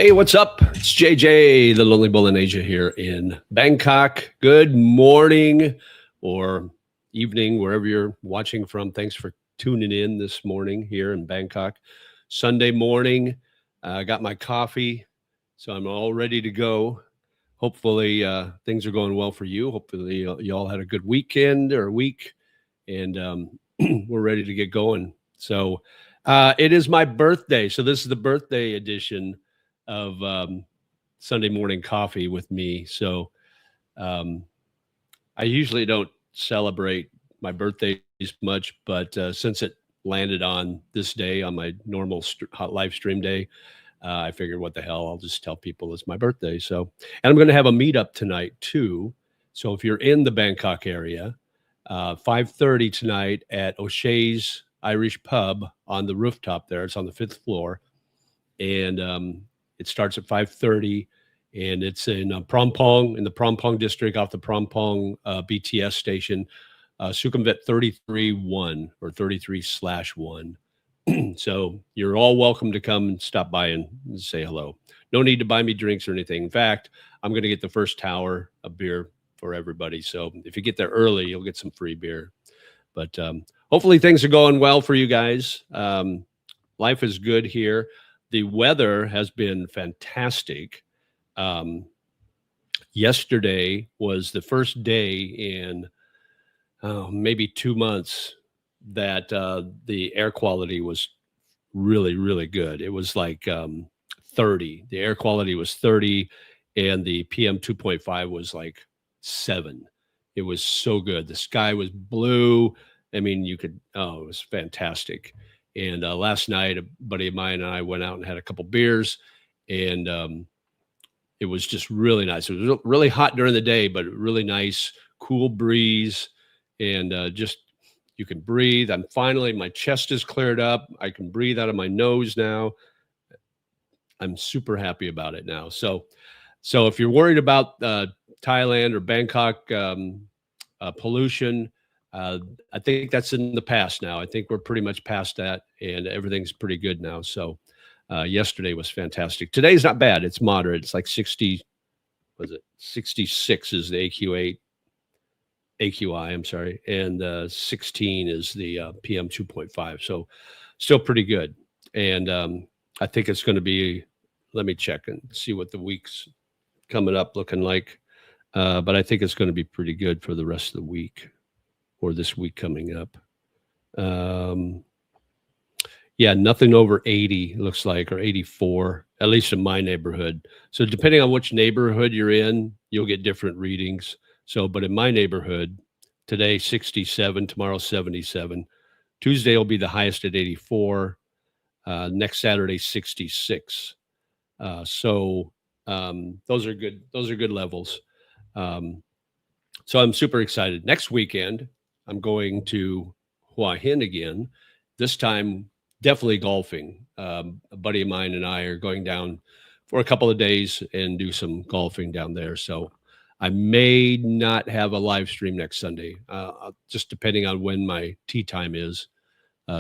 Hey, what's up? It's JJ, the Lonely Bull in Asia here in Bangkok. Good morning or evening, wherever you're watching from. Thanks for tuning in this morning here in Bangkok. Sunday morning, I got my coffee, so I'm all ready to go. Hopefully, things are going well for you. Hopefully, you all had a good weekend or week, and we're ready to get going. So, it is my birthday. So, this is the birthday edition of Sunday morning coffee with me. So I usually don't celebrate my birthdays much, but since it landed on this day, on my normal live stream day, I figured, what the hell, I'll just tell people it's my birthday. So, and I'm going to have a meetup tonight too. So if you're in the Bangkok area, 5:30 tonight at O'Shea's Irish Pub on the rooftop there. It's on the 5th floor. And it starts at 5:30, and it's in Prompong, in the Prompong district, off the Prompong BTS station, Sukhumvit 33-1 or 33/1. So you're all welcome to come and stop by and say hello. No need to buy me drinks or anything. In fact, I'm going to get the first tower of beer for everybody. So if you get there early, you'll get some free beer. But hopefully things are going well for you guys. Life is good here. The weather has been fantastic. Yesterday was the first day in maybe 2 months that the air quality was really, really good. It was like 30. The air quality was 30, and the PM 2.5 was like 7. It was so good. The sky was blue. I mean, it was fantastic. And last night, a buddy of mine and I went out and had a couple beers, and it was just really nice. It was really hot during the day, but really nice, cool breeze, and just you can breathe. My chest is cleared up. I can breathe out of my nose now. I'm super happy about it now. So if you're worried about Thailand or Bangkok pollution, I think that's in the past now. I think we're pretty much past that, and everything's pretty good now. So yesterday was fantastic. Today's not bad. It's moderate. It's like 60, 66 is the AQI, I'm sorry. And 16 is the PM 2.5. So still pretty good. And I think it's going to be, let me check and see what the week's coming up looking like. But I think it's going to be pretty good for the rest of the week, or this week coming up. Yeah, nothing over 80 looks like, or 84, at least in my neighborhood. So depending on which neighborhood you're in, you'll get different readings. So, but in my neighborhood, today 67, tomorrow 77. Tuesday will be the highest at 84. Next Saturday 66. So those are good. Those are good levels. So I'm super excited. Next weekend, I'm going to Huah Hin again. This time, definitely golfing. A buddy of mine and I are going down for a couple of days and do some golfing down there. So I may not have a live stream next Sunday, just depending on when my tee time is.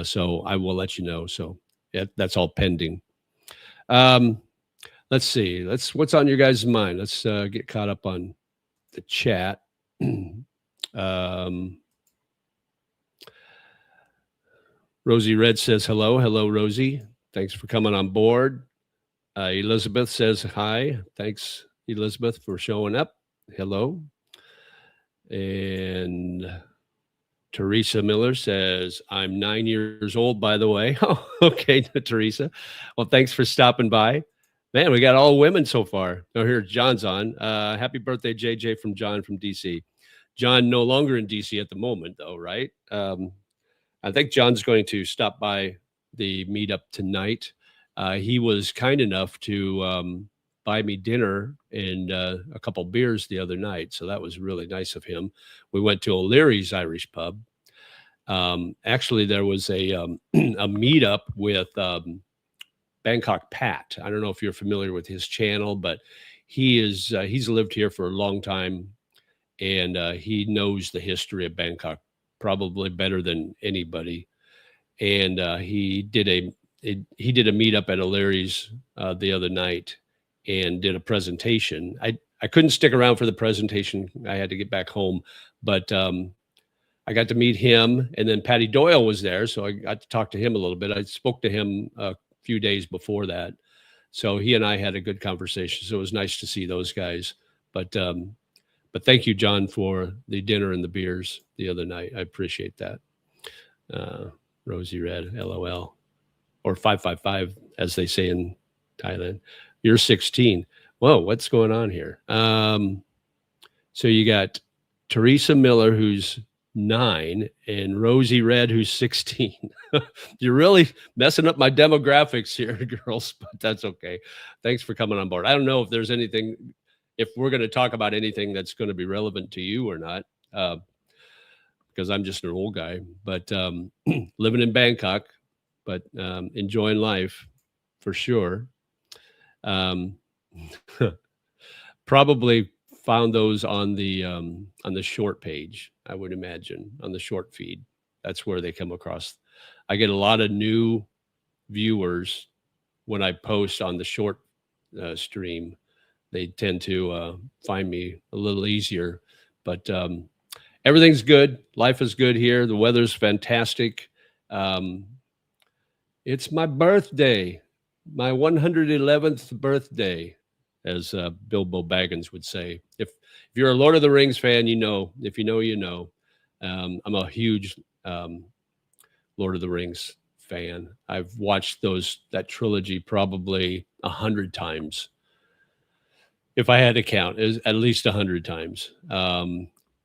So I will let you know. So that's all pending. Let's see. What's on your guys' mind? Let's get caught up on the chat. Rosie Red says hello. Hello, Rosie. Thanks for coming on board. Elizabeth says hi. Thanks, Elizabeth, for showing up. Hello. And Teresa Miller says, I'm 9 years old, by the way. Oh, okay, Teresa. Well, thanks for stopping by. Man, we got all women so far. Oh, here, John's on. Happy birthday, JJ, from John from DC. John no longer in DC at the moment, though, right? I think John's going to stop by the meetup tonight. He was kind enough to buy me dinner and a couple beers the other night. So that was really nice of him. We went to O'Leary's Irish Pub. Actually, there was a meetup with Bangkok Pat. I don't know if you're familiar with his channel, but he's lived here for a long time, and he knows the history of Bangkok probably better than anybody. And he did a meetup at O'Leary's the other night, and did a presentation. I couldn't stick around for the presentation. I had to get back home, but I got to meet him, and then Patty Doyle was there, so I got to talk to him a little bit. I spoke to him a few days before that, so he and I had a good conversation. So it was nice to see those guys. But thank you, John, for the dinner and the beers the other night. I appreciate that. Rosie Red, LOL, or 555, as they say in Thailand. You're 16. Whoa, what's going on here? So you got Teresa Miller, who's 9, and Rosie Red, who's 16. You're really messing up my demographics here, girls, but that's okay. Thanks for coming on board. I don't know if there's anything, if we're going to talk about anything that's going to be relevant to you or not, because I'm just an old guy, but living in Bangkok, but enjoying life for sure. Probably found those on the short page, I would imagine, on the short feed. That's where they come across. I get a lot of new viewers when I post on the short stream. They tend to find me a little easier, but everything's good. Life is good here. The weather's fantastic. It's my birthday, my 111th birthday, as Bilbo Baggins would say. If you're a Lord of the Rings fan, you know. If you know, you know. I'm a huge Lord of the Rings fan. I've watched that trilogy probably 100 times. If I had to count, at least 100 times.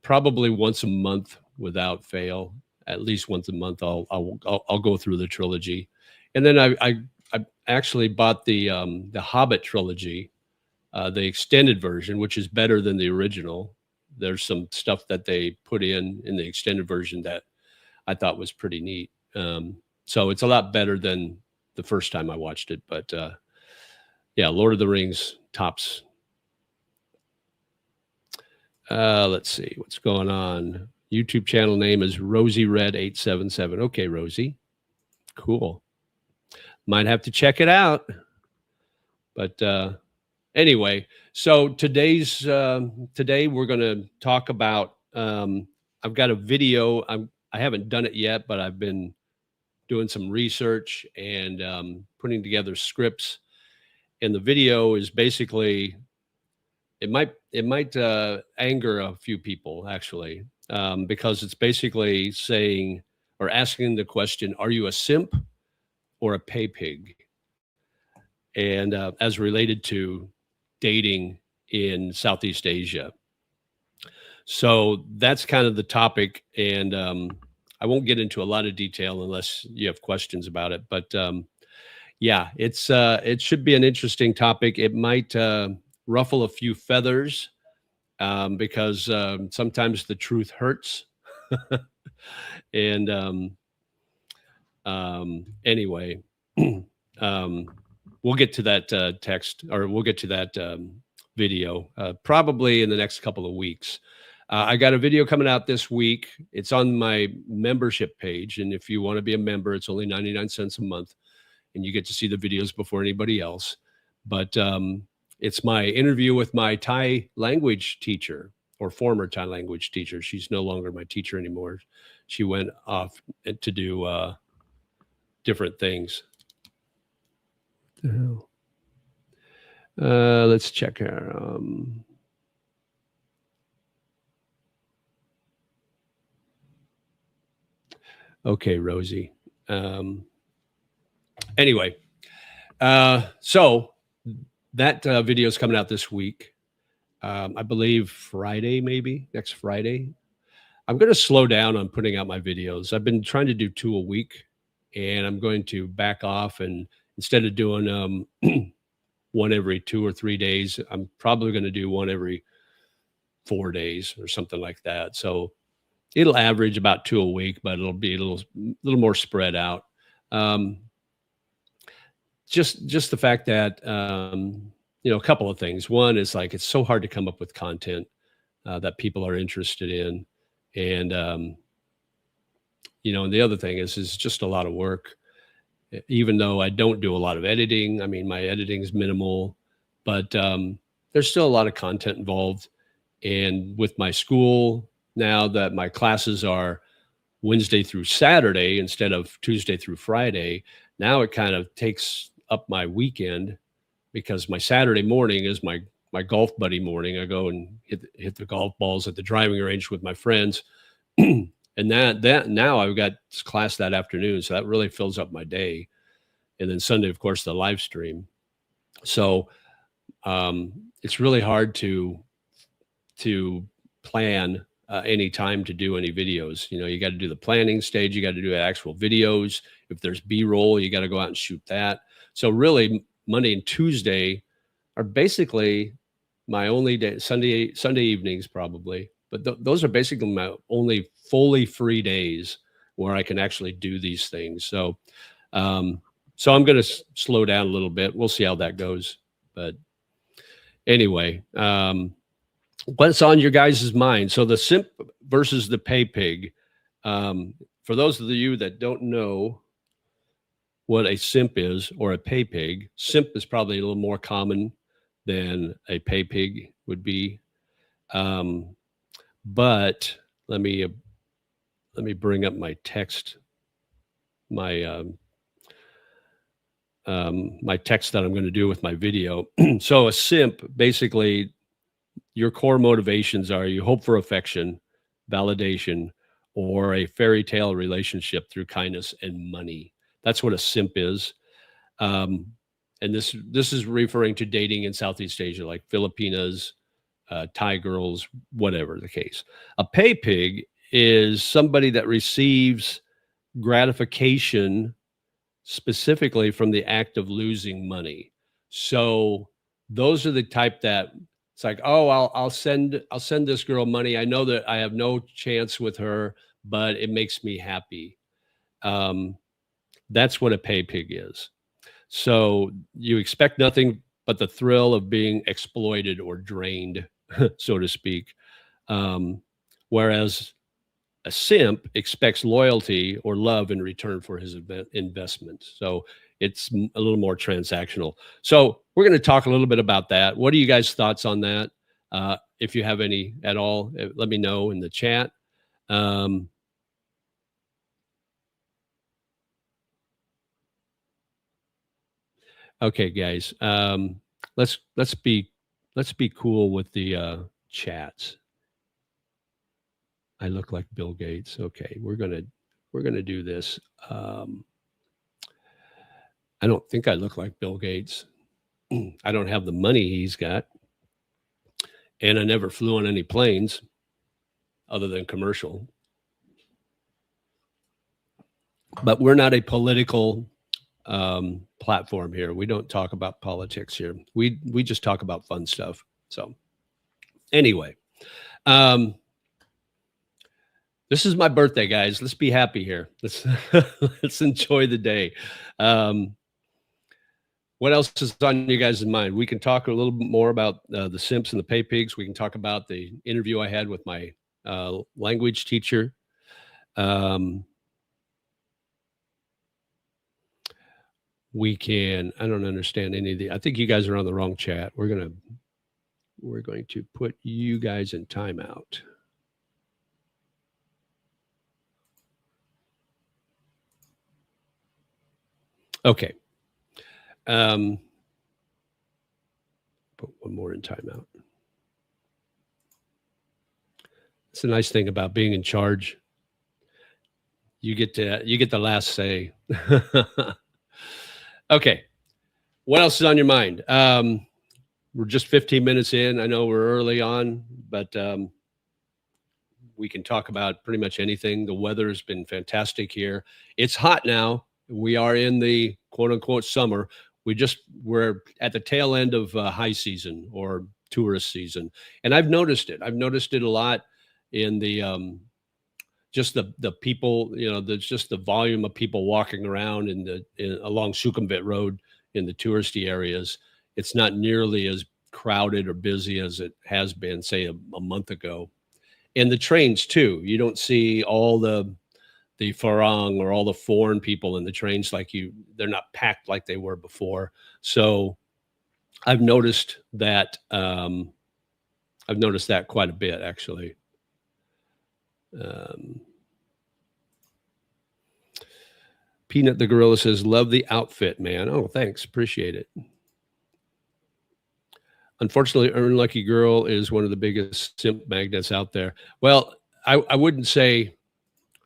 Probably once a month without fail. At least once a month, I'll go through the trilogy, and then I actually bought the Hobbit trilogy, the extended version, which is better than the original. There's some stuff that they put in the extended version that I thought was pretty neat. So it's a lot better than the first time I watched it. But yeah, Lord of the Rings tops. Let's see what's going on. YouTube channel name is Rosie Red 877. Okay, Rosie. Cool. Might have to check it out. But anyway, so today we're going to talk about, I've got a video. I haven't done it yet, but I've been doing some research and putting together scripts. And the video is basically, it might anger a few people, actually, because it's basically saying or asking the question, are you a simp or a pay pig? And as related to dating in Southeast Asia. So that's kind of the topic. And I won't get into a lot of detail unless you have questions about it. But yeah, it should be an interesting topic. It might ruffle a few feathers because sometimes the truth hurts. And anyway, we'll get to that text, or we'll get to that video probably in the next couple of weeks. I got a video coming out this week. It's on my membership page. And if you want to be a member, it's only 99 cents a month. And you get to see the videos before anybody else. But it's my interview with my Thai language teacher, or former Thai language teacher. She's no longer my teacher anymore. She went off to do different things. What the hell? Let's check her. Okay, Rosie. Anyway, so that video is coming out this week. I believe Friday, maybe next Friday. I'm going to slow down on putting out my videos. I've been trying to do 2 a week, and I'm going to back off, and instead of doing one every 2 or 3 days, I'm probably going to do one every 4 days or something like that. So it'll average about 2 a week, but it'll be a little more spread out. Just the fact that, a couple of things. One is, like, it's so hard to come up with content that people are interested in. And, and the other thing is just a lot of work, even though I don't do a lot of editing. I mean, my editing is minimal, but there's still a lot of content involved. And with my school, now that my classes are Wednesday through Saturday instead of Tuesday through Friday, now it kind of takes up my weekend, because my Saturday morning is my golf buddy morning. I go and hit the golf balls at the driving range with my friends. And that now I've got this class that afternoon, so that really fills up my day. And then Sunday, of course, the live stream. So it's really hard to plan any time to do any videos. You know, you got to do the planning stage. You got to do actual videos. If there's B-roll, you got to go out and shoot that. So really, Monday and Tuesday are basically my only day. Sunday evenings probably, but those are basically my only fully free days where I can actually do these things. So so I'm going to slow down a little bit. We'll see how that goes. But anyway, what's on your guys' mind? So the simp versus the pay pig. For those of you that don't know what a simp is or a pay pig, simp is probably a little more common than a pay pig would be. But let me bring up my text, my text that I'm going to do with my video. So a simp, basically, your core motivations are you hope for affection, validation, or a fairy tale relationship through kindness and money. That's what a simp is. And this is referring to dating in Southeast Asia, like Filipinas, Thai girls, whatever the case. A pay pig is somebody that receives gratification specifically from the act of losing money. So those are the type that it's like, oh, I'll send this girl money. I know that I have no chance with her, but it makes me happy. That's what a pay pig is. So you expect nothing but the thrill of being exploited or drained, so to speak. Whereas a simp expects loyalty or love in return for his investment. So it's a little more transactional. So we're going to talk a little bit about that. What are you guys' thoughts on that? If you have any at all, let me know in the chat. Okay, guys, let's be cool with the chats. I look like Bill Gates. Okay, we're gonna do this. I don't think I look like Bill Gates. I don't have the money he's got, and I never flew on any planes other than commercial. But we're not a political platform here. We don't talk about politics here. We just talk about fun stuff. So anyway, this is my birthday, guys. Let's be happy here. Let's enjoy the day. What else is on you guys' mind? We can talk a little bit more about the simps and the pay pigs. We can talk about the interview I had with my language teacher. We can, I don't understand any of the, I think you guys are on the wrong chat. We're going to put you guys in timeout. Okay. Put one more in timeout. It's a nice thing about being in charge. You get the last say. Okay. What else is on your mind? We're just 15 minutes in. I know we're early on, but we can talk about pretty much anything. The weather has been fantastic here. It's hot now. We are in the quote unquote summer. We're at the tail end of high season or tourist season. And I've noticed it. I've noticed it a lot in the just the people, you know, there's just the volume of people walking around along Sukhumvit Road in the touristy areas. It's not nearly as crowded or busy as it has been, say, a month ago. And the trains too. You don't see all the Farang or all the foreign people in the trains they're not packed like they were before. So I've noticed that quite a bit actually. Um, Peanut the Gorilla says, "Love the outfit, man." Oh, thanks, appreciate it. Unfortunately, Unlucky Girl is one of the biggest simp magnets out there. Well, I wouldn't say.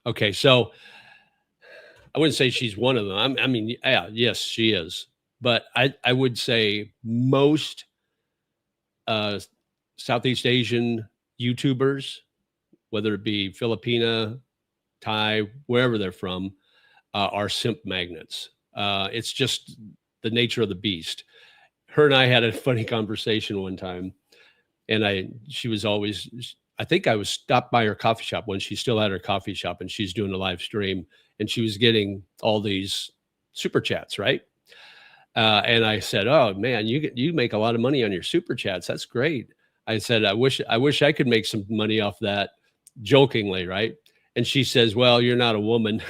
Okay, so I wouldn't say she's one of them. I mean, yeah, yes, she is. But I would say most uh, Southeast Asian YouTubers, whether it be Filipina, Thai, wherever they're from, are simp magnets. It's just the nature of the beast. Her and I had a funny conversation one time, and she was always, I think I was stopped by her coffee shop when she still had her coffee shop, and she's doing a live stream, and she was getting all these super chats, right? And I said, "Oh man, you make a lot of money on your super chats. That's great." I said, "I wish I could make some money off that," jokingly, right? And she says, "Well, you're not a woman."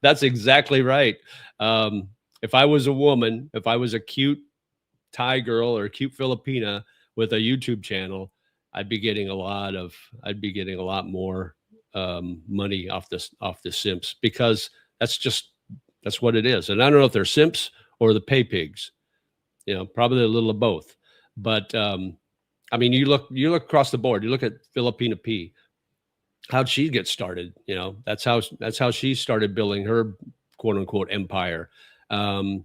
That's exactly right. If I was a woman, if I was a cute Thai girl or a cute Filipina with a YouTube channel, I'd be getting a lot more money off the simps, because that's what it is. And I don't know if they're simps or the pay pigs, probably a little of both. But I mean, you look across the board, you look at Filipina P, how'd she get started? That's how she started building her quote unquote empire. God,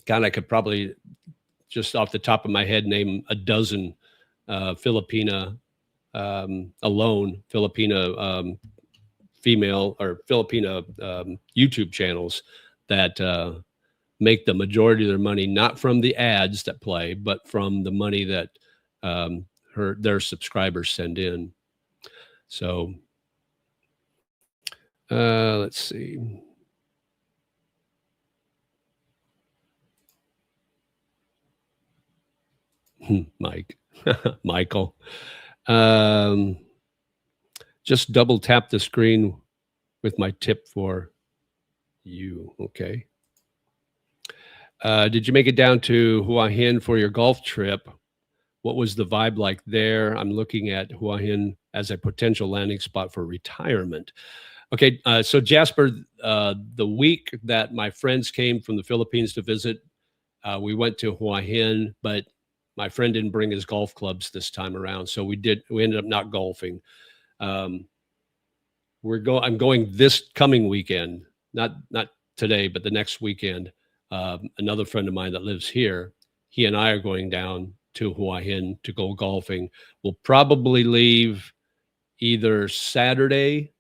I could probably just off the top of my head name a dozen Filipina Filipina female or Filipina YouTube channels that make the majority of their money not from the ads that play, but from the money that their subscribers send in. So let's see. Mike, Michael. Just double tap the screen with my tip for you. Okay. Did you make it down to Huah Hin for your golf trip? What was the vibe like there? I'm looking at Huah Hin as a potential landing spot for retirement. Okay, so Jasper, the week that my friends came from the Philippines to visit, we went to Huah Hin, but my friend didn't bring his golf clubs this time around, so we ended up not golfing. I'm going this coming weekend, not today, but the next weekend. Another friend of mine that lives here, he and I are going down to Huah Hin to go golfing. We'll probably leave either Saturday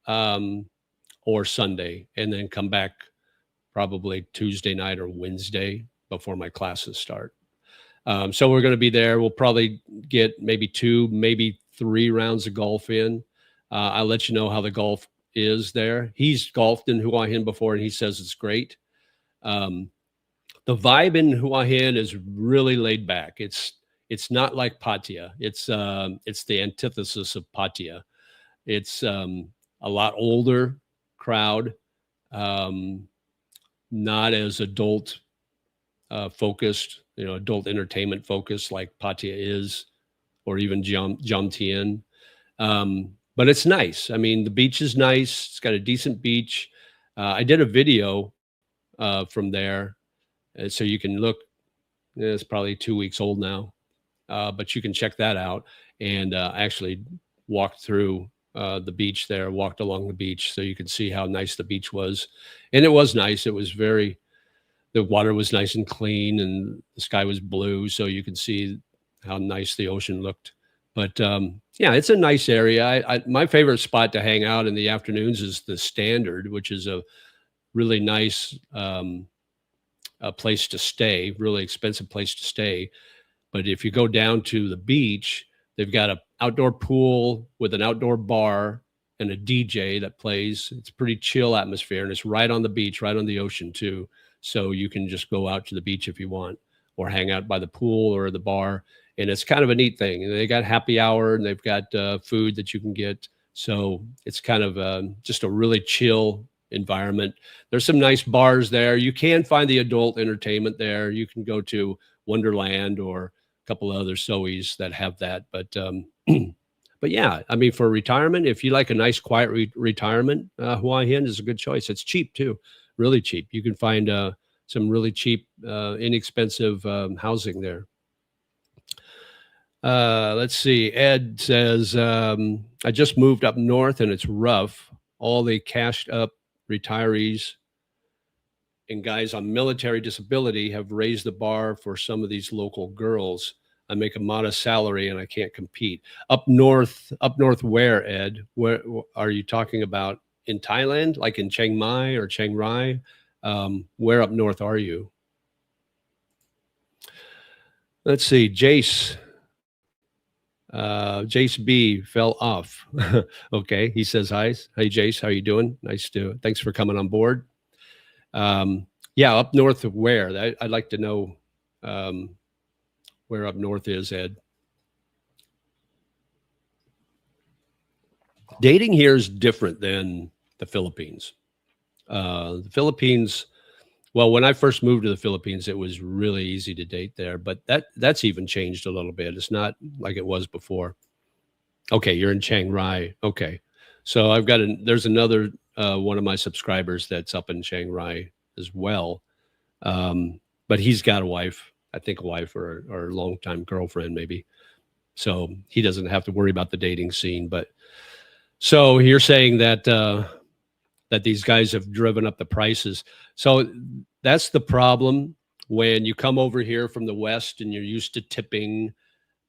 or Sunday, and then come back probably Tuesday night or Wednesday before my classes start. So we're going to be there. We'll probably get maybe 2, maybe 3 rounds of golf in. I'll let you know how the golf is there. He's golfed in Huah Hin before, and he says it's great. The vibe in Huah Hin is really laid back. It's not like Pattaya. It's the antithesis of Pattaya. It's a lot older crowd, not as adult focused, adult entertainment focused like Pattaya is, or even Jomtien. But it's nice. I mean, the beach is nice. It's got a decent beach. I did a video from there, so you can look. It's probably 2 weeks old now, but you can check that out. And actually walked through the beach there, walked along the beach, so you can see how nice the beach was. And it was nice. It was the water was nice and clean, and the sky was blue, so you can see how nice the ocean looked. But yeah, it's a nice area. My favorite spot to hang out in the afternoons is the Standard, which is a really nice place to stay, really expensive place to stay. But if you go down to the beach, they've got an outdoor pool with an outdoor bar and a DJ that plays. It's a pretty chill atmosphere, and it's right on the beach, right on the ocean too. So you can just go out to the beach if you want, or hang out by the pool or the bar. And it's kind of a neat thing. They got happy hour, and they've got food that you can get. So it's kind of just a really chill environment. There's some nice bars there. You can find the adult entertainment there. You can go to Wonderland or a couple of other Soes that have that. But but yeah, I mean, for retirement, if you like a nice quiet retirement, Huah Hin is a good choice. It's cheap too, really cheap. You can find some really cheap, inexpensive housing there. Let's see. Ed says, I just moved up north and it's rough. All the cashed up retirees and guys on military disability have raised the bar for some of these local girls. I make a modest salary and I can't compete. Up north where, Ed? Where are you talking about? In Thailand, like in Chiang Mai or Chiang Rai? Where up north are you? Let's see. Jace B fell off. Okay, he says hi. Hey Jace, how you doing? Thanks for coming on board. Yeah, up north of where? I'd like to know where up north is, Ed. Dating here is different than the Philippines. The Philippines, well, when I first moved to the Philippines, it was really easy to date there, but that's even changed a little bit. It's not like it was before. Okay, you're in Chiang Rai. Okay, so there's another one of my subscribers that's up in Chiang Rai as well, but he's got a wife. I think a wife or a longtime girlfriend maybe, so he doesn't have to worry about the dating scene. But so you're saying that that these guys have driven up the prices. So that's the problem when you come over here from the West and you're used to tipping,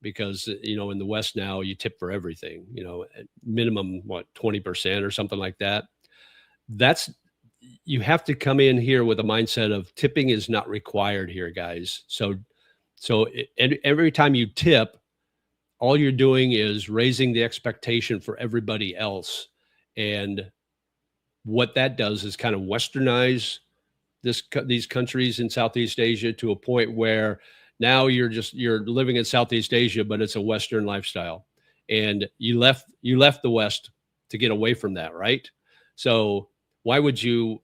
because, you know, in the West now you tip for everything, you know, minimum, 20% or something like that. You have to come in here with a mindset of tipping is not required here, guys. So every time you tip, all you're doing is raising the expectation for everybody else. And what that does is kind of westernize these countries in Southeast Asia to a point where now you're living in Southeast Asia, but it's a Western lifestyle. And you left the West to get away from that, right? So why would you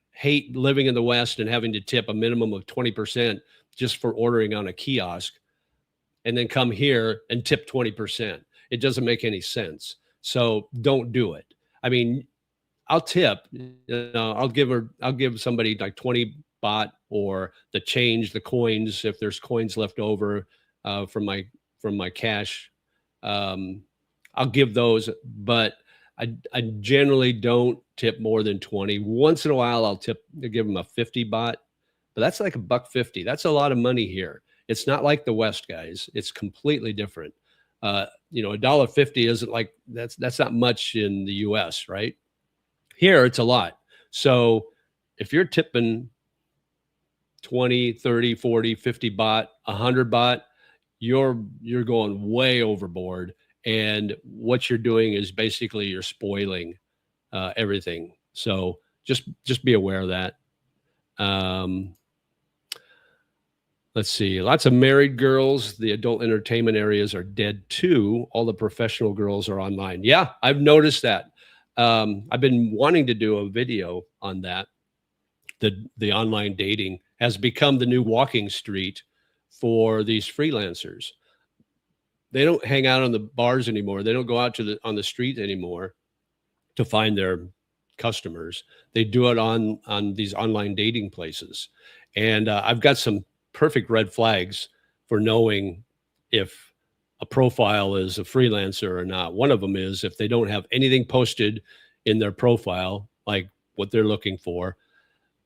hate living in the West and having to tip a minimum of 20% just for ordering on a kiosk, and then come here and tip 20%? It doesn't make any sense. So don't do it. I mean, I'll tip, I'll give somebody like 20 baht or the change, the coins, if there's coins left over from my cash. I'll give those, but I generally don't tip more than 20. Once in a while, I'll give them a 50 baht, but that's like $1.50. That's a lot of money here. It's not like the West, guys. It's completely different. You know, $1.50 isn't like that's not much in the US, right? Here, it's a lot. So if you're tipping 20, 30, 40, 50 baht, 100 baht, you're going way overboard. And what you're doing is basically you're spoiling everything. So just be aware of that. Let's see. Lots of married girls. The adult entertainment areas are dead too. All the professional girls are online. Yeah, I've noticed that. I've been wanting to do a video on that. The online dating has become the new walking street for these freelancers. They don't hang out on the bars anymore. They don't go out on the street anymore to find their customers. They do it on these online dating places. And I've got some perfect red flags for knowing if a profile is a freelancer or not. One of them is if they don't have anything posted in their profile, like what they're looking for,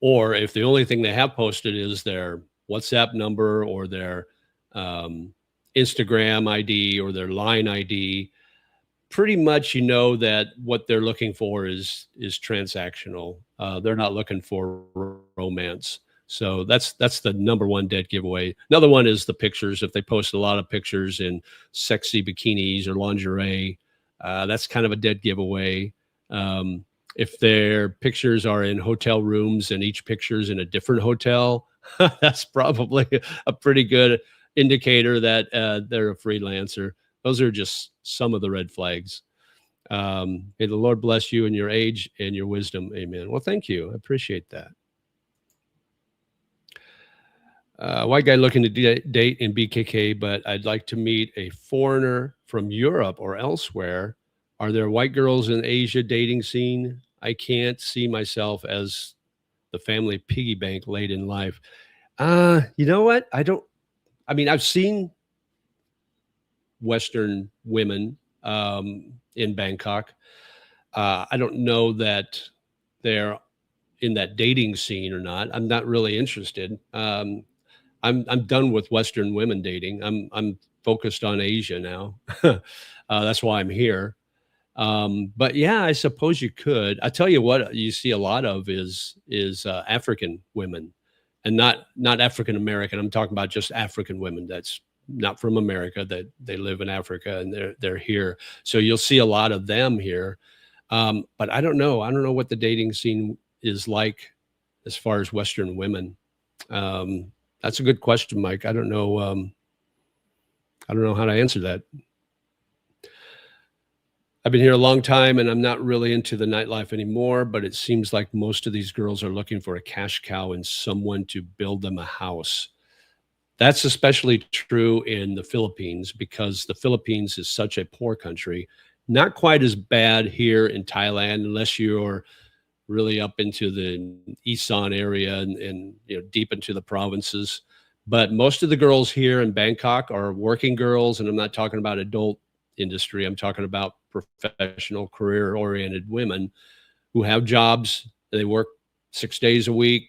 or if the only thing they have posted is their WhatsApp number or their Instagram ID or their Line ID. Pretty much, you know that what they're looking for is transactional. They're not looking for romance. So that's the number one dead giveaway. Another one is the pictures. If they post a lot of pictures in sexy bikinis or lingerie, that's kind of a dead giveaway. If their pictures are in hotel rooms and each picture is in a different hotel, that's probably a pretty good indicator that they're a freelancer. Those are just some of the red flags. May the Lord bless you in your age and your wisdom. Amen. Well, thank you. I appreciate that. White guy looking to date in BKK, but I'd like to meet a foreigner from Europe or elsewhere. Are there white girls in Asia dating scene? I can't see myself as the family piggy bank late in life. You know what? I mean, I've seen Western women in Bangkok. I don't know that they're in that dating scene or not. I'm not really interested. I'm done with Western women dating. I'm focused on Asia now. That's why I'm here. But yeah, I suppose you could. I tell you what, you see a lot of is African women, and not African American. I'm talking about just African women. That's not from America. That they live in Africa and they're here. So you'll see a lot of them here. But I don't know. I don't know what the dating scene is like as far as Western women. That's a good question, Mike. I don't know. I don't know how to answer that. I've been here a long time and I'm not really into the nightlife anymore, but it seems like most of these girls are looking for a cash cow and someone to build them a house. That's especially true in the Philippines because the Philippines is such a poor country. Not quite as bad here in Thailand, unless you're really up into the Isan area and deep into the provinces. But most of the girls here in Bangkok are working girls, and I'm not talking about adult industry. I'm talking about professional, career-oriented women who have jobs. They work 6 days a week,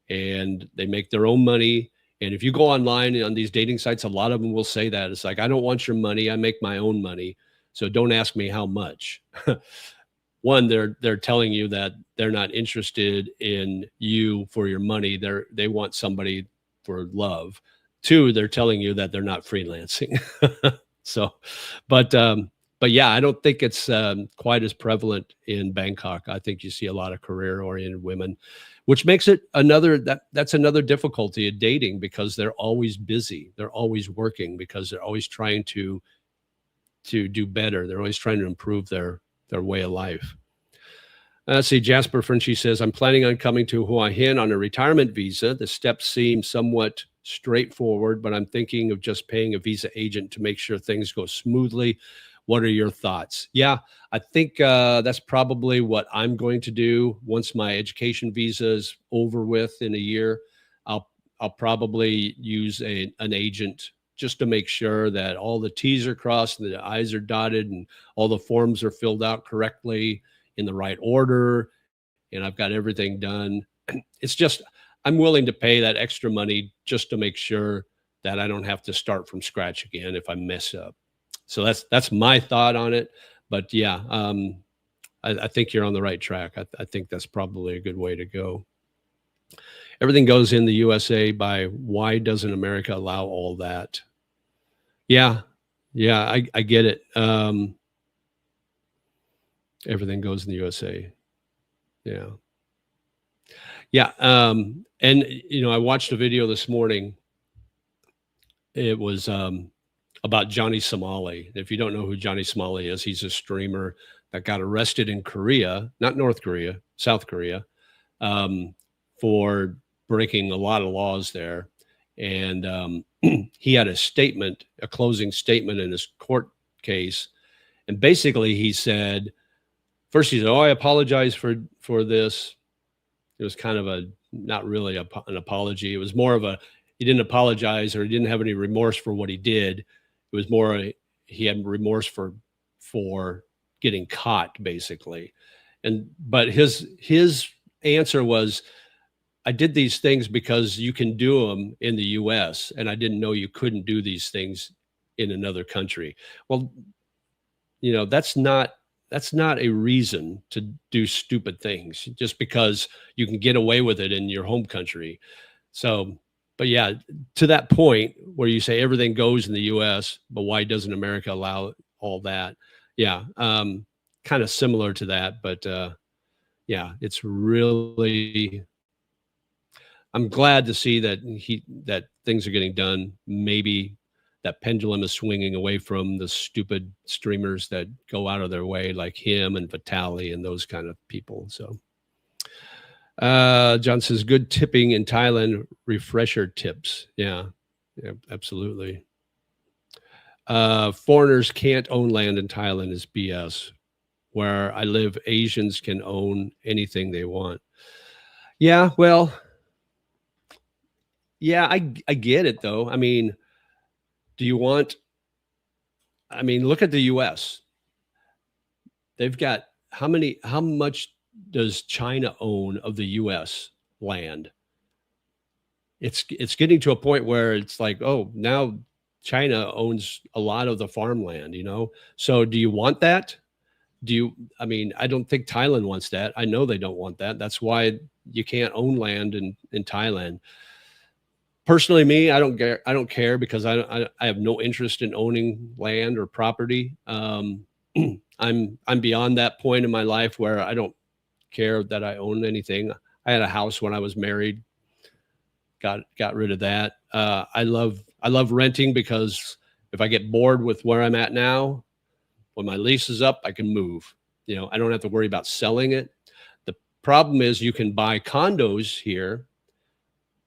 and they make their own money. And if you go online on these dating sites, a lot of them will say that. It's like, I don't want your money. I make my own money. So don't ask me how much. One, they're telling you that they're not interested in you for your money. They want somebody for love. Two, they're telling you that they're not freelancing. So, but yeah, I don't think it's quite as prevalent in Bangkok. I think you see a lot of career-oriented women, which makes it that's another difficulty of dating because they're always busy. They're always working because they're always trying to do better. They're always trying to improve their way of life. Let's see, Jasper Frenchie says, I'm planning on coming to Huah Hin on a retirement visa. The steps seem somewhat straightforward, but I'm thinking of just paying a visa agent to make sure things go smoothly. What are your thoughts? Yeah, I think that's probably what I'm going to do once my education visa is over with in a year. I'll probably use an agent just to make sure that all the T's are crossed and the I's are dotted and all the forms are filled out correctly in the right order, and I've got everything done. It's just, I'm willing to pay that extra money just to make sure that I don't have to start from scratch again if I mess up. So that's my thought on it. But yeah, I think you're on the right track. I think that's probably a good way to go. Everything goes in the USA by why doesn't America allow all that? Yeah, I get it. Everything goes in the USA. Yeah. Yeah. And I watched a video this morning. It was about Johnny Somali. If you don't know who Johnny Somali is, he's a streamer that got arrested in Korea, not North Korea, South Korea, for breaking a lot of laws there. And he had a closing statement in his court case. And basically he said, first he said, oh, I apologize for this. It was kind of not really an apology. It was more of he didn't apologize or he didn't have any remorse for what he did. It was more he had remorse for getting caught, basically. But his answer was, I did these things because you can do them in the US and I didn't know you couldn't do these things in another country. Well, that's not a reason to do stupid things just because you can get away with it in your home country. So, but yeah, to that point where you say everything goes in the US, but why doesn't America allow all that? Yeah. Kind of similar to that, but yeah, it's really, I'm glad to see that things are getting done. Maybe that pendulum is swinging away from the stupid streamers that go out of their way, like him and Vitali and those kind of people. So John says, good tipping in Thailand, refresher tips. Yeah, absolutely. Foreigners can't own land in Thailand is BS. Where I live, Asians can own anything they want. Yeah, well, yeah, I get it though. I mean, do you want, I mean, look at the US. They've got how much does China own of the US land? It's getting to a point where it's like, oh, now China owns a lot of the farmland, you know? So do you want that? I mean, I don't think Thailand wants that. I know they don't want that. That's why you can't own land in Thailand. Personally, me, I don't care because I have no interest in owning land or property. I'm beyond that point in my life where I don't care that I own anything. I had a house when I was married. Got rid of that. I love renting because if I get bored with where I'm at now, when my lease is up, I can move. You know, I don't have to worry about selling it. The problem is you can buy condos here,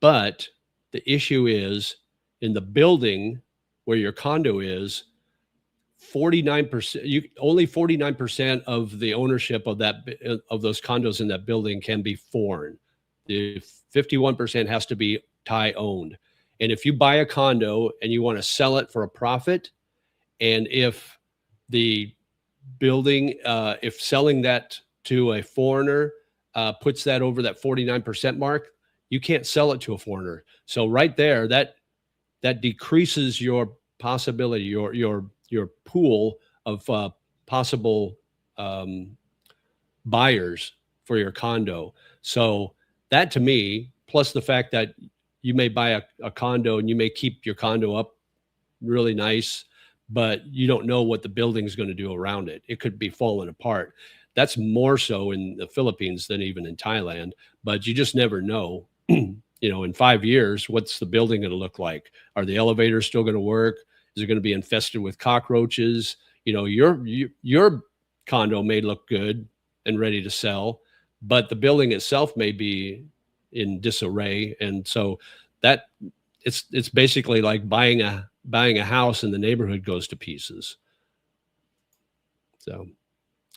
but the issue is in the building where your condo is, 49%, only 49% of the ownership of those condos in that building can be foreign. The 51% has to be Thai owned. And if you buy a condo and you want to sell it for a profit, and if the building, if selling that to a foreigner puts that over that 49% mark, you can't sell it to a foreigner. So right there, that decreases your possibility, your pool of possible buyers for your condo. So that to me, plus the fact that you may buy a condo and you may keep your condo up really nice, but you don't know what the building is going to do around it. It could be falling apart. That's more so in the Philippines than even in Thailand, but you just never know. You know, in 5 years, what's the building going to look like? Are the elevators still going to work? Is it going to be infested with cockroaches? You know, your condo may look good and ready to sell, but the building itself may be in disarray. And so that it's basically like buying a house and the neighborhood goes to pieces. So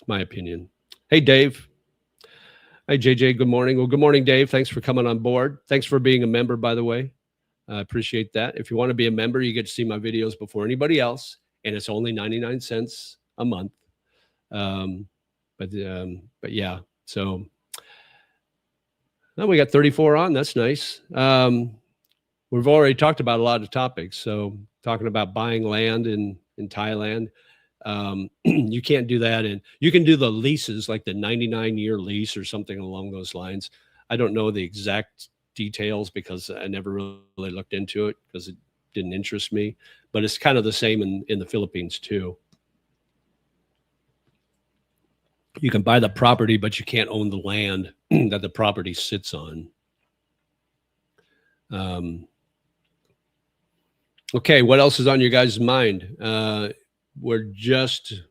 my opinion. Hey, Dave. Hey, JJ, good morning. Well, good morning, Dave. Thanks for coming on board. Thanks for being a member, by the way. I appreciate that. If you want to be a member, you get to see my videos before anybody else, and it's only 99 cents a month. But yeah, so well, we got 34 on. That's nice. We've already talked about a lot of topics. So talking about buying land in Thailand. You can't do that. And you can do the leases, like the 99-year lease or something along those lines. I don't know the exact details because I never really looked into it because it didn't interest me, but it's kind of the same in the Philippines too. You can buy the property, but you can't own the land that the property sits on. Okay, what else is on your guys' mind? We're just a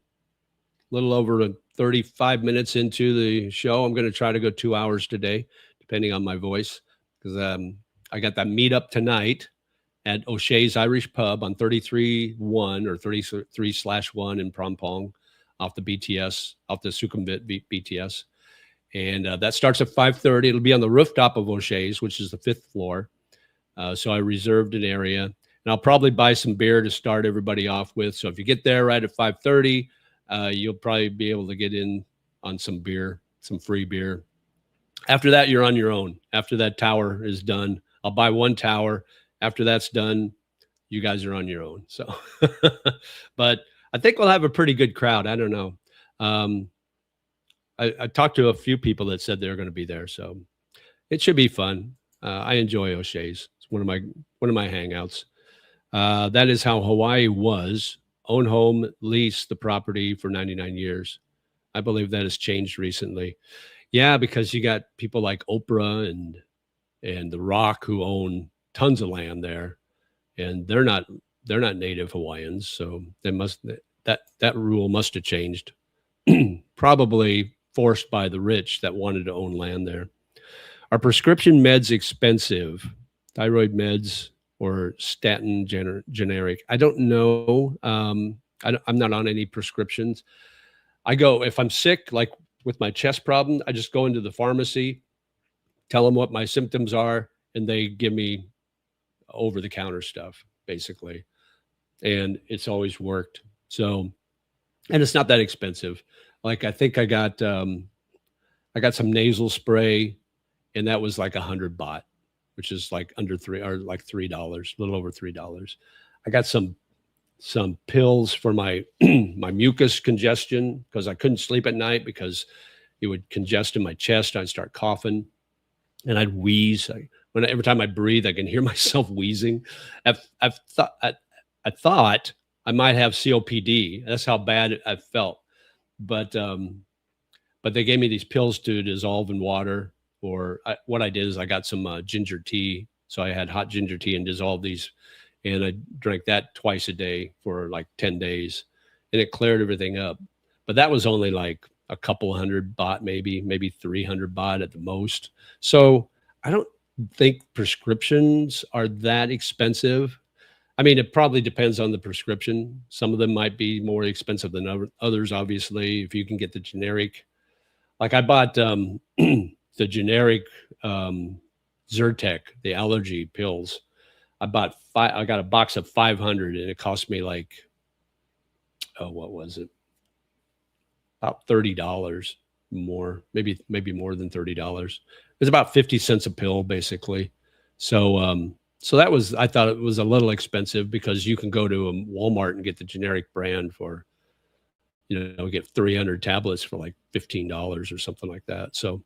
little over 35 minutes into the show. I'm going to try to go 2 hours today, depending on my voice, because I got that meetup tonight at O'Shea's Irish Pub on 33-1 or 33/1 in Prompong off the BTS, off the Sukhumvit BTS. And that starts at 5:30. It'll be on the rooftop of O'Shea's, which is the 5th floor. So I reserved an area. And I'll probably buy some beer to start everybody off with. So if you get there right at 5:30, you'll probably be able to get in on some beer, some free beer. After that, you're on your own. After that tower is done, I'll buy one tower. After that's done, you guys are on your own. So, but I think we'll have a pretty good crowd. I don't know. I talked to a few people that said they're going to be there. So it should be fun. I enjoy O'Shea's. It's one of my hangouts. That is how Hawaii was. Own home, lease the property for 99 years. I believe that has changed recently. Yeah, because you got people like Oprah and The Rock who own tons of land there, and they're not they're not native Hawaiians, so they must that rule must have changed. Probably forced by the rich that wanted to own land there. Are prescription meds expensive? Thyroid meds or statin generic? I don't know. I'm not on any prescriptions. I go, if I'm sick, like with my chest problem, I just go into the pharmacy, tell them what my symptoms are, and they give me over the counter stuff, basically. And it's always worked. So, and it's not that expensive. Like I think I got some nasal spray, and that was like 100 baht, which is like under like $3, a little over $3. I got some pills for my my mucus congestion because I couldn't sleep at night because it would congest in my chest. I'd start coughing, and I'd wheeze. Every time I breathe, I can hear myself wheezing. I thought I might have COPD. That's how bad I felt. But they gave me these pills to dissolve in water. Or what I did is I got some ginger tea. So I had hot ginger tea and dissolved these, and I drank that twice a day for like 10 days, and it cleared everything up. But that was only like a couple 100 baht, maybe 300 baht at the most. So I don't think prescriptions are that expensive. I mean, it probably depends on the prescription. Some of them might be more expensive than others, obviously, if you can get the generic. Like I bought the generic Zyrtec, the allergy pills. I got a box of 500, and it cost me like, what was it? About $30 more, maybe more than $30. It's about 50 cents a pill, basically. So that was, I thought it was a little expensive because you can go to a Walmart and get the generic brand for, get 300 tablets for like $15 or something like that. So,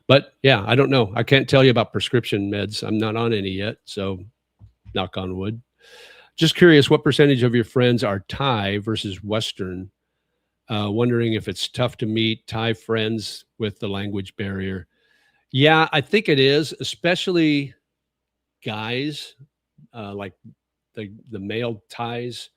but yeah, I don't know. I can't tell you about prescription meds. I'm not on any yet. So knock on wood. Just curious, what percentage of your friends are Thai versus Western? Wondering if it's tough to meet Thai friends with the language barrier. Yeah, I think it is, especially guys, like the male Thais.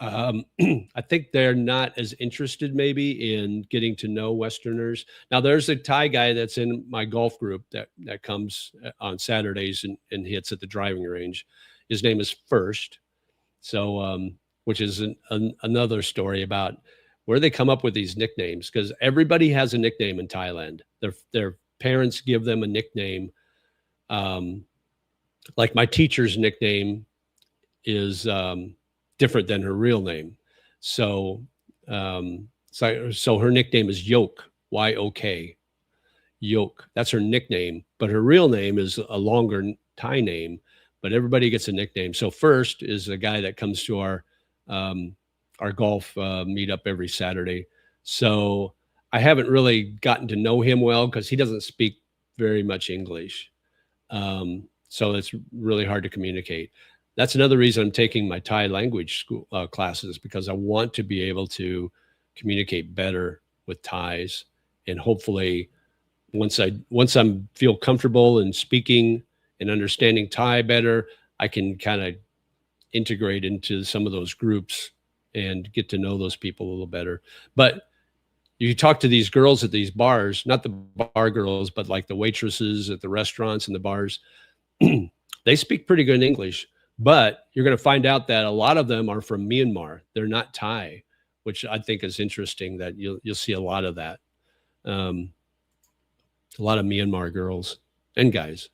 I think they're not as interested maybe in getting to know Westerners. Now there's a Thai guy that's in my golf group that comes on Saturdays and hits at the driving range. His name is First. So, which is another story about where they come up with these nicknames, because everybody has a nickname in Thailand. Their parents give them a nickname. Like my teacher's nickname is different than her real name. So her nickname is Yoke, Y-O-K, Yoke. That's her nickname, but her real name is a longer Thai name, but everybody gets a nickname. So First is a guy that comes to our golf meetup every Saturday. So I haven't really gotten to know him well because he doesn't speak very much English. So it's really hard to communicate. That's another reason I'm taking my Thai language school classes, because I want to be able to communicate better with Thais. And hopefully once I feel comfortable in speaking and understanding Thai better, I can kind of integrate into some of those groups and get to know those people a little better. But you talk to these girls at these bars, not the bar girls, but like the waitresses at the restaurants and the bars, they speak pretty good English, but you're going to find out that a lot of them are from Myanmar. They're not Thai, which I think is interesting that you'll see a lot of that. A lot of Myanmar girls and guys.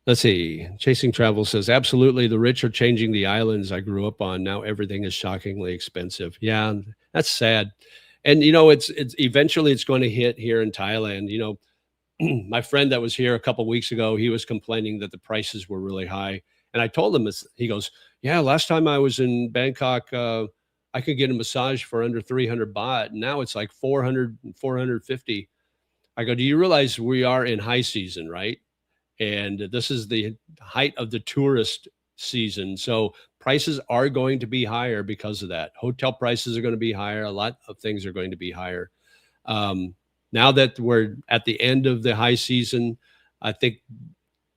Let's see. Chasing Travel says, absolutely. The rich are changing the islands I grew up on. Now everything is shockingly expensive. Yeah, that's sad. And, it's eventually it's going to hit here in Thailand. My friend that was here a couple of weeks ago, he was complaining that the prices were really high. And I told him, he goes, yeah, last time I was in Bangkok, I could get a massage for under 300 baht. And now it's like 400, 450. I go, do you realize we are in high season, right? And this is the height of the tourist season. So prices are going to be higher because of that. Hotel prices are going to be higher. A lot of things are going to be higher. Now that we're at the end of the high season, I think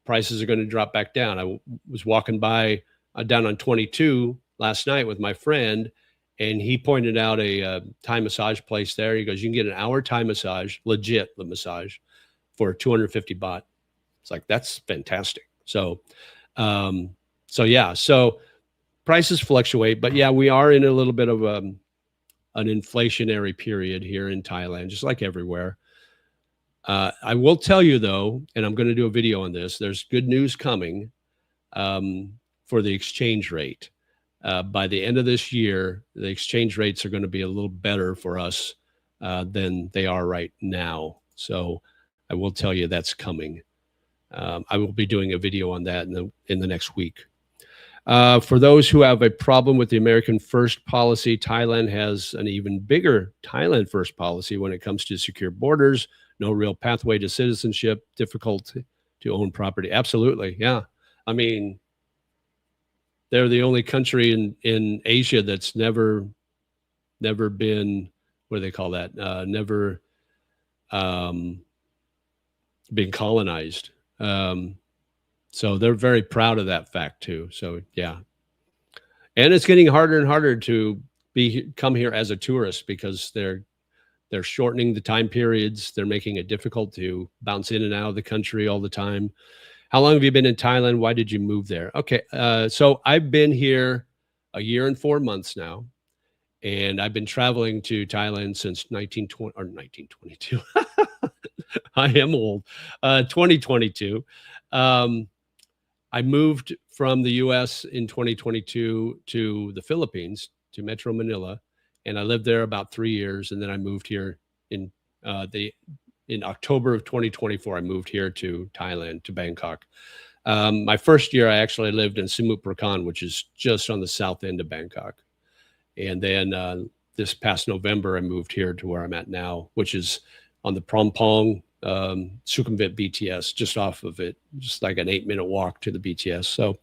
prices are going to drop back down. I was walking by down on 22 last night with my friend, and he pointed out a Thai massage place there. He goes, you can get an hour Thai massage, legit the massage, for 250 baht. It's like, that's fantastic. So, yeah, so prices fluctuate, but yeah, we are in a little bit of an inflationary period here in Thailand, just like everywhere. I will tell you though, and I'm going to do a video on this, there's good news coming for the exchange rate. By the end of this year, the exchange rates are going to be a little better for us than they are right now. So I will tell you that's coming. I will be doing a video on that in the next week. For those who have a problem with the American First policy, Thailand has an even bigger Thailand First policy when it comes to secure borders, no real pathway to citizenship, difficult to own property. Absolutely, yeah. I mean, they're the only country in Asia that's never been, what do they call that? Never been colonized. So they're very proud of that fact too. So yeah, and it's getting harder and harder to come here as a tourist because they're shortening the time periods. They're making it difficult to bounce in and out of the country all the time. How long have you been in Thailand? Why did you move there? Okay, so I've been here a year and 4 months now, and I've been traveling to Thailand since 1922. I am old. 2022. I moved from the U.S. in 2022 to the Philippines, to Metro Manila, and I lived there about 3 years, and then I moved here in October of 2024. I moved here to Thailand, to Bangkok. My first year, I actually lived in Samut Prakan, which is just on the south end of Bangkok, and then this past November, I moved here to where I'm at now, which is on the Prompong Sukhumvit BTS, just off of it, just like an 8-minute walk to the BTS. So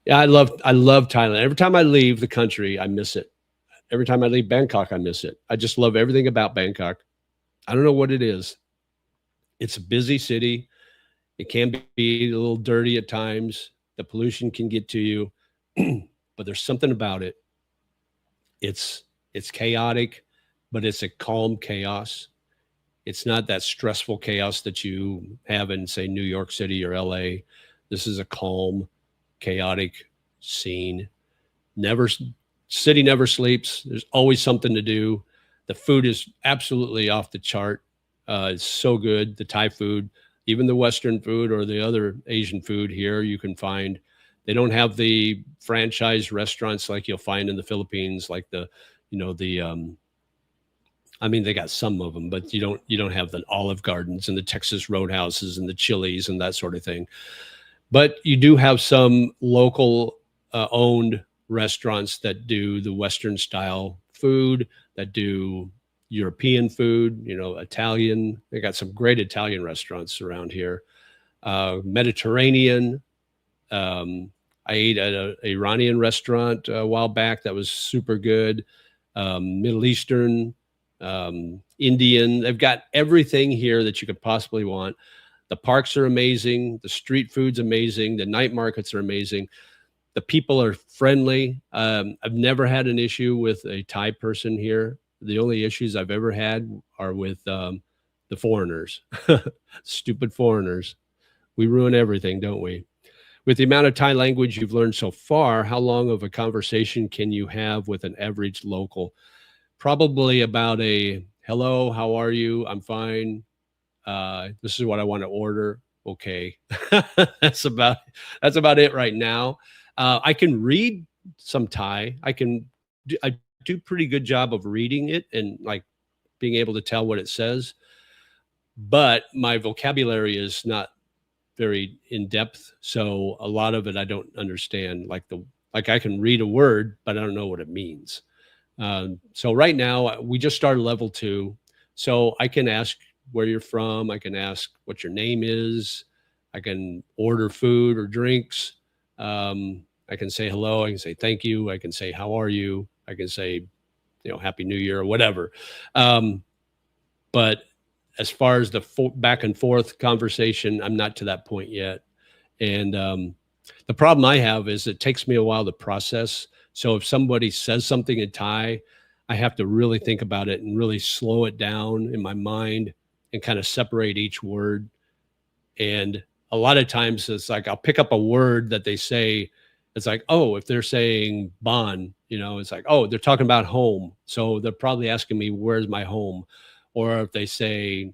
yeah, I love Thailand. Every time I leave the country, I miss it. Every time I leave Bangkok, I miss it. I just love everything about Bangkok. I don't know what it is. It's a busy city. It can be a little dirty at times. The pollution can get to you, but there's something about it. It's chaotic, but it's a calm chaos. It's not that stressful chaos that you have in, say, New York City or LA. This is a calm, chaotic scene. City never sleeps. There's always something to do. The food is absolutely off the chart. It's so good. The Thai food, even the Western food or the other Asian food here, you can find. They don't have the franchise restaurants like you'll find in the Philippines, like I mean, they got some of them, but you don't have the Olive Gardens and the Texas Roadhouses and the Chili's and that sort of thing. But you do have some local owned restaurants that do the Western style food, that do European food, Italian. They got some great Italian restaurants around here. Mediterranean. I ate at an Iranian restaurant a while back that was super good. Middle Eastern. Indian. They've got everything here that you could possibly want. The parks are amazing. The street food's amazing. The night markets are amazing. The people are friendly. I've never had an issue with a Thai person here. The only issues I've ever had are with the foreigners. Stupid foreigners. We ruin everything, don't we? With the amount of Thai language you've learned so far, how long of a conversation can you have with an average local? Probably about a hello, how are you? I'm fine. This is what I want to order. Okay. That's about it right now. I can read some Thai. I do pretty good job of reading it and like being able to tell what it says. But my vocabulary is not very in depth. So a lot of it I don't understand. Like I can read a word, but I don't know what it means. So right now we just started level 2. So I can ask where you're from. I can ask what your name is. I can order food or drinks. I can say hello. I can say thank you. I can say, how are you? I can say, Happy New Year or whatever. But as far as the back and forth conversation, I'm not to that point yet. And The problem I have is it takes me a while to process. So if somebody says something in Thai, I have to really think about it and really slow it down in my mind and kind of separate each word. And a lot of times it's like I'll pick up a word that they say. It's like, oh, if they're saying bon, it's like, oh, they're talking about home. So they're probably asking me, where's my home? Or if they say,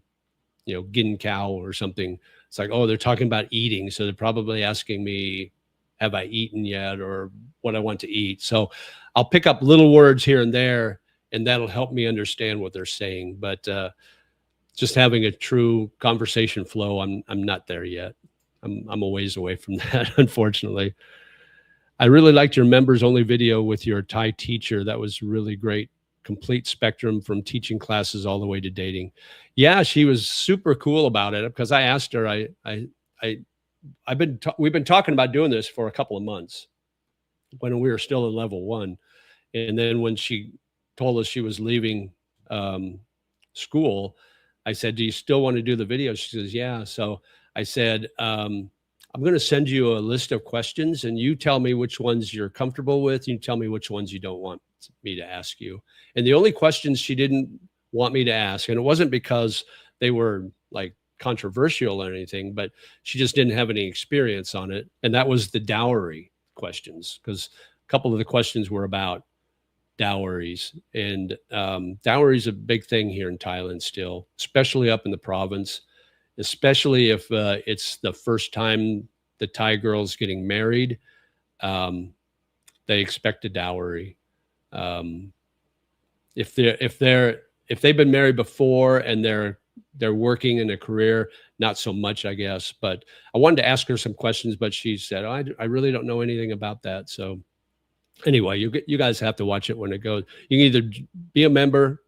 gin cow or something, it's like, oh, they're talking about eating. So they're probably asking me, have I eaten yet, or what I want to eat. So I'll pick up little words here and there, and that'll help me understand what they're saying. But just having a true conversation flow, I'm not there yet. I'm a ways away from that, unfortunately. I really liked your members only video with your Thai teacher. That was really great. Complete spectrum from teaching classes all the way to dating. Yeah, she was super cool about it because I asked her. We've been talking about doing this for a couple of months when we were still in level 1, and then when she told us she was leaving school, I said, "Do you still want to do the video?" She says, "Yeah." So I said, I'm going to send you a list of questions and you tell me which ones you're comfortable with. You tell me which ones you don't want me to ask you. And the only questions she didn't want me to ask, and it wasn't because they were like controversial or anything, but she just didn't have any experience on it. And that was the dowry questions, because a couple of the questions were about dowries. And dowry is a big thing here in Thailand still, especially up in the province, especially if it's the first time the Thai girl's getting married. They expect a dowry. If they've been married before and they're working in a career, not so much, I guess. But I wanted to ask her some questions, but she said, oh, I really don't know anything about that. So anyway, you guys have to watch it when it goes. You can either be a member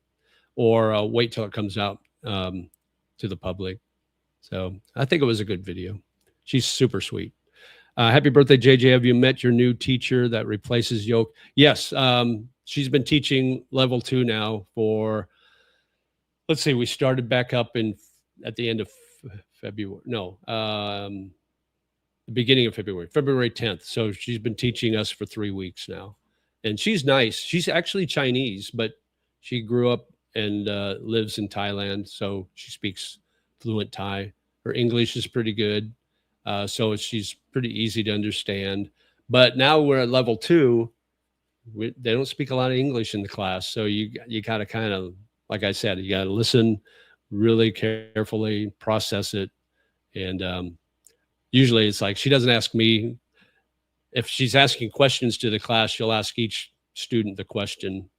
or wait till it comes out to the public. So I think it was a good video. She's super sweet. Happy birthday, JJ. Have you met your new teacher that replaces Yoke? Yes. She's been teaching level 2 now for, let's see, we started back up at the end of February. No, the beginning of February 10th. So she's been teaching us for 3 weeks now. And she's nice. She's actually Chinese, but she grew up and lives in Thailand. So she speaks fluent Thai. Her English is pretty good. So she's pretty easy to understand. But now we're at level 2. They don't speak a lot of English in the class. So you got to kind of, like I said, you got to listen really carefully, process it. And usually it's like she doesn't ask me. If she's asking questions to the class, she'll ask each student the question,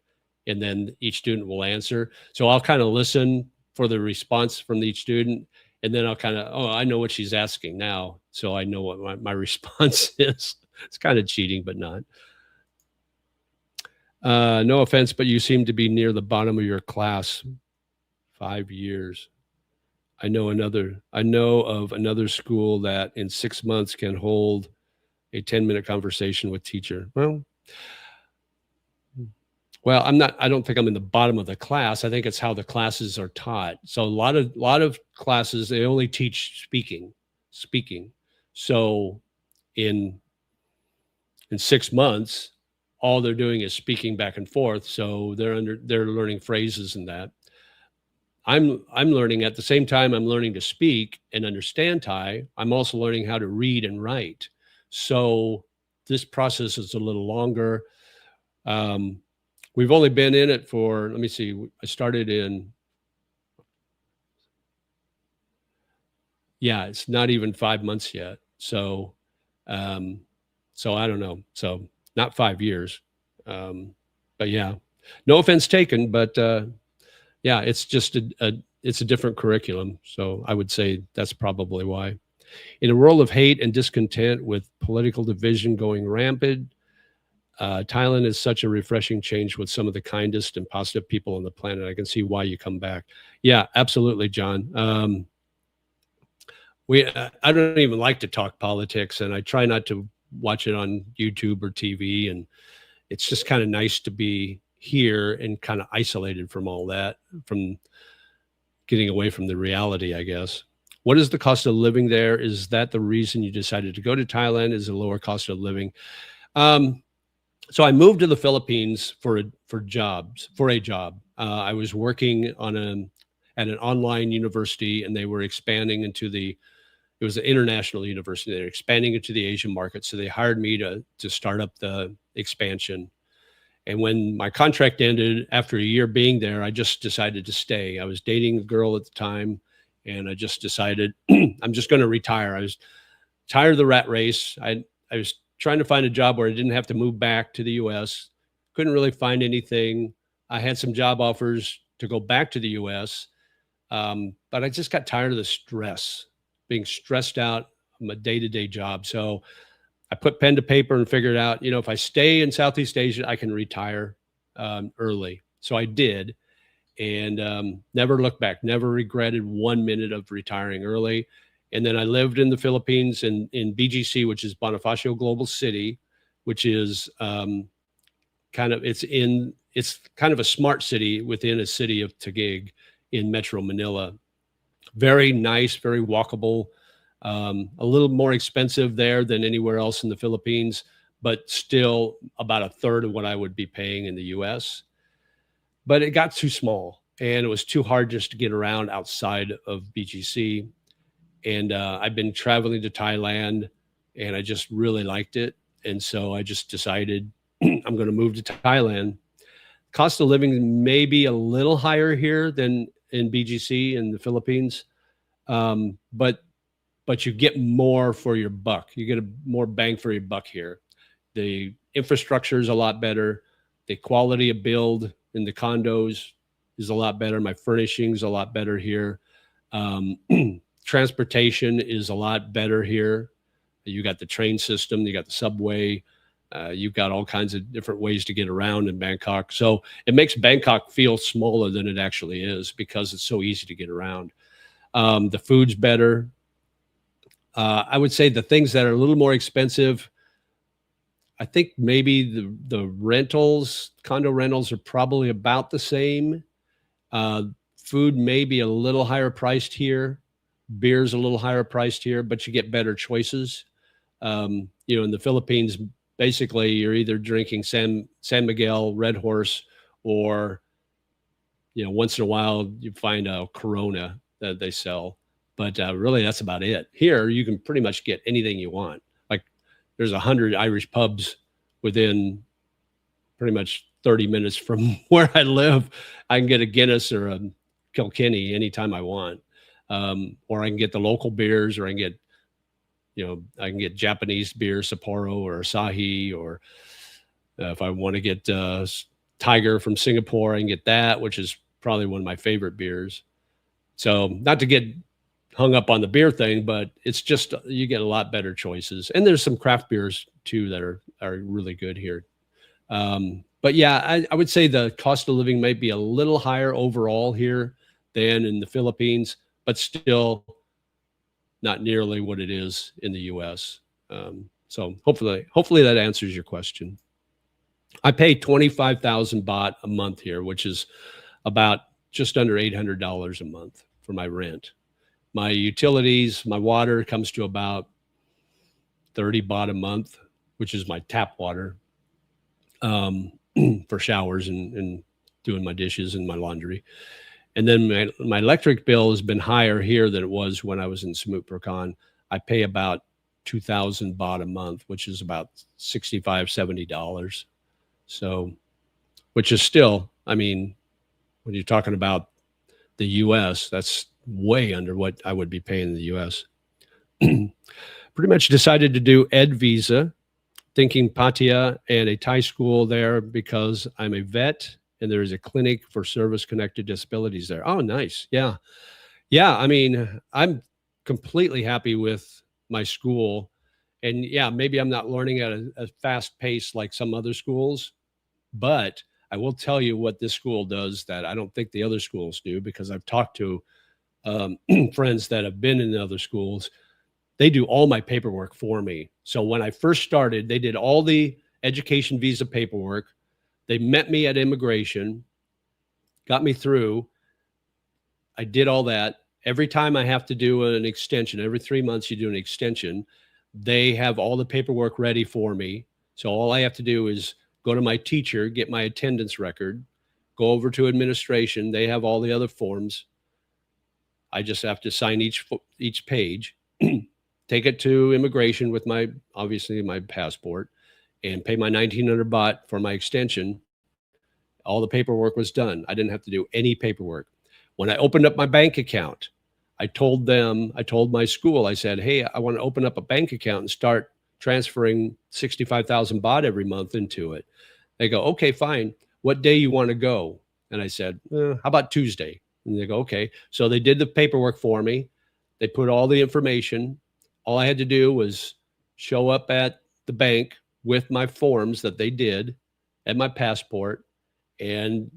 and then each student will answer. So I'll kind of listen for the response from each student. And then I'll kind of, oh, I know what she's asking now. So I know what my response is. It's kind of cheating, but not. No offense, but you seem to be near the bottom of your class. 5 years. I know of another school that in 6 months can hold a 10-minute conversation with teacher. Well, I don't think I'm in the bottom of the class. I think it's how the classes are taught. So a lot of classes, they only teach speaking. So in 6 months, all they're doing is speaking back and forth. So they're learning phrases and that. I'm learning at the same time I'm learning to speak and understand Thai. I'm also learning how to read and write. So this process is a little longer. We've only been in it for, let me see, I started in, yeah, it's not even 5 months yet. So I don't know. So not 5 years. But yeah, no offense taken, but yeah, it's just it's a different curriculum. So I would say that's probably why. In a world of hate and discontent with political division going rampant, Thailand is such a refreshing change with some of the kindest and positive people on the planet. I can see why you come back. Yeah, absolutely, John. I don't even like to talk politics, and I try not to watch it on YouTube or TV. And it's just kind of nice to be here and kind of isolated from all that, from getting away from the reality, I guess. what is the cost of living there? Is that the reason you decided to go to Thailand? Is a lower cost of living? So I moved to the Philippines for a job. I was working at an online university, and they were expanding into it was an international university. They're expanding into the Asian market. So they hired me to start up the expansion. And when my contract ended after a year being there, I just decided to stay. I was dating a girl at the time, and I just decided I'm just going to retire. I was tired of the rat race. I was trying to find a job where I didn't have to move back to the US. Couldn't really find anything. I had some job offers to go back to the US, but I just got tired of the stress, being stressed out from a day-to-day job. So I put pen to paper and figured out, if I stay in Southeast Asia, I can retire early. So I did, and never looked back, never regretted 1 minute of retiring early. And then I lived in the Philippines in BGC, which is Bonifacio Global City, which is it's kind of a smart city within a city of Taguig in Metro Manila. Very nice, very walkable. A little more expensive there than anywhere else in the Philippines, but still about a third of what I would be paying in the US. But it got too small, and it was too hard just to get around outside of BGC. And I've been traveling to Thailand, and I just really liked it. And so I just decided I'm going to move to Thailand. Cost of living may be a little higher here than in BGC in the Philippines, but you get more for your buck. You get more bang for your buck here. The infrastructure is a lot better. The quality of build in the condos is a lot better. My furnishings a lot better here. Transportation is a lot better here. You got the train system, you got the subway, you've got all kinds of different ways to get around in Bangkok. So it makes Bangkok feel smaller than it actually is because it's so easy to get around. The food's better. I would say the things that are a little more expensive, I think maybe the rentals, condo rentals are probably about the same. Food may be a little higher priced here. Beer's a little higher priced here, but you get better choices. In the Philippines, basically you're either drinking San Miguel, Red Horse, or, once in a while you find a Corona that they sell. But really that's about it. Here, you can pretty much get anything you want. Like there's 100 Irish pubs within pretty much 30 minutes from where I live. I can get a Guinness or a Kilkenny anytime I want. Or I can get the local beers, or I can get Japanese beer, Sapporo or Asahi, or if I want to get Tiger from Singapore, I can get that, which is probably one of my favorite beers. So not to get hung up on the beer thing, but it's just, you get a lot better choices. And there's some craft beers too that are really good here. But yeah, I would say the cost of living might be a little higher overall here than in the Philippines, but still not nearly what it is in the US. So hopefully that answers your question. I pay 25,000 baht a month here, which is about just under $800 a month for my rent. My utilities, my water comes to about 30 baht a month, which is my tap water, for showers and doing my dishes and my laundry. And then my electric bill has been higher here than it was when I was in Samut Prakan. I pay about 2,000 baht a month, which is about $65, $70. So, which is still, when you're talking about the US, that's way under what I would be paying in the US. Pretty much decided to do Ed visa, thinking Pattaya and a Thai school there because I'm a vet and there is a clinic for service-connected disabilities there. Oh, nice. Yeah. Yeah, I'm completely happy with my school. And yeah, maybe I'm not learning at a fast pace like some other schools, but I will tell you what this school does that I don't think the other schools do, because I've talked to friends that have been in other schools. They do all my paperwork for me. So when I first started, they did all the education visa paperwork. They met me at immigration, got me through. I did all that. Every time I have to do an extension, every 3 months you do an extension, they have all the paperwork ready for me. So all I have to do is go to my teacher, get my attendance record, go over to administration. They have all the other forms. I just have to sign each page, take it to immigration with obviously my passport, and pay my 1,900 baht for my extension. All the paperwork was done. I didn't have to do any paperwork. When I opened up my bank account, I told my school, I said, hey, I want to open up a bank account and start transferring 65,000 baht every month into it. They go, okay, fine. What day you want to go? And I said, how about Tuesday? And they go, okay. So they did the paperwork for me. They put all the information. All I had to do was show up at the bank with my forms that they did and my passport, and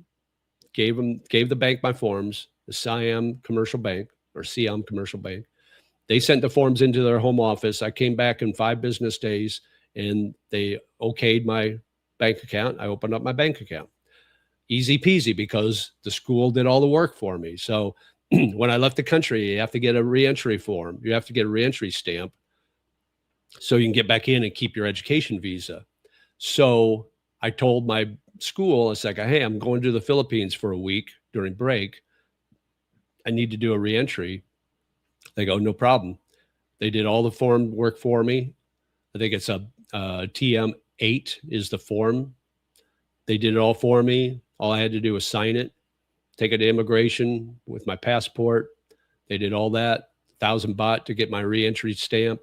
gave the bank my forms, the Siam Commercial Bank or Siam Commercial Bank. They sent the forms into their home office. I came back in 5 business days and they okayed my bank account. I opened up my bank account. Easy peasy, because the school did all the work for me. So when I left the country, you have to get a reentry form. You have to get a reentry stamp so you can get back in and keep your education visa. So I told my school, it's like, hey, I'm going to the Philippines for a week during break. I need to do a reentry. They go, no problem. They did all the form work for me. I think it's a TM8 is the form. They did it all for me. All I had to do was sign it, take it to immigration with my passport. They did all that, 1,000 baht to get my reentry stamp.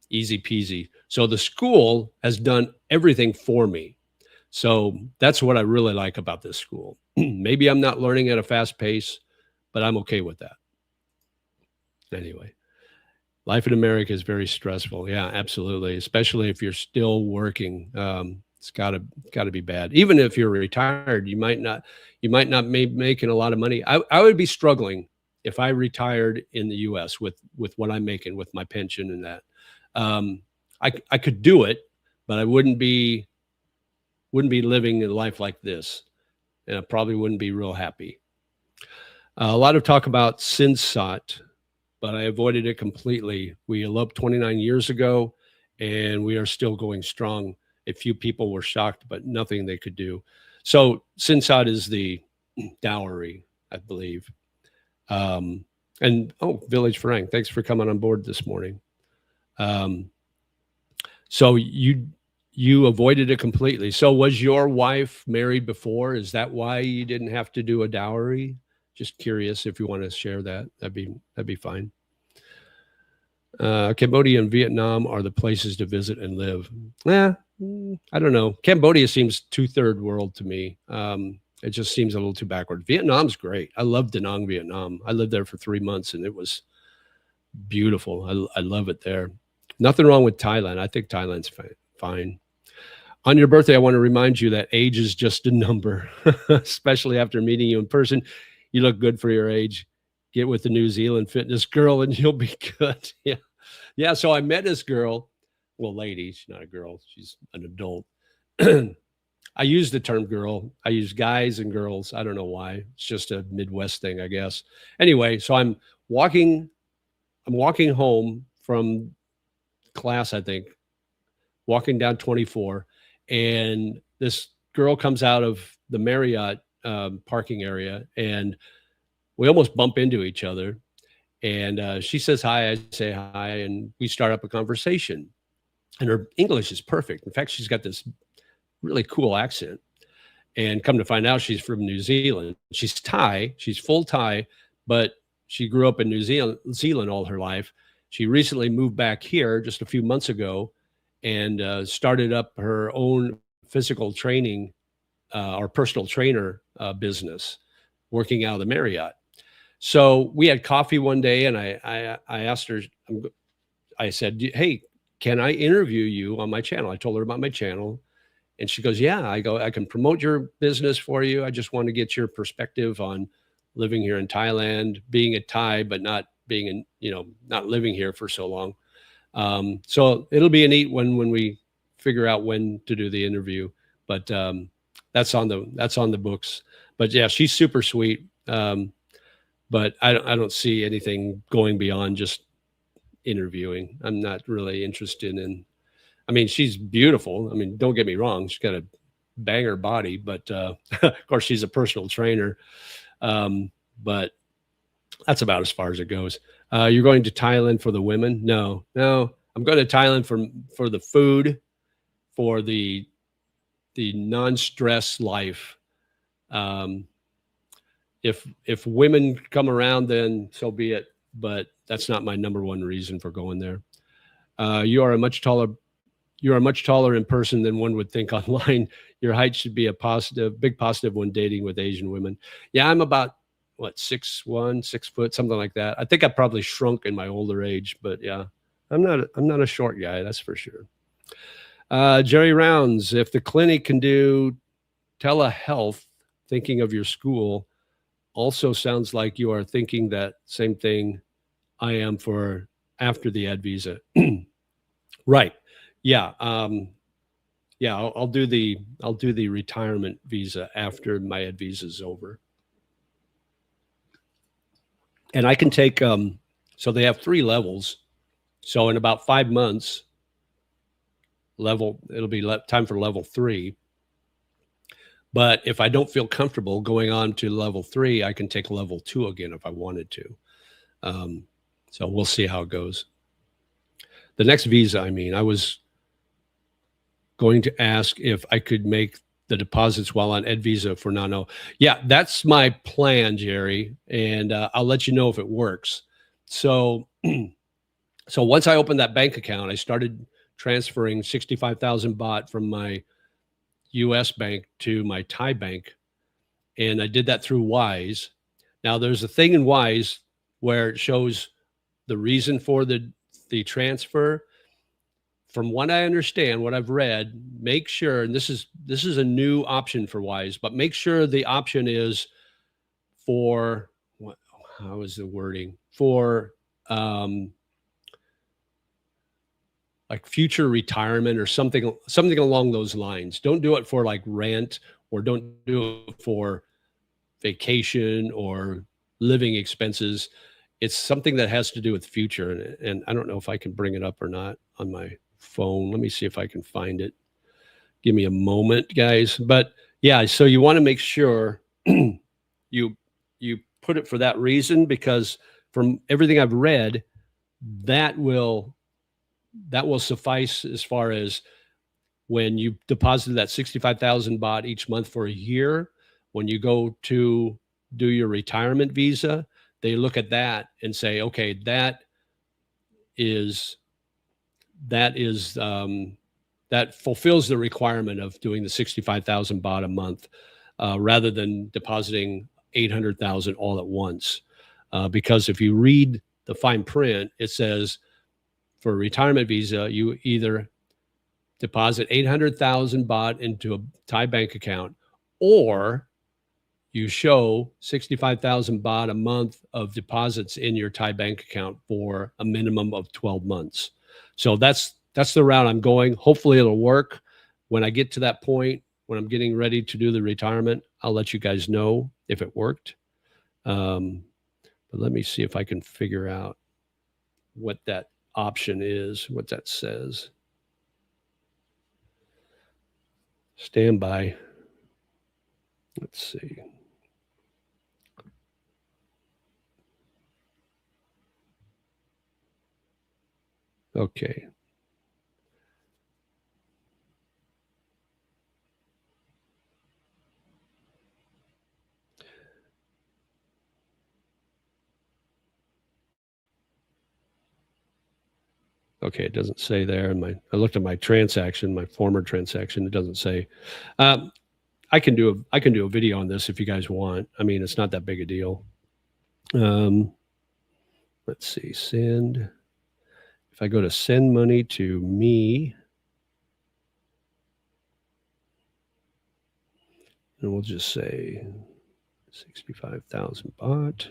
Easy peasy. So the school has done everything for me. So that's what I really like about this school. Maybe I'm not learning at a fast pace, but I'm okay with that. Anyway, life in America is very stressful. Yeah, absolutely. Especially if you're still working. It's gotta be bad. Even if you're retired, you might not be making a lot of money. I would be struggling if I retired in the US with what I'm making with my pension and that. I could do it, but I wouldn't be living a life like this, and I probably wouldn't be real happy. A lot of talk about Sinsat, but I avoided it completely. We eloped 29 years ago, and we are still going strong. A few people were shocked, but nothing they could do. So Sinsat is the dowry, I believe. And Village Farang, thanks for coming on board this morning. So you avoided it completely. So was your wife married before? Is that why you didn't have to do a dowry? Just curious if you want to share that. That'd be fine. Cambodia and Vietnam are the places to visit and live. I don't know. Cambodia seems too-third world to me. It just seems a little too backward. Vietnam's great. I love Da Nang, Vietnam. I lived there for 3 months and it was beautiful. I love it there. Nothing wrong with Thailand. I think Thailand's fine. On your birthday, I want to remind you that age is just a number, especially after meeting you in person. You look good for your age. Get with the New Zealand fitness girl and you'll be good. Yeah. Yeah. So I met this girl. Well, lady, she's not a girl. She's an adult. I use the term girl. I use guys and girls. I don't know why. It's just a Midwest thing, I guess. Anyway, so I'm walking home from class, I think, walking down 24, and this girl comes out of the Marriott parking area, and we almost bump into each other. And she says hi, I say hi, and we start up a conversation. And her English is perfect. In fact, she's got this really cool accent. And come to find out, she's from New Zealand. She's Thai. She's full Thai, but she grew up in New Zealand all her life. She recently moved back here just a few months ago and started up her own physical training or personal trainer business, working out of the Marriott. So we had coffee one day, and I asked her, I said, hey, can I interview you on my channel? I told her about my channel. And she goes, yeah. I go, I can promote your business for you. I just want to get your perspective on living here in Thailand, being a Thai, but not being not living here for so long. So it'll be a neat one when we figure out when to do the interview, but that's on the books. But yeah, she's super sweet. but I don't see anything going beyond just interviewing. I'm not really interested in. I mean, she's beautiful. I mean, don't get me wrong. She's got a banger body, but of course, she's a personal trainer. But that's about as far as it goes. You're going to Thailand for the women? No, no. I'm going to Thailand for the food, for the non-stress life. Um, if women come around, then so be it. But that's not my number one reason for going there. You are a much taller. You are much taller in person than one would think online. Your height should be a positive, big positive when dating with Asian women. Yeah, I'm about what 6'1", 6 foot, something like that. I think I probably shrunk in my older age, but yeah, I'm not a short guy, that's for sure. Jerry Rounds, if the clinic can do telehealth, thinking of your school, also sounds like you are thinking that same thing I am for after the ad visa. Right. Yeah. Yeah. I'll do the retirement visa after my ad visa is over, and I can take. So they have 3 levels. So in about 5 months, it'll be time for level 3. But if I don't feel comfortable going on to level 3, I can take level 2 again if I wanted to. So we'll see how it goes. The next visa, I was going to ask if I could make the deposits while on Ed Visa for Nano. Yeah, that's my plan, Jerry, and I'll let you know if it works. So, so once I opened that bank account, I started transferring 65,000 baht from my U.S. bank to my Thai bank, and I did that through Wise. Now, there's a thing in Wise where it shows the reason for the transfer. From what I understand, what I've read, make sure, and this is a new option for Wise, but make sure the option is for what? How is the wording for like future retirement or something along those lines. Don't do it for like rent, or don't do it for vacation or living expenses. It's something that has to do with future, and I don't know if I can bring it up or not on my phone. Let me see if I can find it. Give me a moment, guys. But yeah, so you want to make sure you you put it for that reason, because from everything I've read, that will suffice as far as when you deposit that 65,000 baht each month for a year. When you go to do your retirement visa, they look at that and say, okay, is that is that fulfills the requirement of doing the 65,000 baht a month, rather than depositing 800,000 all at once. Because if you read the fine print, it says for a retirement visa, you either deposit 800,000 baht into a Thai bank account, or you show 65,000 baht a month of deposits in your Thai bank account for a minimum of 12 months. So that's the route I'm going. Hopefully it'll work. When I get to that point, when I'm getting ready to do the retirement, I'll let you guys know if it worked. But let me see if I can figure out what that option is, what that says. Stand by. Let's see. Okay. Okay, it doesn't say there. I looked at my transaction, my former transaction. It doesn't say. I can do a video on this if you guys want. I mean, it's not that big a deal. Let's see, send. If I go to send money to me, and we'll just say 65,000 baht.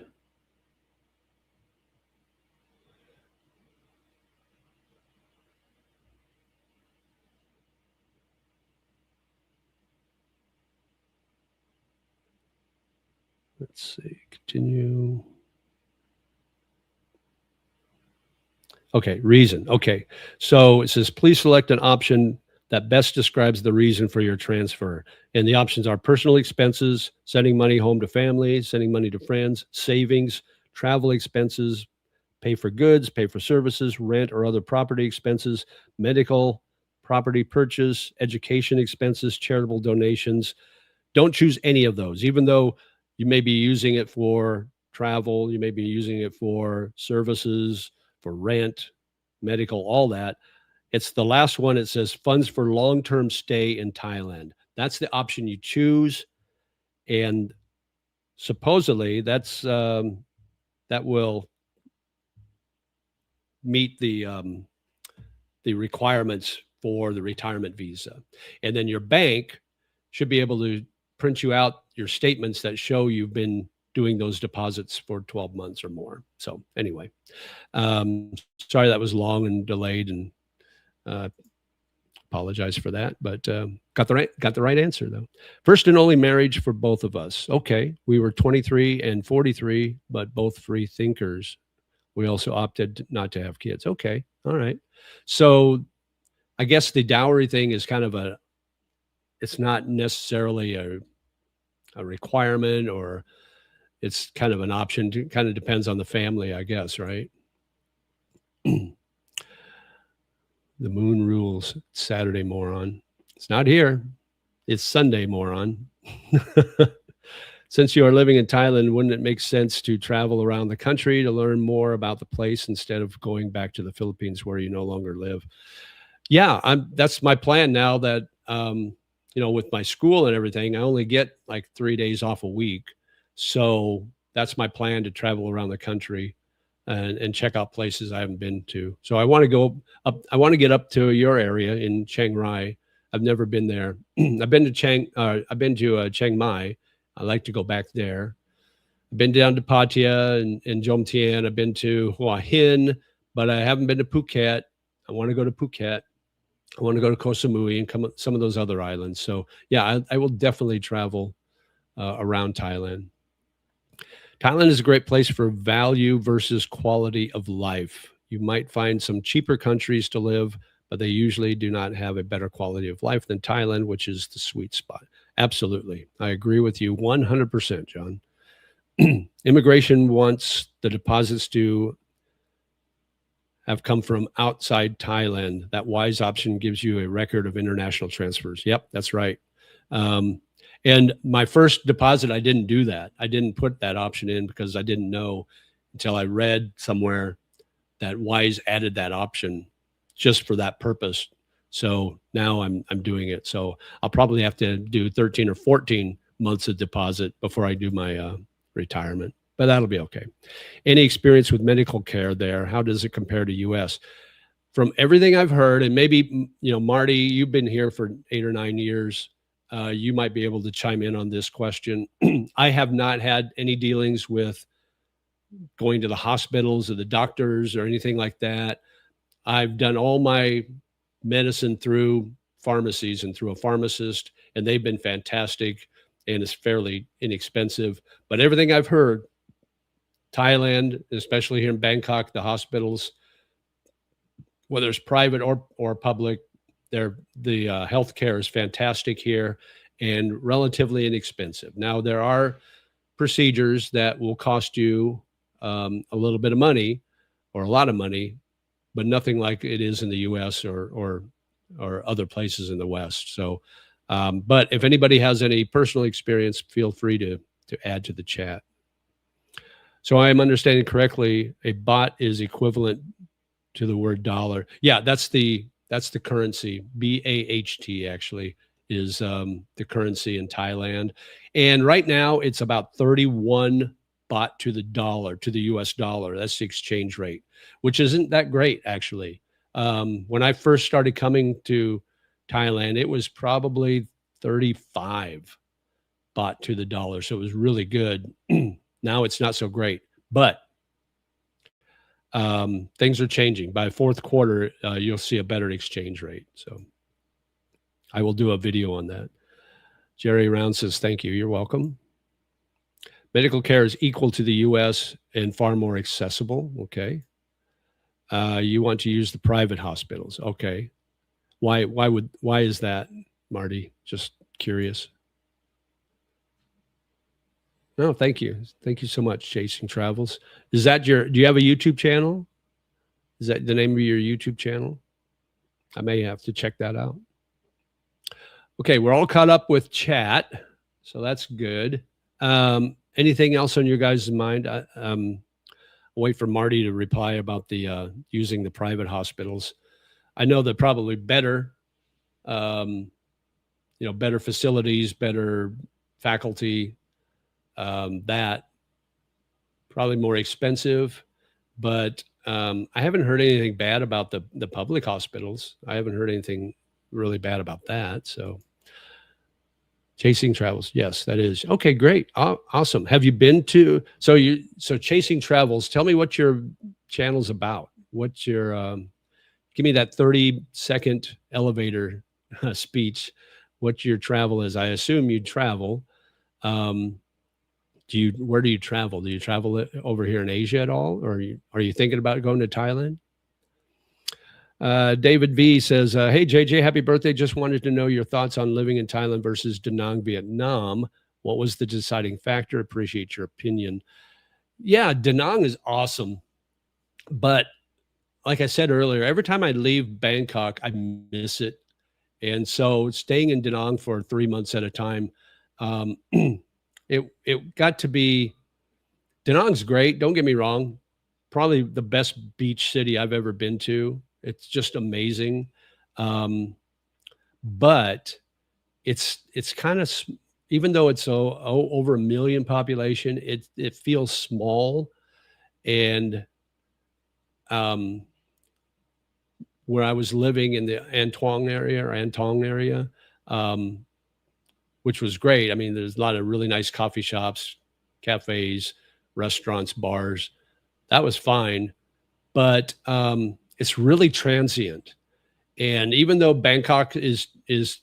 Let's see, continue. Okay, reason. Okay. So it says, please select an option that best describes the reason for your transfer. And the options are personal expenses, sending money home to family, sending money to friends, savings, travel expenses, pay for goods, pay for services, rent or other property expenses, medical, property purchase, education expenses, charitable donations. Don't choose any of those, even though you may be using it for travel, you may be using it for services, for rent, medical, all that. It's the last one. It says funds for long-term stay in Thailand. That's the option you choose. And supposedly that will meet the requirements for the retirement visa. And then your bank should be able to print you out your statements that show you've been doing those deposits for 12 months or more. So anyway, sorry that was long and delayed, and apologize for that, but got the right answer though. First and only marriage for both of us. Okay, we were 23 and 43, but both free thinkers. We also opted not to have kids. Okay, all right. So I guess the dowry thing is kind of it's not necessarily a requirement, or it's kind of an option. It kind of depends on the family, I guess, right? The moon rules. Saturday, moron. It's not here. It's Sunday, moron. Since you are living in Thailand, wouldn't it make sense to travel around the country to learn more about the place instead of going back to the Philippines where you no longer live? Yeah, that's my plan now that, with my school and everything, I only get like 3 days off a week. So that's my plan, to travel around the country and check out places I haven't been to. So I want to go up. I want to get up to your area in Chiang Rai. I've never been there. I've been to Chiang Mai. I like to go back there. I've been down to Pattaya and Jomtien. I've been to Huah Hin, but I haven't been to Phuket. I want to go to Phuket. I want to go to Koh Samui and some of those other islands. So yeah, I will definitely travel around Thailand. Thailand is a great place for value versus quality of life. You might find some cheaper countries to live, but they usually do not have a better quality of life than Thailand, which is the sweet spot. Absolutely. I agree with you 100%, John. Immigration wants the deposits to have come from outside Thailand. That WISE option gives you a record of international transfers. Yep, that's right. And my first deposit, I didn't do that. I didn't put that option in because I didn't know until I read somewhere that WISE added that option just for that purpose. So now I'm doing it. So I'll probably have to do 13 or 14 months of deposit before I do my retirement, but that'll be okay. Any experience with medical care there? How does it compare to US? From everything I've heard, and maybe, Marty, you've been here for 8 or 9 years. You might be able to chime in on this question. I have not had any dealings with going to the hospitals or the doctors or anything like that. I've done all my medicine through pharmacies and through a pharmacist, and they've been fantastic, and it's fairly inexpensive. But everything I've heard, Thailand, especially here in Bangkok, the hospitals, whether it's private or public, the healthcare is fantastic here and relatively inexpensive. Now, there are procedures that will cost you a little bit of money or a lot of money, but nothing like it is in the U.S. or other places in the West. So, but if anybody has any personal experience, feel free to add to the chat. So I am understanding correctly, a baht is equivalent to the word dollar. Yeah, that's the currency. BAHT actually is the currency in Thailand. And right now it's about 31 baht to the dollar, to the US dollar. That's the exchange rate, which isn't that great actually. When I first started coming to Thailand, it was probably 35 baht to the dollar. So it was really good. Now it's not so great, but things are changing. By fourth quarter, you'll see a better exchange rate. So I will do a video on that. Jerry Round says, thank you. You're welcome. Medical care is equal to the US and far more accessible. Okay. You want to use the private hospitals. Okay. Why is that, Marty? Just curious. No, thank you. Thank you so much, Chasing Travels. Is that do you have a YouTube channel? Is that the name of your YouTube channel? I may have to check that out. Okay, we're all caught up with chat, so that's good. Anything else on your guys' mind? I'll wait for Marty to reply about the using the private hospitals. I know they're probably better, better facilities, better faculty. That probably more expensive, but I haven't heard anything bad about the public hospitals. I haven't heard anything really bad about that. So Chasing Travels, yes, that is okay. Great, awesome. Have you been to so Chasing Travels? Tell me what your channel's about. What's your give me that 30-second elevator speech. What your travel is? I assume you travel. Where do you travel? Do you travel over here in Asia at all, or are you thinking about going to Thailand? David V says, "Hey JJ, happy birthday! Just wanted to know your thoughts on living in Thailand versus Da Nang, Vietnam. What was the deciding factor? Appreciate your opinion." Yeah, Da Nang is awesome, but like I said earlier, every time I leave Bangkok, I miss it, and so staying in Da Nang for 3 months at a time. It got to be Da Nang's great. Don't get me wrong. Probably the best beach city I've ever been to. It's just amazing. But it's kind of, even though it's over 1 million population, it feels small. And where I was living in the Antong area, which was great. I mean, there's a lot of really nice coffee shops, cafes, restaurants, bars. That was fine, but it's really transient. And even though Bangkok is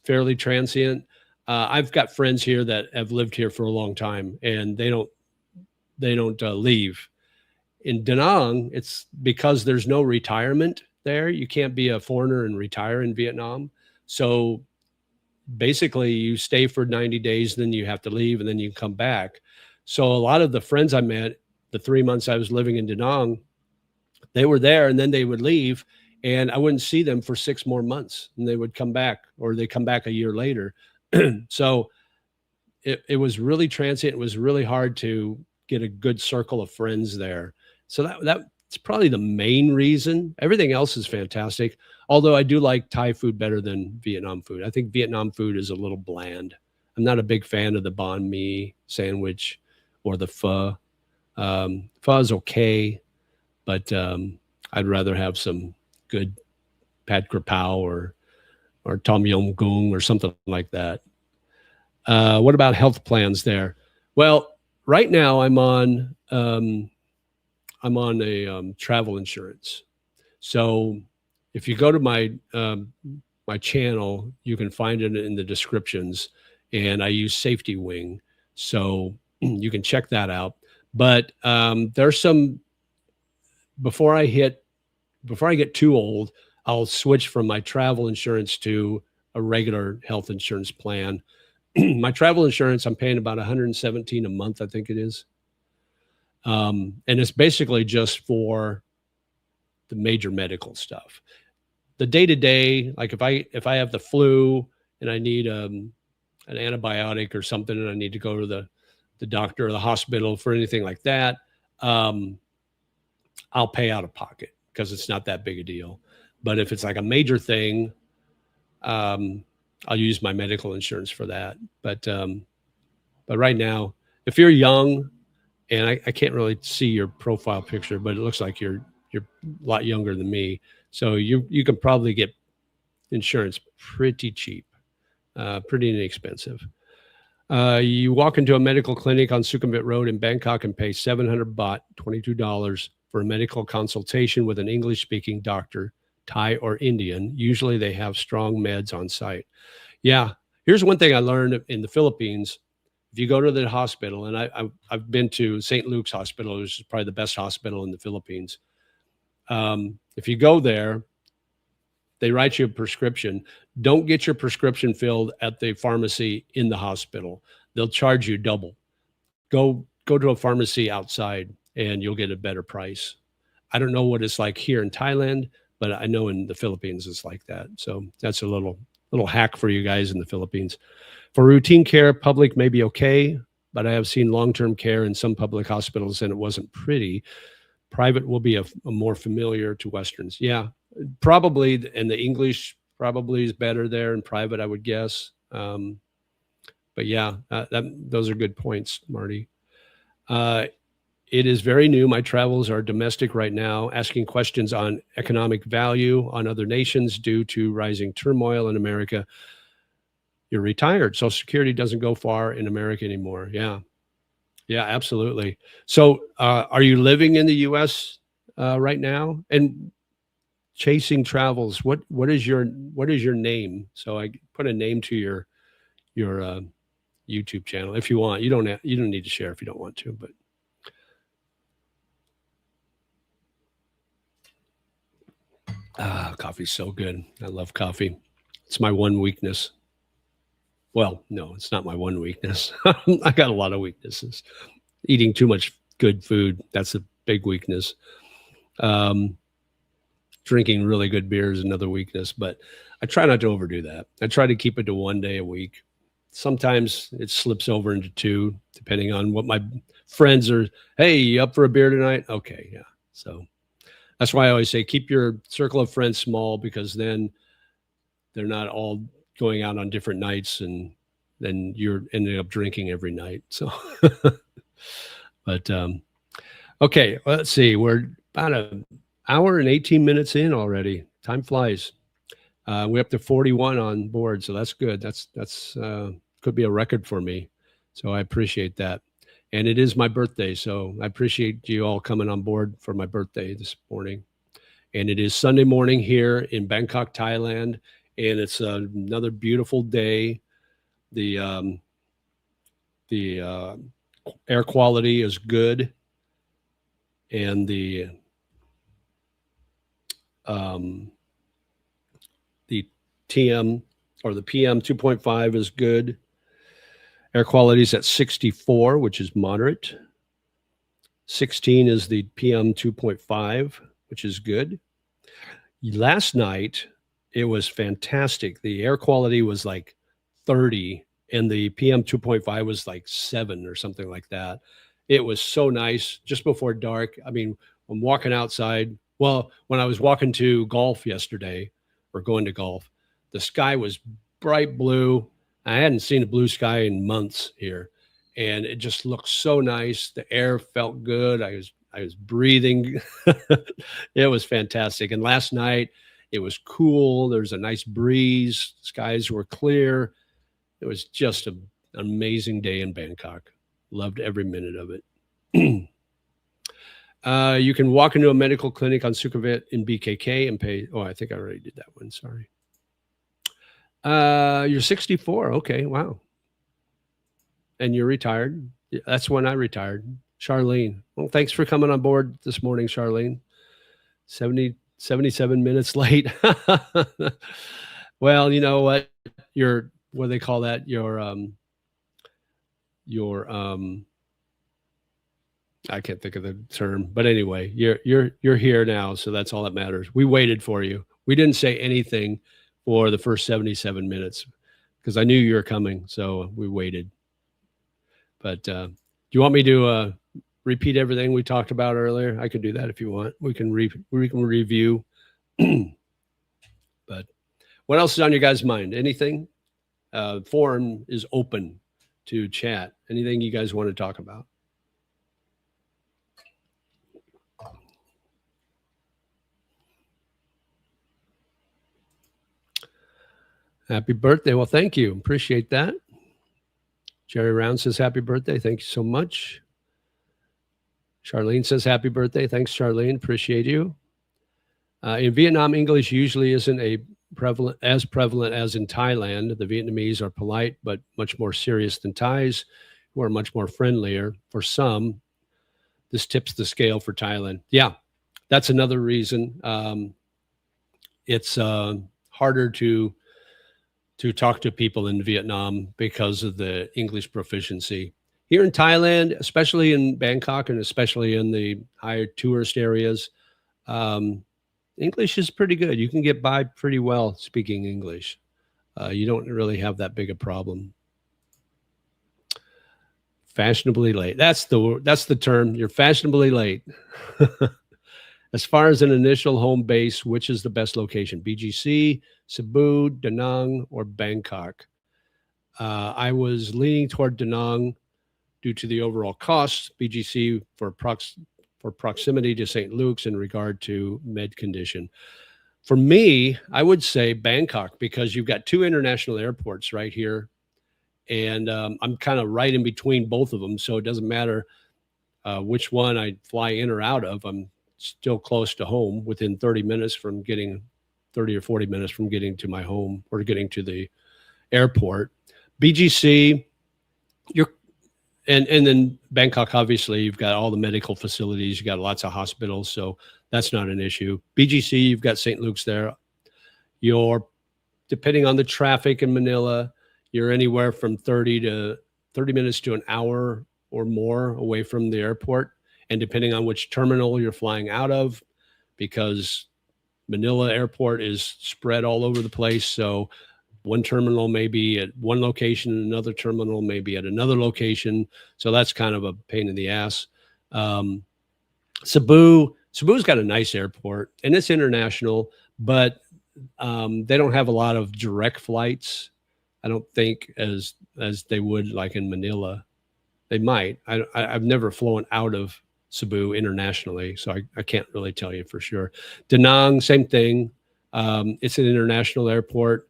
fairly transient, I've got friends here that have lived here for a long time, and they don't leave. In Da Nang, it's because there's no retirement there. You can't be a foreigner and retire in Vietnam. So basically you stay for 90 days, then you have to leave, and then you come back. So a lot of the friends I met the 3 months I was living in Da Nang, they were there and then they would leave, and I wouldn't see them for 6 more months, and they would come back, or they come back a year later. So it was really transient. It was really hard to get a good circle of friends there. So that's probably the main reason. Everything else is fantastic. Although I do like Thai food better than Vietnam food. I think Vietnam food is a little bland. I'm not a big fan of the banh mi sandwich or the pho. Pho is okay, but I'd rather have some good pad krapao or tom yum goong or something like that. What about health plans there? Well, right now I'm on a travel insurance. So if you go to my my channel, you can find it in the descriptions, and I use Safety Wing, so you can check that out. But there's some, before I get too old, I'll switch from my travel insurance to a regular health insurance plan. My travel insurance, I'm paying about $117 a month, I think it is. And it's basically just for the major medical stuff. The day-to-day, like if I have the flu and I need an antibiotic or something, and I need to go to the doctor or the hospital for anything like that, I'll pay out of pocket because it's not that big a deal. But if it's like a major thing, I'll use my medical insurance for that. But right now, if you're young, and I can't really see your profile picture, but it looks like you're a lot younger than me, so you can probably get insurance pretty cheap, pretty inexpensive. You walk into a medical clinic on Sukhumvit Road in Bangkok and pay 700 baht, $22, for a medical consultation with an English-speaking doctor, Thai or Indian. Usually they have strong meds on site. Yeah, here's one thing I learned in the Philippines. If you go to the hospital, and I've been to St. Luke's Hospital, which is probably the best hospital in the Philippines. If If you go there, they write you a prescription. Don't get your prescription filled at the pharmacy in the hospital. They'll charge you double. Go to a pharmacy outside and you'll get a better price. I don't know what it's like here in Thailand, but I know in the Philippines it's like that. So that's a little hack for you guys in the Philippines. For routine care, public may be okay, but I have seen long-term care in some public hospitals and it wasn't pretty. Private will be a more familiar to Westerns. Yeah, probably, and the English probably is better there in private, I would guess. But yeah, those are good points, Marty. It is very new. My travels are domestic right now, asking questions on economic value on other nations due to rising turmoil in America. You're retired. Social Security doesn't go far in America anymore. Yeah. Yeah, absolutely. So are you living in the U.S. Right now? And Chasing Travels, what is your name? So I put a name to your YouTube channel if you want. You don't need to share if you don't want to, but coffee's so good. I love coffee. It's my one weakness. Well, no, it's not my one weakness. I got a lot of weaknesses. Eating too much good food, that's a big weakness. Drinking really good beer is another weakness, but I try not to overdo that. I try to keep it to 1 day a week. Sometimes it slips over into 2, depending on what my friends are. Hey, you up for a beer tonight? Okay, yeah. So that's why I always say keep your circle of friends small, because then they're not all going out on different nights and then you're ending up drinking every night. So, but okay, let's see. We're about an hour and 18 minutes in already. Time flies. We're up to 41 on board, so that's good. That's could be a record for me. So I appreciate that. And it is my birthday, so I appreciate you all coming on board for my birthday this morning. And it is Sunday morning here in Bangkok, Thailand, and it's another beautiful day. The air quality is good, and the TM or the PM 2.5 is good. Air quality is at 64, which is moderate. 16 is the PM 2.5, which is good. Last night, it was fantastic. The air quality was like 30, and the PM 2.5 was like 7 or something like that. It was so nice just before dark. I mean, I'm walking outside. Well, when I was walking to golf yesterday, or going to golf, the sky was bright blue. I hadn't seen a blue sky in months here, and it just looked so nice. The air felt good. I was breathing. It was fantastic. And last night it was cool. There was a nice breeze. Skies were clear. It was just an amazing day in Bangkok. Loved every minute of it. You can walk into a medical clinic on Sukhumvit in BKK and pay. Oh, I think I already did that one. Sorry. You're 64. Okay. Wow. And you're retired. That's when I retired. Charlene. Well, thanks for coming on board this morning, Charlene. 77 minutes late. Well, you know what? What do they call that? I can't think of the term, but anyway, you're here now, so that's all that matters. We waited for you. We didn't say anything for the first 77 minutes because I knew you were coming, so we waited. But do you want me to repeat everything we talked about earlier? I could do that if you want. We can review. But what else is on your guys' mind? Anything? Forum is open to chat. Anything you guys want to talk about? Happy birthday. Well, thank you. Appreciate that. Jerry Round says happy birthday. Thank you so much. Charlene says happy birthday. Thanks, Charlene. Appreciate you. In Vietnam, English usually isn't as prevalent as in Thailand. The Vietnamese are polite, but much more serious than Thais, who are much more friendlier. For some, this tips the scale for Thailand. Yeah, that's another reason. It's harder to talk to people in Vietnam because of the English proficiency. Here in Thailand, especially in Bangkok and especially in the higher tourist areas, um, English is pretty good. You can get by pretty well speaking English. You don't really have that big a problem. Fashionably late. That's the term. You're fashionably late. As far as an initial home base, which is the best location? BGC, Cebu, Da Nang, or Bangkok? I was leaning toward Da Nang due to the overall costs. BGC for proximity to St. Luke's in regard to med condition. For me, I would say Bangkok because you've got two international airports right here, and I'm kind of right in between both of them, so it doesn't matter which one I fly in or out of. I'm still close to home, within 30 minutes from getting 30 or 40 minutes from getting to my home or getting to the airport. BGC, you're and then Bangkok, obviously, you've got all the medical facilities, you got lots of hospitals, so that's not an issue. BGC, you've got St. Luke's there. You're, depending on the traffic in Manila, you're anywhere from 30 minutes to an hour or more away from the airport. And depending on which terminal you're flying out of, because Manila airport is spread all over the place. So one terminal may be at one location, another terminal may be at another location. So that's kind of a pain in the ass. Cebu's got a nice airport and it's international, but they don't have a lot of direct flights. I don't think as they would like in Manila. They might. I've never flown out of Cebu internationally, so I can't really tell you for sure. Da Nang, same thing. It's an international airport.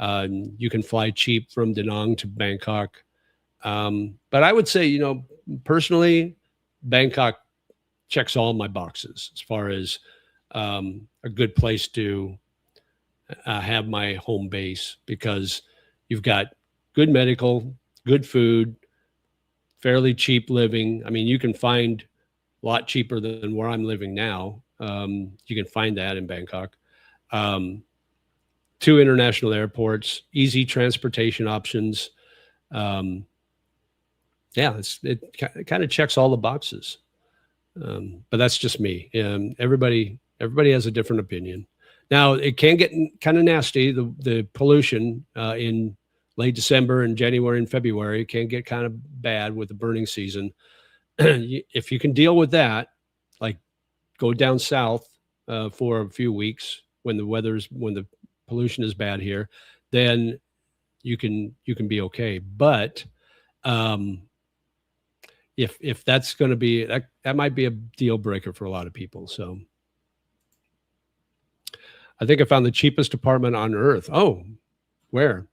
You can fly cheap from Da Nang to Bangkok. But I would say, personally, Bangkok checks all my boxes as far as a good place to have my home base, because you've got good medical, good food, fairly cheap living. I mean, you can find a lot cheaper than where I'm living now. You can find that in Bangkok. Two international airports, easy transportation options. Yeah, it kind of checks all the boxes. But that's just me. Everybody has a different opinion. Now, it can get kind of nasty. The pollution in late December and January and February can get kind of bad with the burning season. If you can deal with that, like go down south for a few weeks when the pollution is bad here, then you can be okay. But if that's going to be that might be a deal breaker for a lot of people. So I think I found the cheapest apartment on earth. Oh, where?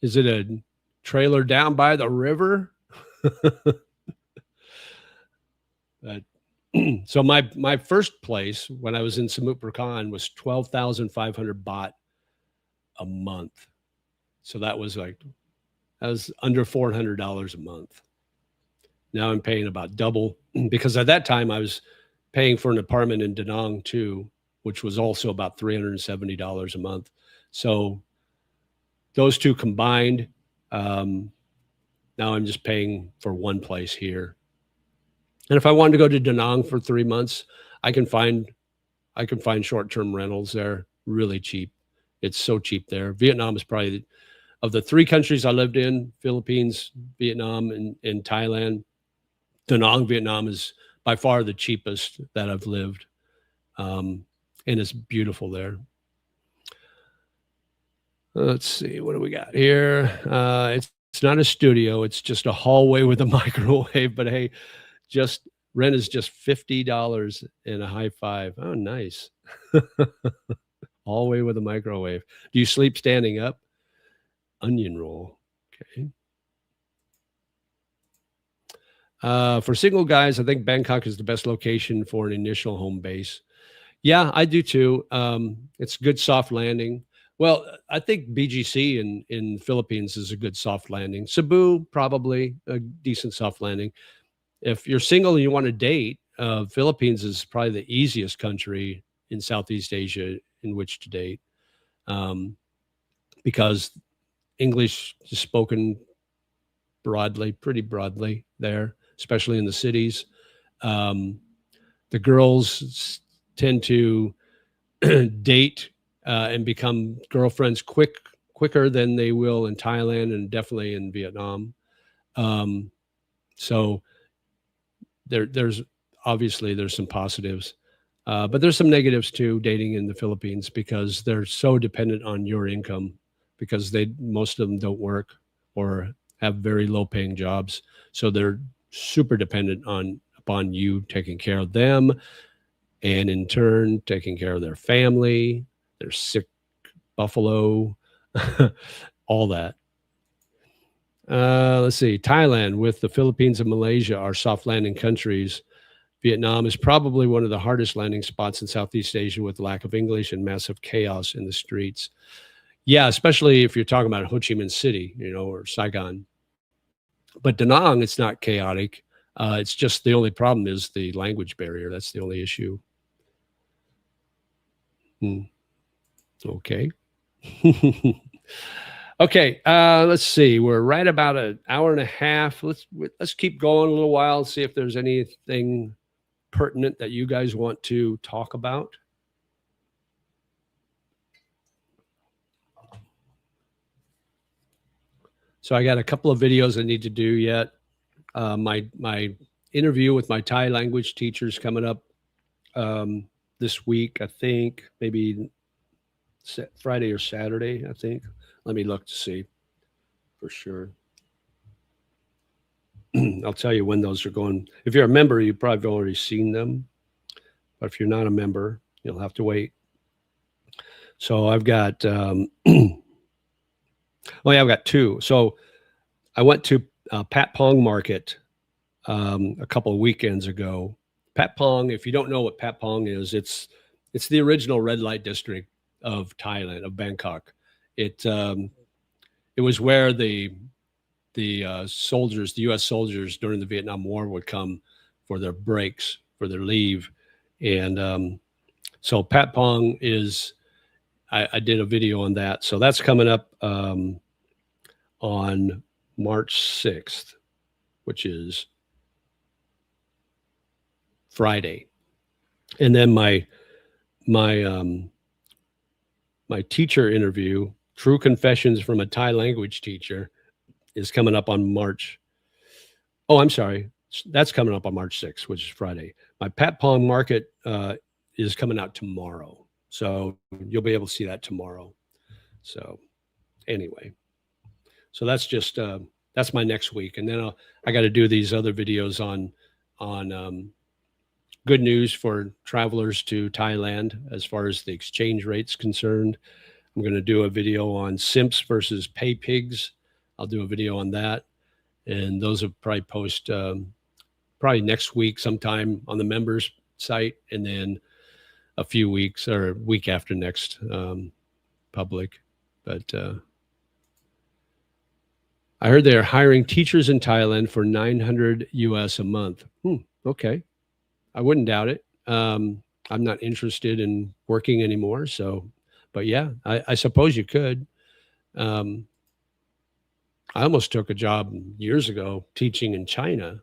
Is it a trailer down by the river? So my first place when I was in Samut Prakan was 12,500 baht a month. So that was under $400 a month. Now I'm paying about double, because at that time I was paying for an apartment in Da Nang too, which was also about $370 a month. So those two combined, now I'm just paying for one place here. And if I wanted to go to Da Nang for 3 months, I can find short-term rentals there really cheap. It's so cheap there. Vietnam is probably, of the three countries I lived in, Philippines, Vietnam, and Thailand, Da Nang, Vietnam is by far the cheapest that I've lived. And it's beautiful there. Let's see, what do we got here? It's not a studio. It's just a hallway with a microwave, but hey, rent is just $50 and a high five. Oh, nice. Hallway with a microwave. Do you sleep standing up? Onion roll. Okay. For single guys, I think Bangkok is the best location for an initial home base. Yeah, I do too. It's good soft landing. Well, I think BGC in Philippines is a good soft landing. Cebu, probably a decent soft landing. If you're single and you want to date, Philippines is probably the easiest country in Southeast Asia in which to date, um, because English is spoken pretty broadly there, especially in the cities. Um, the girls tend to date and become girlfriends quicker than they will in Thailand and definitely in Vietnam. Um, so there's obviously there's some positives, but there's some negatives too dating in the Philippines because they're so dependent on your income because most of them don't work or have very low paying jobs. So they're super dependent upon you taking care of them and in turn taking care of their family, their sick buffalo, all that. Let's see. Thailand with the Philippines and Malaysia are soft landing countries. Vietnam is probably one of the hardest landing spots in Southeast Asia with lack of English and massive chaos in the streets. Yeah, especially if you're talking about Ho Chi Minh City, or Saigon. But Da Nang, it's not chaotic. It's just the only problem is the language barrier. That's the only issue. Okay. Okay, let's see. We're right about an hour and a half. Let's keep going a little while, see if there's anything pertinent that you guys want to talk about. So I got a couple of videos I need to do yet. My interview with my Thai language teachers coming up this week, I think, maybe Friday or Saturday, I think. Let me look to see for sure. I'll tell you when those are going. If you're a member, you've probably already seen them. But if you're not a member, you'll have to wait. So I've got, I've got two. So I went to Pat Pong Market a couple of weekends ago. Pat Pong, if you don't know what Pat Pong is, it's the original red light district of Thailand, of Bangkok. It was where the soldiers, the U.S. soldiers during the Vietnam War would come for their breaks, for their leave. And so Pat Pong is, I did a video on that. So that's coming up on March 6th, which is Friday. And then my teacher interview, True Confessions from a Thai Language Teacher, is coming up on March. Oh, I'm sorry. That's coming up on March 6th, which is Friday. My Pat Pong Market is coming out tomorrow. So you'll be able to see that tomorrow. So anyway, so that's just, that's my next week. And then I got to do these other videos on good news for travelers to Thailand as far as the exchange rate's concerned. I'm going to do a video on Simps versus pay pigs. I'll do a video on that. And those will probably post probably next week sometime on the members site, and then a few weeks or a week after next public. But I heard they're hiring teachers in Thailand for $900 US a month. Okay. I wouldn't doubt it. I'm not interested in working anymore. So, but yeah, I suppose you could. I almost took a job years ago teaching in China.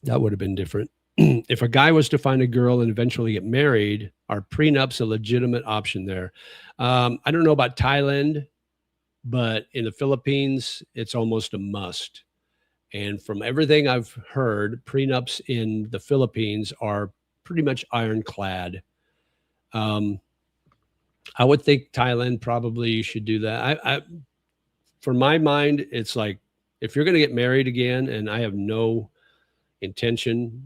That would have been different. If a guy was to find a girl and eventually get married, are prenups a legitimate option there? I don't know about Thailand, but in the Philippines, it's almost a must. And from everything I've heard, prenups in the Philippines are pretty much ironclad. I would think Thailand probably you should do that. For my mind, it's like if you're going to get married again, and I have no intention,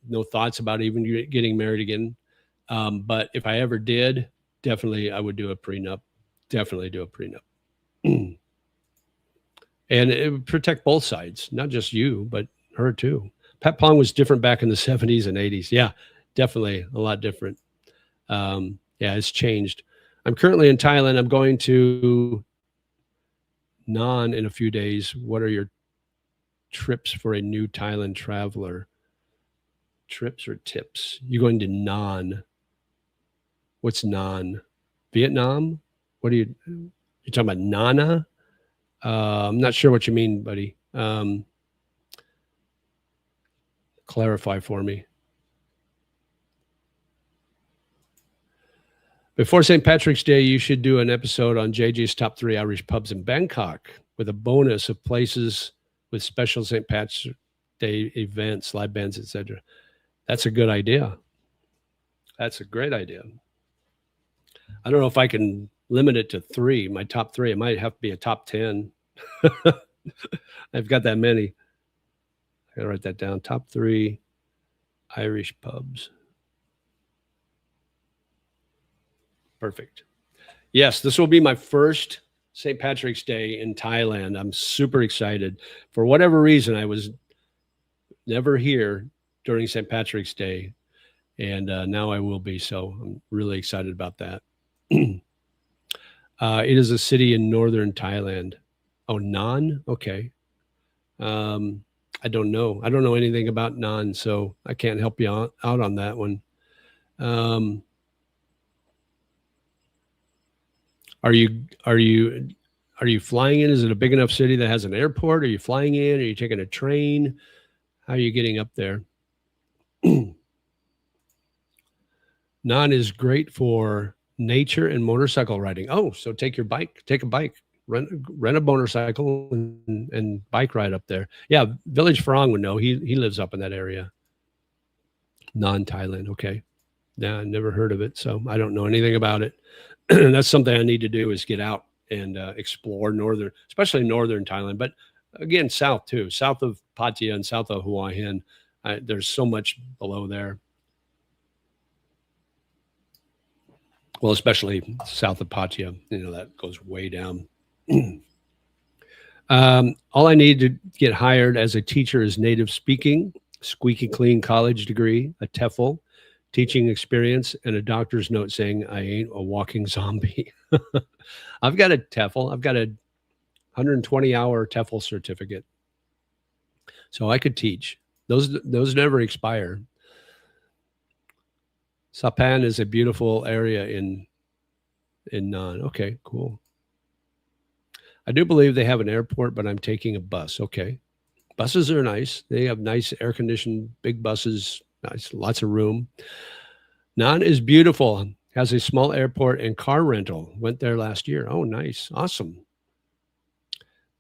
no thoughts about even getting married again. But if I ever did, definitely I would do a prenup. Definitely do a prenup. And it would protect both sides, not just you, but her too. Pat Pong was different back in the 70s and 80s. Yeah, definitely a lot different. Yeah, it's changed. I'm currently in Thailand. I'm going to Nan in a few days. What are your trips for a new Thailand traveler? trips or tips? You going to non? What's non? Vietnam? What are you talking about? Nana? I'm not sure what you mean, buddy. Clarify for me. Before St. Patrick's Day, you should do an episode on JJ's top 3 Irish pubs in Bangkok with a bonus of places with special St. Patrick's Day events, live bands, etc. That's a good idea. That's a great idea. I don't know if I can limit it to 3, my top 3. It might have to be a top 10. I've got that many. I gotta write that down. Top 3 Irish pubs. Perfect. Yes, this will be my first St. Patrick's Day in Thailand. I'm super excited. For whatever reason, I was never here during St. Patrick's Day, and now I will be. So I'm really excited about that. It is a city in northern Thailand. Oh, Nan? Okay. I don't know. I don't know anything about Nan, so I can't help you out on that one. Are you flying in? Is it a big enough city that has an airport? Are you flying in? Are you taking a train? How are you getting up there? Nan is great for nature and motorcycle riding. Oh, so take a bike, rent a motorcycle and bike ride up there. Yeah, Village Farang would know. He lives up in that area. Non-Thailand. Okay. Yeah, I never heard of it, so I don't know anything about it. That's something I need to do, is get out and explore especially northern Thailand, but again, south too, south of Pattaya and south of Huah Hin. There's so much below there. Well, especially south of Pattaya, that goes way down. All I need to get hired as a teacher is native speaking, squeaky clean college degree, a TEFL, teaching experience, and a doctor's note saying I ain't a walking zombie. I've got a TEFL. I've got a 120-hour TEFL certificate, so I could teach. Those never expire. Sapan is a beautiful area in Nan. Okay, cool. I do believe they have an airport, but I'm taking a bus. Okay. Buses are nice. They have nice air-conditioned big buses, nice, lots of room. Nan is beautiful, has a small airport and car rental. Went there last year. Oh, nice. Awesome.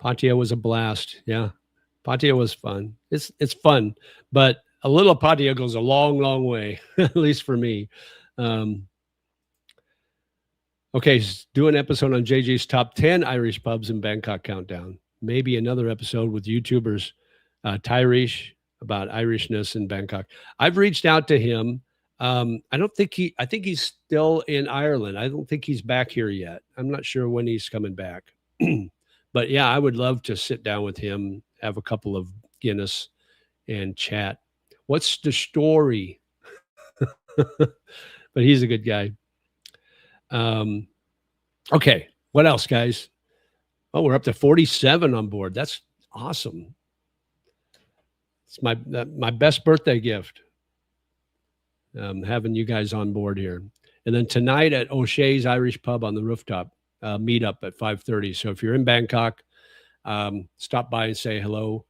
Pattaya was a blast. Yeah. Pattaya was fun. It's fun, but a little Pattaya goes a long, long way, at least for me. Okay, do an episode on JJ's top 10 Irish pubs in Bangkok countdown. Maybe another episode with YouTubers, Tyrish, about Irishness in Bangkok. I've reached out to him. I think he's still in Ireland. I don't think he's back here yet. I'm not sure when he's coming back. But yeah, I would love to sit down with him, have a couple of Guinness and chat. What's the story? But he's a good guy. Okay, what else, guys? Oh, we're up to 47 on board. That's awesome. It's my best birthday gift, having you guys on board here. And then tonight at O'Shea's Irish Pub on the rooftop, meetup at 5:30. So if you're in Bangkok, stop by and say hello.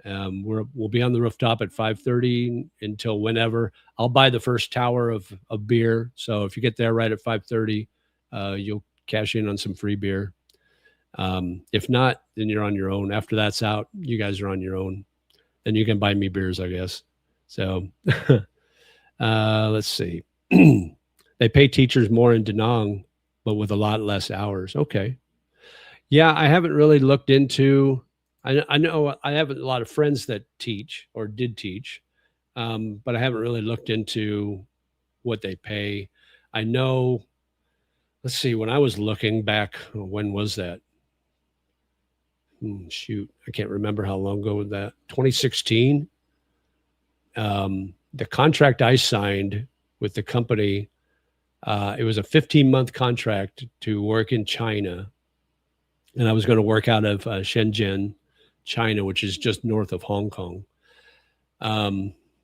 We'll be on the rooftop at 5:30 until whenever. I'll buy the first tower of beer. So if you get there right at 5:30, you'll cash in on some free beer. If not, then you're on your own. After that's out, you guys are on your own. Then you can buy me beers, I guess. So let's see. They pay teachers more in Da Nang, but with a lot less hours. Okay. Yeah, I haven't really looked into. I know I have a lot of friends that teach or did teach, but I haven't really looked into what they pay. I know, let's see, when I was looking back, when was that? Shoot, I can't remember how long ago was that. 2016. The contract I signed with the company, it was a 15-month contract to work in China. And I was going to work out of Shenzhen, China, which is just north of Hong Kong.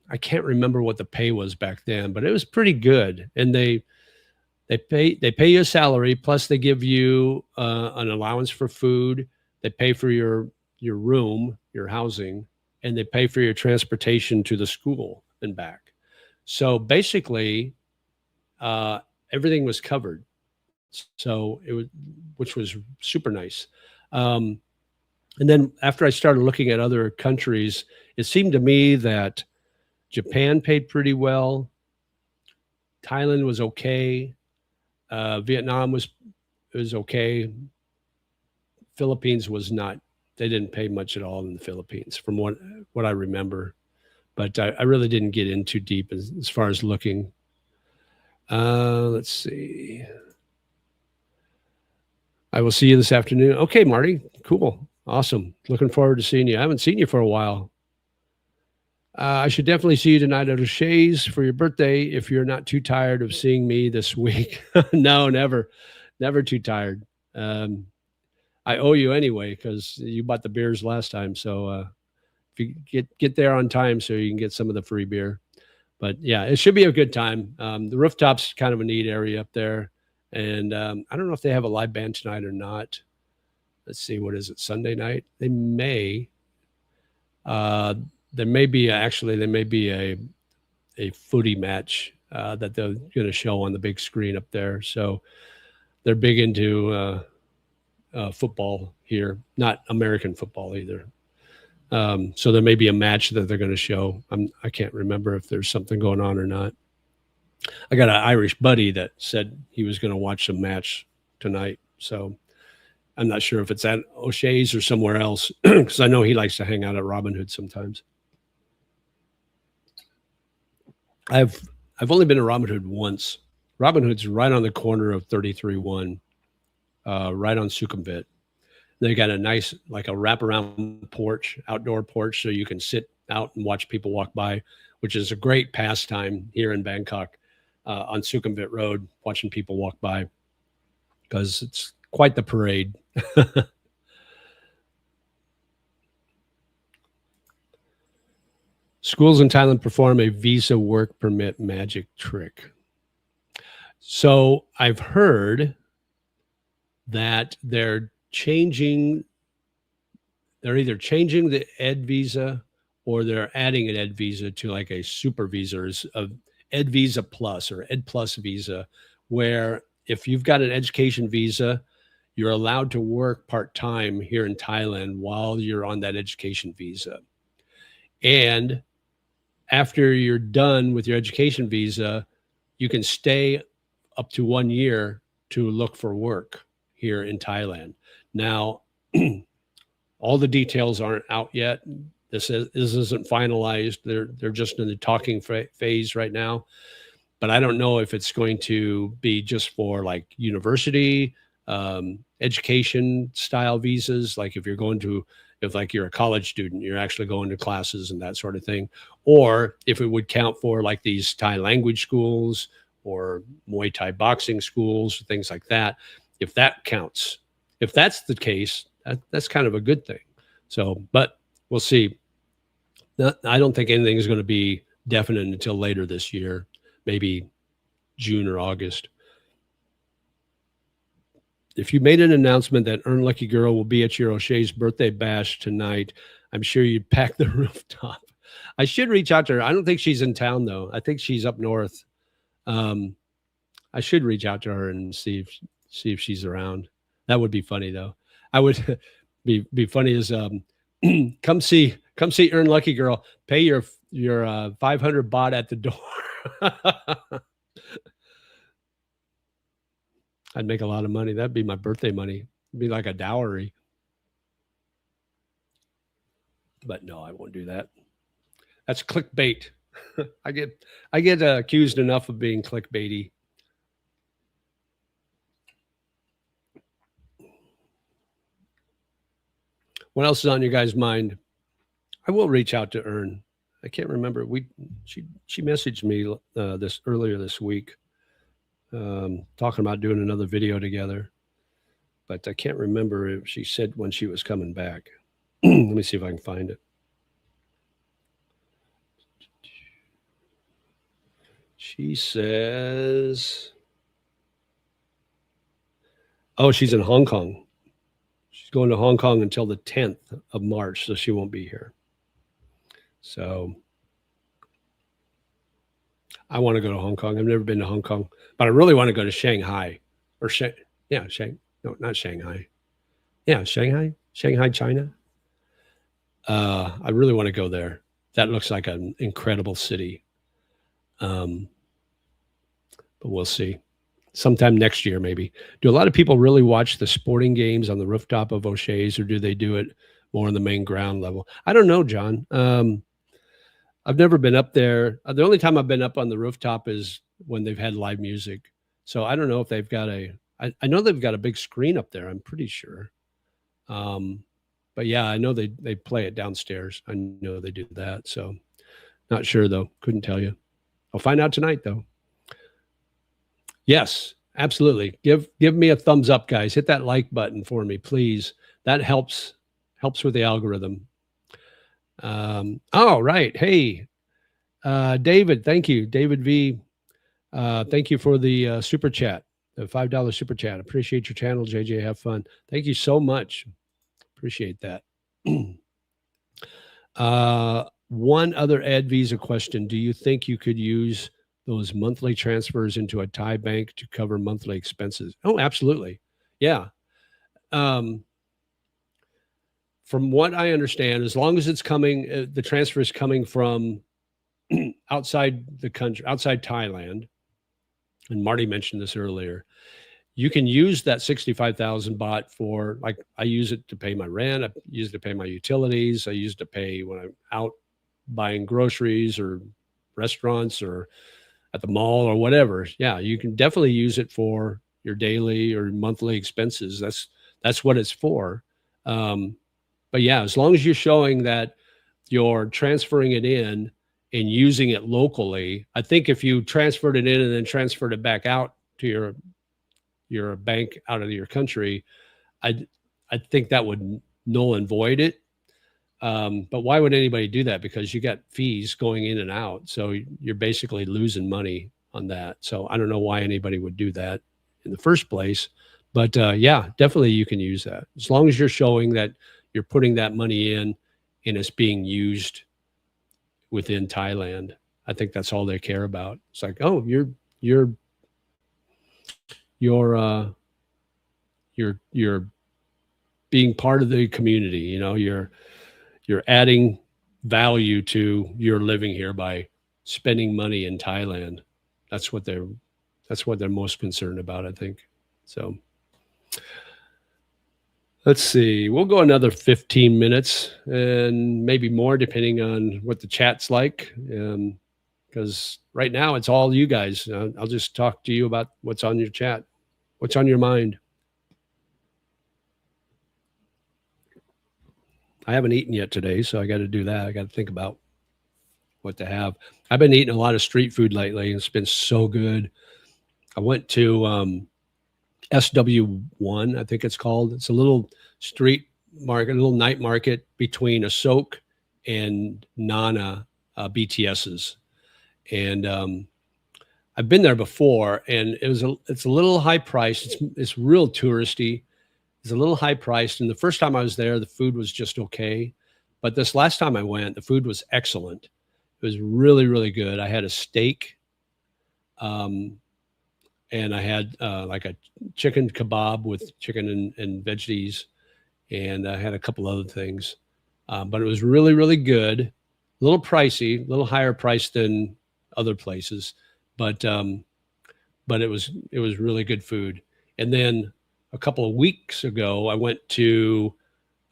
I can't remember what the pay was back then, but it was pretty good. And they pay you a salary, plus they give you an allowance for food. They pay for your room, your housing, and they pay for your transportation to the school and back. So basically, uh, everything was covered. So it was, which was super nice. Um, and then after I started looking at other countries, it seemed to me that Japan paid pretty well. Thailand was okay. Vietnam was okay. Philippines was not. They didn't pay much at all in the Philippines, from what I remember. But I really didn't get in too deep as far as looking. Let's see. I will see you this afternoon. Okay, Marty. Cool. Awesome. Looking forward to seeing you. I haven't seen you for a while. I should definitely see you tonight at O'Shea's for your birthday if you're not too tired of seeing me this week. No, never. Never too tired. I owe you anyway because you bought the beers last time. So if you get there on time so you can get some of the free beer. But yeah, it should be a good time. The rooftop's kind of a neat area up there. And I don't know if they have a live band tonight or not. Let's see, what is it, Sunday night? They may. There may be a footy match that they're going to show on the big screen up there. So they're big into football here, not American football either. So there may be a match that they're going to show. I can't remember if there's something going on or not. I got an Irish buddy that said he was going to watch some match tonight. So I'm not sure if it's at O'Shea's or somewhere else because I know he likes to hang out at Robin Hood sometimes. I've only been to Robin Hood once. Robin Hood's right on the corner of 33-1, right on Sukhumvit. They got a nice, like a wraparound porch, outdoor porch, so you can sit out and watch people walk by, which is a great pastime here in Bangkok on Sukhumvit Road, watching people walk by because it's quite the parade. Schools in Thailand perform a visa work permit magic trick. So I've heard that they're either changing the ed visa or they're adding an ed visa to like a super visa, or a ed visa plus or ed plus visa, where if you've got an education visa, you're allowed to work part-time here in Thailand while you're on that education visa. And after you're done with your education visa, you can stay up to 1 year to look for work here in Thailand. Now, all the details aren't out yet. This isn't finalized. They're just in the talking phase right now. But I don't know if it's going to be just for like university, education style visas. Like if like you're a college student, you're actually going to classes and that sort of thing. Or if it would count for like these Thai language schools or Muay Thai boxing schools, things like that. If that counts, if that's the case, that's kind of a good thing. So, but we'll see. I don't think anything is going to be definite until later this year, maybe June or August. If you made an announcement that Earn Lucky Girl will be at your O'Shea's birthday bash tonight, I'm sure you'd pack the rooftop. I should reach out to her. I don't think she's in town though. I think she's up north. I should reach out to her and see if she's around. That would be funny though. I would be funny as come see Earn Lucky Girl. Pay your 500 baht at the door. I'd make a lot of money. That'd be my birthday money. It'd be like a dowry. But no, I won't do that. That's clickbait. I get accused enough of being clickbaity. What else is on your guys' mind? I will reach out to Earn. I can't remember. She messaged me this earlier this week, talking about doing another video together, but I can't remember if she said when she was coming back. Let me see if I can find it. She says, oh, she's in Hong Kong. She's going to Hong Kong until the 10th of March, so she won't be here. So I want to go to Hong Kong. I've never been to Hong Kong, but I really want to go to Shanghai or no, not Shanghai. Yeah, Shanghai, China. I really want to go there. That looks like an incredible city. But we'll see. Sometime next year, maybe. Do a lot of people really watch the sporting games on the rooftop of O'Shea's, or do they do it more on the main ground level? I don't know, John. I've never been up there. The only time I've been up on the rooftop is when they've had live music. So I don't know if they've got I know they've got a big screen up there. I'm pretty sure. But yeah, I know they play it downstairs. I know they do that. So not sure though. Couldn't tell you. I'll find out tonight though. Yes, absolutely. Give me a thumbs up, guys. Hit that like button for me, please. That helps with the algorithm. Oh, right. Hey, David, thank you. David V. Thank you for the super chat, the $5 super chat. Appreciate your channel, JJ. Have fun. Thank you so much. Appreciate that. One other ad visa question. Do you think you could use those monthly transfers into a Thai bank to cover monthly expenses? Oh, absolutely. Yeah. From what I understand, as long as it's coming, the transfer is coming from outside the country, outside Thailand, and Marty mentioned this earlier, you can use that 65,000 baht for, like, I use it to pay my rent. I use it to pay my utilities. I use it to pay when I'm out buying groceries or restaurants or at the mall or whatever. Yeah, you can definitely use it for your daily or monthly expenses. That's what it's for. But yeah, as long as you're showing that you're transferring it in and using it locally, I think if you transferred it in and then transferred it back out to your bank out of your country, I think that would null and void it. But why would anybody do that? Because you got fees going in and out. So you're basically losing money on that. So I don't know why anybody would do that in the first place. But yeah, definitely you can use that. As long as you're showing that you're putting that money in and it's being used within Thailand. I think that's all they care about. It's like, oh, you're being part of the community. You know, you're adding value to your living here by spending money in Thailand. That's what they're most concerned about, I think. So let's see. We'll go another 15 minutes and maybe more, depending on what the chat's like. Because right now it's all you guys. I'll just talk to you about what's on your chat, what's on your mind. I haven't eaten yet today, so I got to do that. I got to think about what to have. I've been eating a lot of street food lately, and it's been so good. I went to SW1, I think it's called. It's a little street market, a little night market between Asok and Nana BTSs. And I've been there before, and it's a little high priced. It's real touristy. It's a little high priced. And the first time I was there, the food was just okay. But this last time I went, the food was excellent. It was really, really good. I had a steak, and I had like a chicken kebab with chicken and veggies, and I had a couple other things. But it was really, really good. A little pricey, a little higher priced than other places, but it was really good food. And then a couple of weeks ago, I went to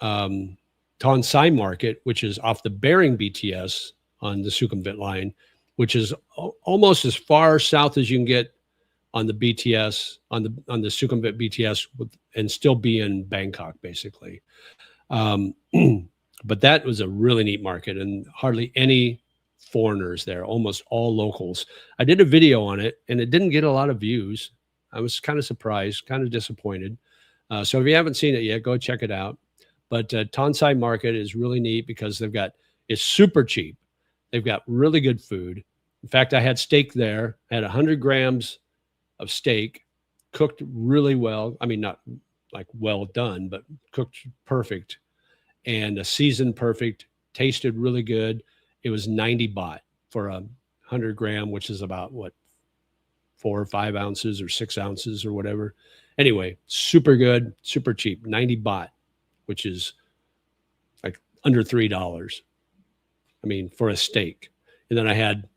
Ton Sai Market, which is off the Bering BTS on the Sukhumvit line, which is almost as far south as you can get on the BTS, on the Sukhumvit BTS, and still be in Bangkok, basically. But that was a really neat market, and hardly any foreigners there, almost all locals. I did a video on it, and it didn't get a lot of views. I was kind of surprised, kind of disappointed. So if you haven't seen it yet, go check it out. But Ton Sai Market is really neat because it's super cheap. They've got really good food. In fact, I had steak there. I had 100 grams of steak, cooked really well. I mean, not like well done, but cooked perfect and seasoned perfect. Tasted really good. It was 90 baht for a 100 gram, which is about what, 4 or 5 ounces or 6 ounces or whatever. Anyway, super good, super cheap, 90 baht, which is like under $3. I mean, for a steak. And then I had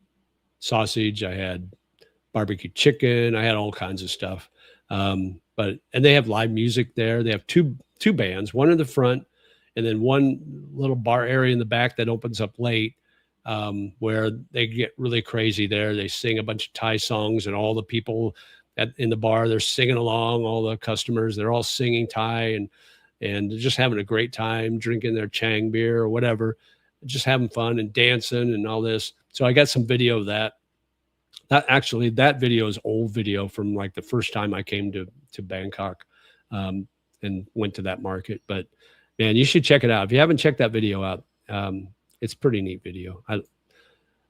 sausage, I had barbecue chicken, I had all kinds of stuff. And they have live music there. They have two bands, one in the front, and then one little bar area in the back that opens up late, where they get really crazy there. They sing a bunch of Thai songs, and all the people in the bar, they're singing along. All the customers, they're all singing Thai, and they're just having a great time, drinking their Chang beer or whatever, just having fun and dancing and all this. So I got some video of that. That video is old video from like the first time I came to Bangkok, and went to that market. But man, you should check it out. If you haven't checked that video out, it's a pretty neat video.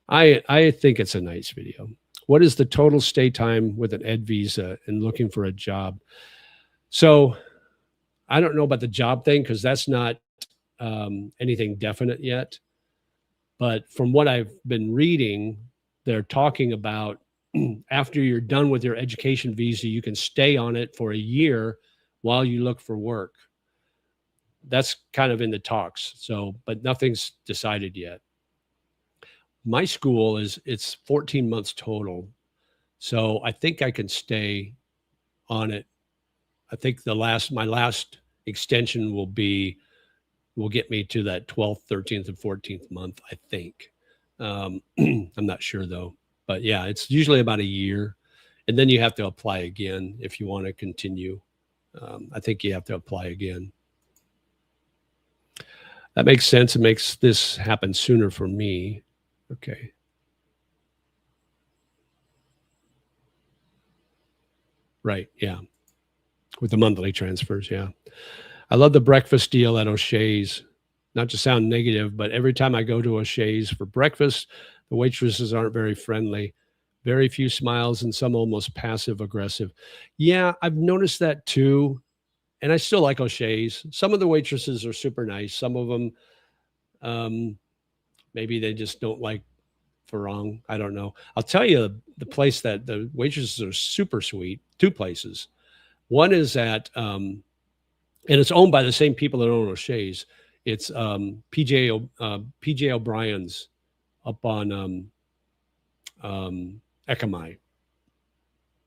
I think it's a nice video. What is the total stay time with an ed visa and looking for a job? So I don't know about the job thing, because that's not anything definite yet. But from what I've been reading, they're talking about after you're done with your education visa, you can stay on it for a year while you look for work. That's kind of in the talks. So, but nothing's decided yet. My school it's 14 months total. So I think I can stay on it. I think my last extension will get me to that 12th, 13th, and 14th month, I think. I'm not sure though, but yeah, it's usually about a year, and then you have to apply again if you want to continue. I think you have to apply again. That makes sense. It makes this happen sooner for me. Okay. Right. Yeah. With the monthly transfers. Yeah. I love the breakfast deal at O'Shea's. Not to sound negative, but every time I go to O'Shea's for breakfast, the waitresses aren't very friendly. Very few smiles and some almost passive aggressive. Yeah, I've noticed that too. And I still like O'Shea's. Some of the waitresses are super nice. Some of them, maybe they just don't like Farang. I don't know. I'll tell you the place that the waitresses are super sweet. Two places. One is at, and it's owned by the same people that own O'Shea's. It's PJ O'Brien's up on Ekamai,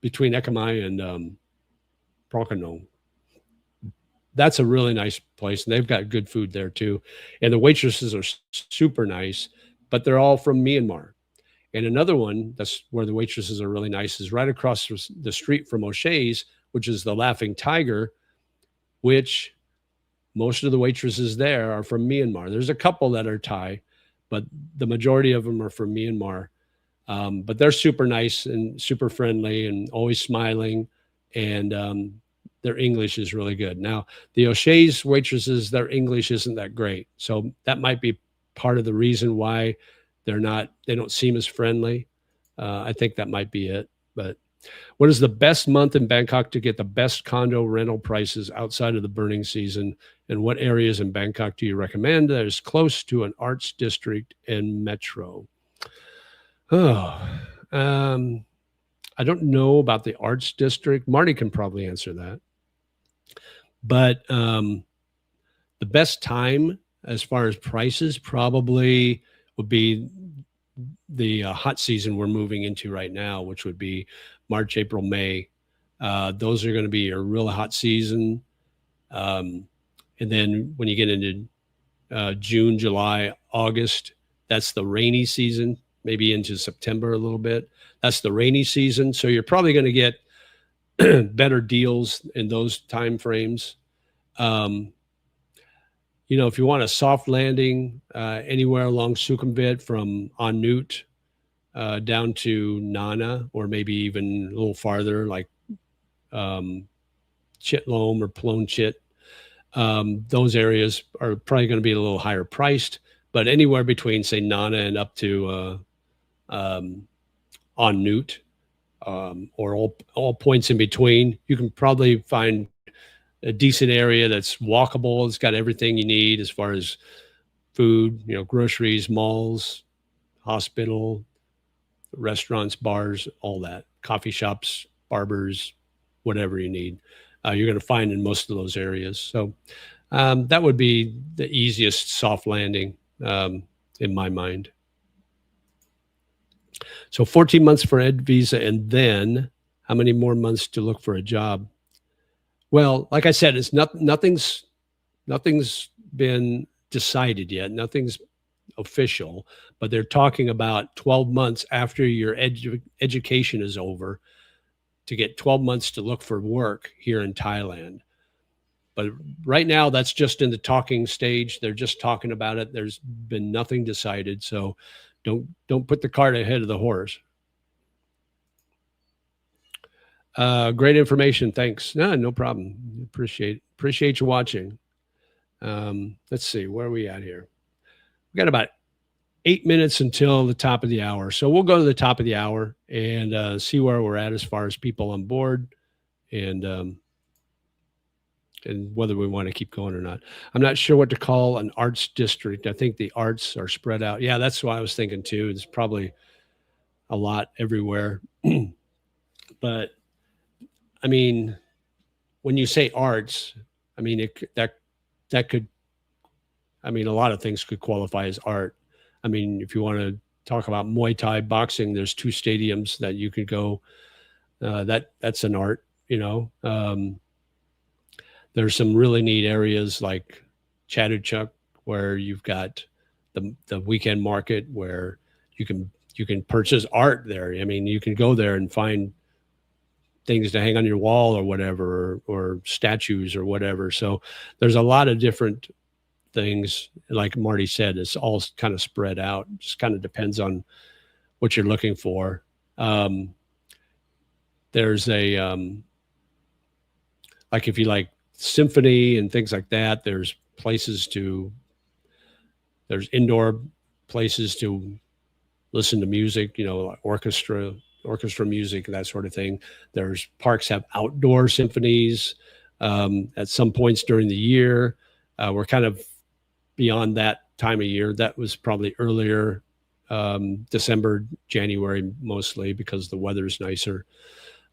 between Ekamai and Broncano. That's a really nice place, and they've got good food there too. And the waitresses are super nice, but they're all from Myanmar. And another one that's where the waitresses are really nice is right across the street from O'Shea's, which is the Laughing Tiger, which most of the waitresses there are from Myanmar. There's a couple that are Thai, but the majority of them are from Myanmar. But they're super nice and super friendly and always smiling, and their English is really good. Now, the O'Shea's waitresses, their English isn't that great. So that might be part of the reason why they don't seem as friendly. I think that might be it. But what is the best month in Bangkok to get the best condo rental prices outside of the burning season? And what areas in Bangkok do you recommend that is close to an arts district and metro? I don't know about the arts district. Marty can probably answer that. But the best time as far as prices probably would be the hot season we're moving into right now, which would be March, April, May. Those are going to be a real hot season. And then when you get into June, July, August, that's the rainy season, maybe into September a little bit. That's the rainy season. So you're probably going to get better deals in those time frames. If you want a soft landing anywhere along Sukhumvit from Anut down to Nana, or maybe even a little farther, like Chitlom or Plon Chit, those areas are probably going to be a little higher priced. But anywhere between, say, Nana and up to en route, or all points in between. You can probably find a decent area that's walkable. It's got everything you need as far as food, groceries, malls, hospital, restaurants, bars, all that, coffee shops, barbers, whatever you need. You're going to find in most of those areas. So that would be the easiest soft landing in my mind. So 14 months for ed visa, and then how many more months to look for a job? Well, like I said, it's nothing's been decided yet. Nothing's official, but they're talking about 12 months after your education is over to get 12 months to look for work here in Thailand. But right now, that's just in the talking stage. They're just talking about it. There's been nothing decided. So don't put the cart ahead of the horse. Great information. Thanks. No problem. Appreciate you watching. Let's see, where are we at here? We got about 8 minutes until the top of the hour. So we'll go to the top of the hour and see where we're at as far as people on board and whether we want to keep going or not. I'm not sure what to call an arts district. I think the arts are spread out. Yeah, that's what I was thinking too. It's probably a lot everywhere. But I mean, when you say arts, I mean, that could, I mean, a lot of things could qualify as art. I mean, if you want to talk about Muay Thai boxing, there's 2 stadiums that you could go. That's an art, There's some really neat areas like Chatuchak where you've got the weekend market where you can purchase art there. I mean, you can go there and find things to hang on your wall or whatever, or statues or whatever. So there's a lot of different things. Like Marty said, it's all kind of spread out. Just kind of depends on what you're looking for. There's a like if you like symphony and things like that, there's indoor places to listen to music, like orchestra music, that sort of thing. There's parks have outdoor symphonies at some points during the year. We're kind of beyond that time of year. That was probably earlier, December, January, mostly because the weather's nicer.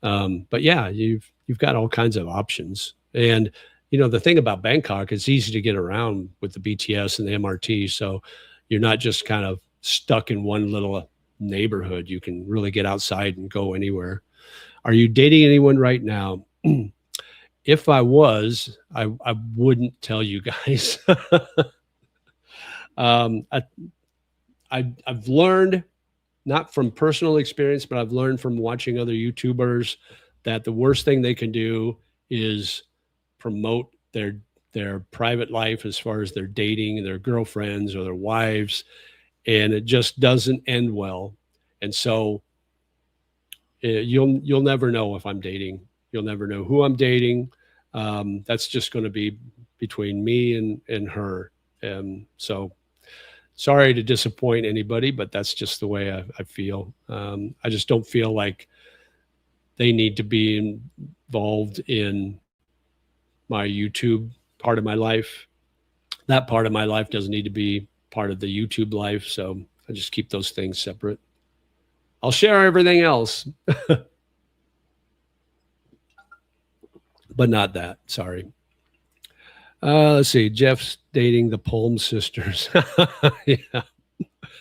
But yeah, you've got all kinds of options. And, the thing about Bangkok, it's easy to get around with the BTS and the MRT. So you're not just kind of stuck in one little neighborhood. You can really get outside and go anywhere. Are you dating anyone right now? If I was, I wouldn't tell you guys. I've learned, not from personal experience, but I've learned from watching other YouTubers that the worst thing they can do is promote their private life as far as their dating, their girlfriends or their wives, and it just doesn't end well. And so you'll never know if I'm dating. You'll never know who I'm dating. That's just going to be between me and her. So sorry to disappoint anybody, but that's just the way I feel. I just don't feel like they need to be involved in my YouTube part of my life. That part of my life doesn't need to be part of the YouTube life. So I just keep those things separate. I'll share everything else, but not that. Sorry. Let's see. Jeff's dating the Palm sisters. Yeah.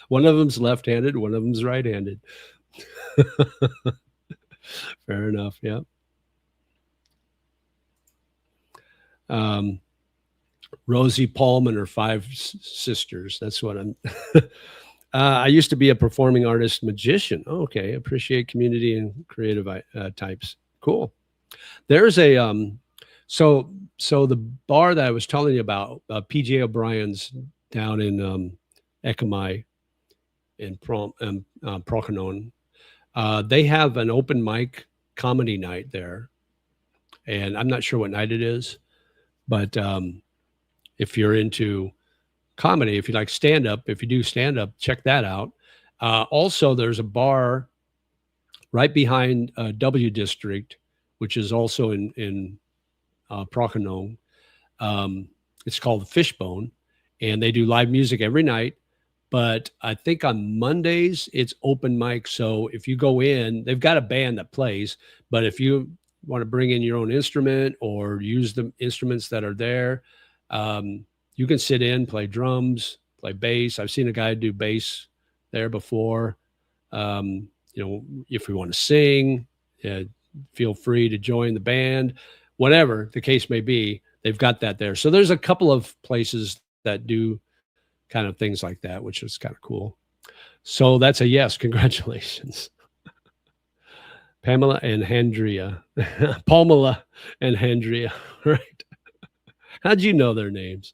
One of them's left-handed. One of them's right-handed. Fair enough. Yeah. Rosie Palm and her 5 sisters. That's what I'm. I used to be a performing artist magician. Oh, okay. Appreciate community and creative types. Cool. There's a so the bar that I was telling you about, PJ O'Brien's down in Ekamai in Procanon. They have an open mic comedy night there, and I'm not sure what night it is, but if you're into comedy, if you like stand-up, if you do stand-up, check that out. Also, there's a bar right behind W District, which is also in Procanong. Um, it's called Fishbone, and they do live music every night. But I think on Mondays it's open mic. So if you go in, they've got a band that plays. But if you want to bring in your own instrument or use the instruments that are there, you can sit in, play drums, play bass. I've seen a guy do bass there before. If we want to sing, uh, feel free to join the band, whatever the case may be. They've got that there. So there's a couple of places that do kind of things like that, which is kind of cool. So that's a yes. Congratulations. Pamela and Handria. Palmela and Handria, right? How'd you know their names?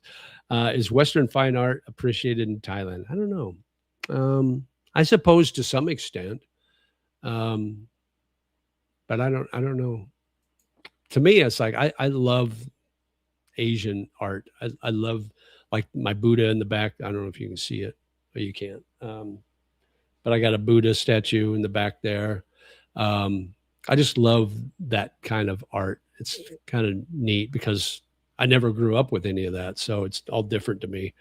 Is Western fine art appreciated in Thailand? I don't know. I suppose to some extent. But I don't know. To me, it's like I love Asian art. I love like my Buddha in the back. I don't know if you can see it, but you can't. But I got a Buddha statue in the back there. I just love that kind of art. It's kind of neat because I never grew up with any of that, so it's all different to me.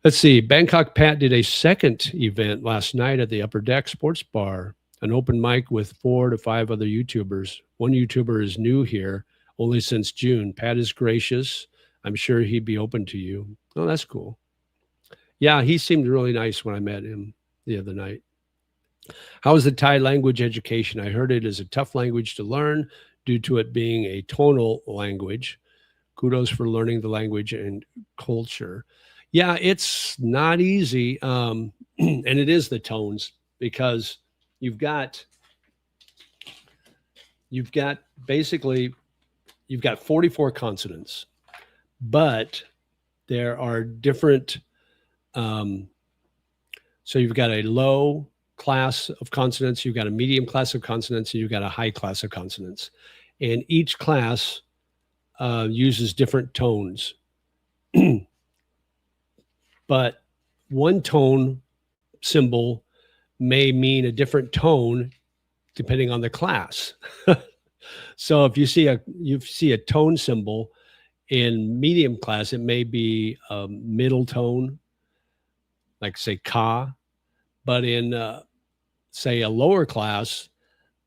Let's see. Bangkok Pat did a second event last night at the Upper Deck Sports Bar, an open mic with 4 to 5 other YouTubers. One YouTuber is new here, only since June. Pat is gracious. I'm sure he'd be open to you. Oh, that's cool. Yeah, he seemed really nice when I met him the other night. How is the Thai language education? I heard it is a tough language to learn due to it being a tonal language. Kudos for learning the language and culture. Yeah, it's not easy. And it is the tones because you've got basically you've got 44 consonants, but there are different. So you've got a low class of consonants, you've got a medium class of consonants, and you've got a high class of consonants. And each class uses different tones. But one tone symbol may mean a different tone depending on the class. So if you see a tone symbol in medium class, it may be a middle tone, like say ka, but in say a lower class,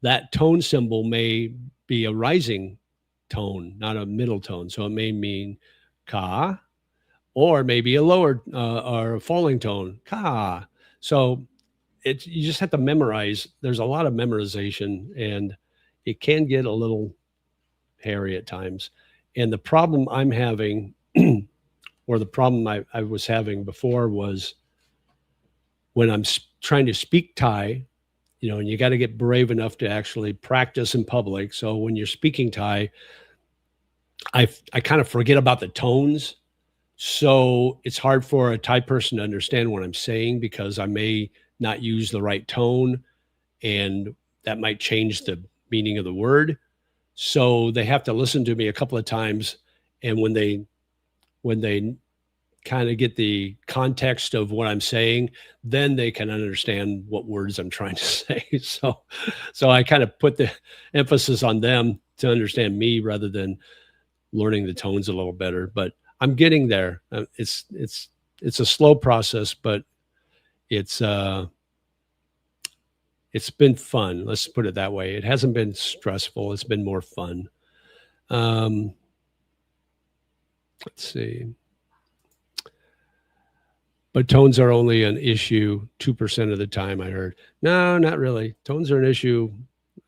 that tone symbol may be a rising tone, not a middle tone. So it may mean ka, or maybe a lower or a falling tone, ka. So you just have to memorize. There's a lot of memorization, and it can get a little hairy at times. And the problem I'm having, or the problem I was having before, was when I'm trying to speak Thai, and you got to get brave enough to actually practice in public. So when you're speaking Thai, I kind of forget about the tones. So it's hard for a Thai person to understand what I'm saying because I may not use the right tone, and that might change the meaning of the word. So they have to listen to me a couple of times, and when they kind of get the context of what I'm saying, then they can understand what words I'm trying to say. So I kind of put the emphasis on them to understand me rather than learning the tones a little better. But I'm getting there. It's a slow process, but it's been fun. Let's put it that way. It hasn't been stressful. It's been more fun. Let's see. But tones are only an issue 2% of the time, I heard. No, not really. Tones are an issue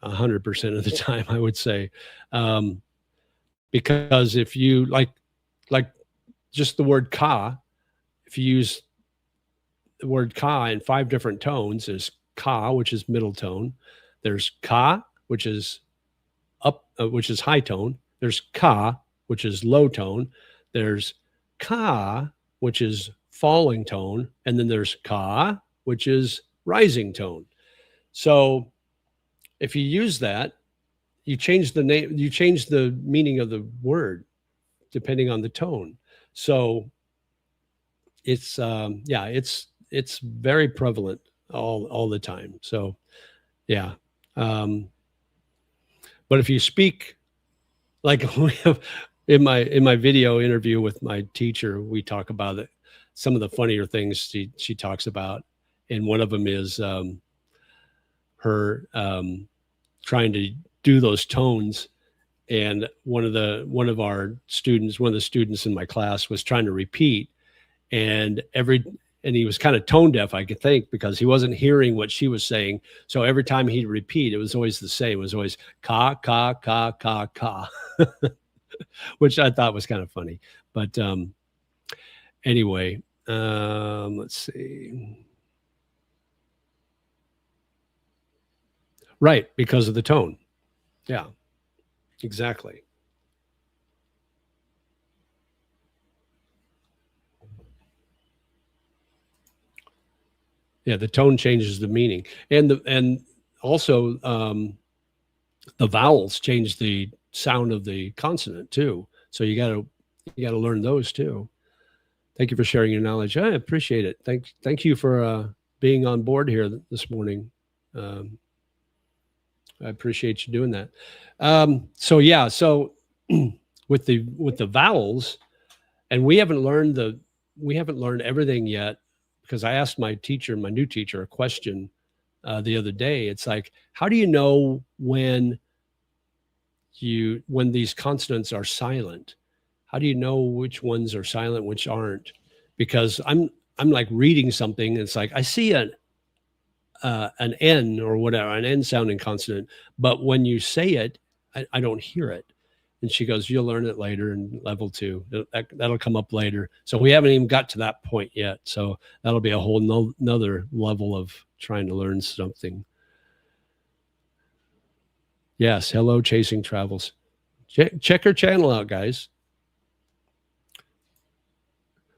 100% of the time, I would say. Because if you like just the word ka, if you use the word ka in 5 different tones, there's ka, which is middle tone. There's ka, which is high tone. There's ka, which is low tone. There's ka, which is falling tone, and then there's ka, which is rising tone. So if you use that, you change the meaning of the word depending on the tone. So it's very prevalent all the time. So Yeah. Um, but if you speak like we have in my video interview with my teacher, we talk about it, some of the funnier things she talks about, and one of them is her trying to do those tones. And one of our students, one of the students in my class, was trying to repeat, and he was kind of tone deaf, I could think, because he wasn't hearing what she was saying. So every time he'd repeat, it was always the same. It was always ka ka ka ka ka, which I thought was kind of funny. But anyway, let's see. Right, because of the tone. Yeah, exactly. Yeah, the tone changes the meaning, and also the vowels change the sound of the consonant too. So you got to learn those too. Thank you for sharing your knowledge. I appreciate it. Thank you for being on board here this morning. Um, I appreciate you doing that. So yeah, so with the vowels, and we haven't learned everything yet, because I asked my teacher, my new teacher, a question the other day. It's like, how do you know when these consonants are silent? How do you know which ones are silent, which aren't? Because I'm like reading something, and it's like I see an N or whatever, an N sounding consonant, but when you say it, I don't hear it. And she goes, "You'll learn it later in level two. That'll come up later." So we haven't even got to that point yet. So that'll be a whole another level of trying to learn something. Yes. Hello, Chasing Travels. Check her channel out, guys.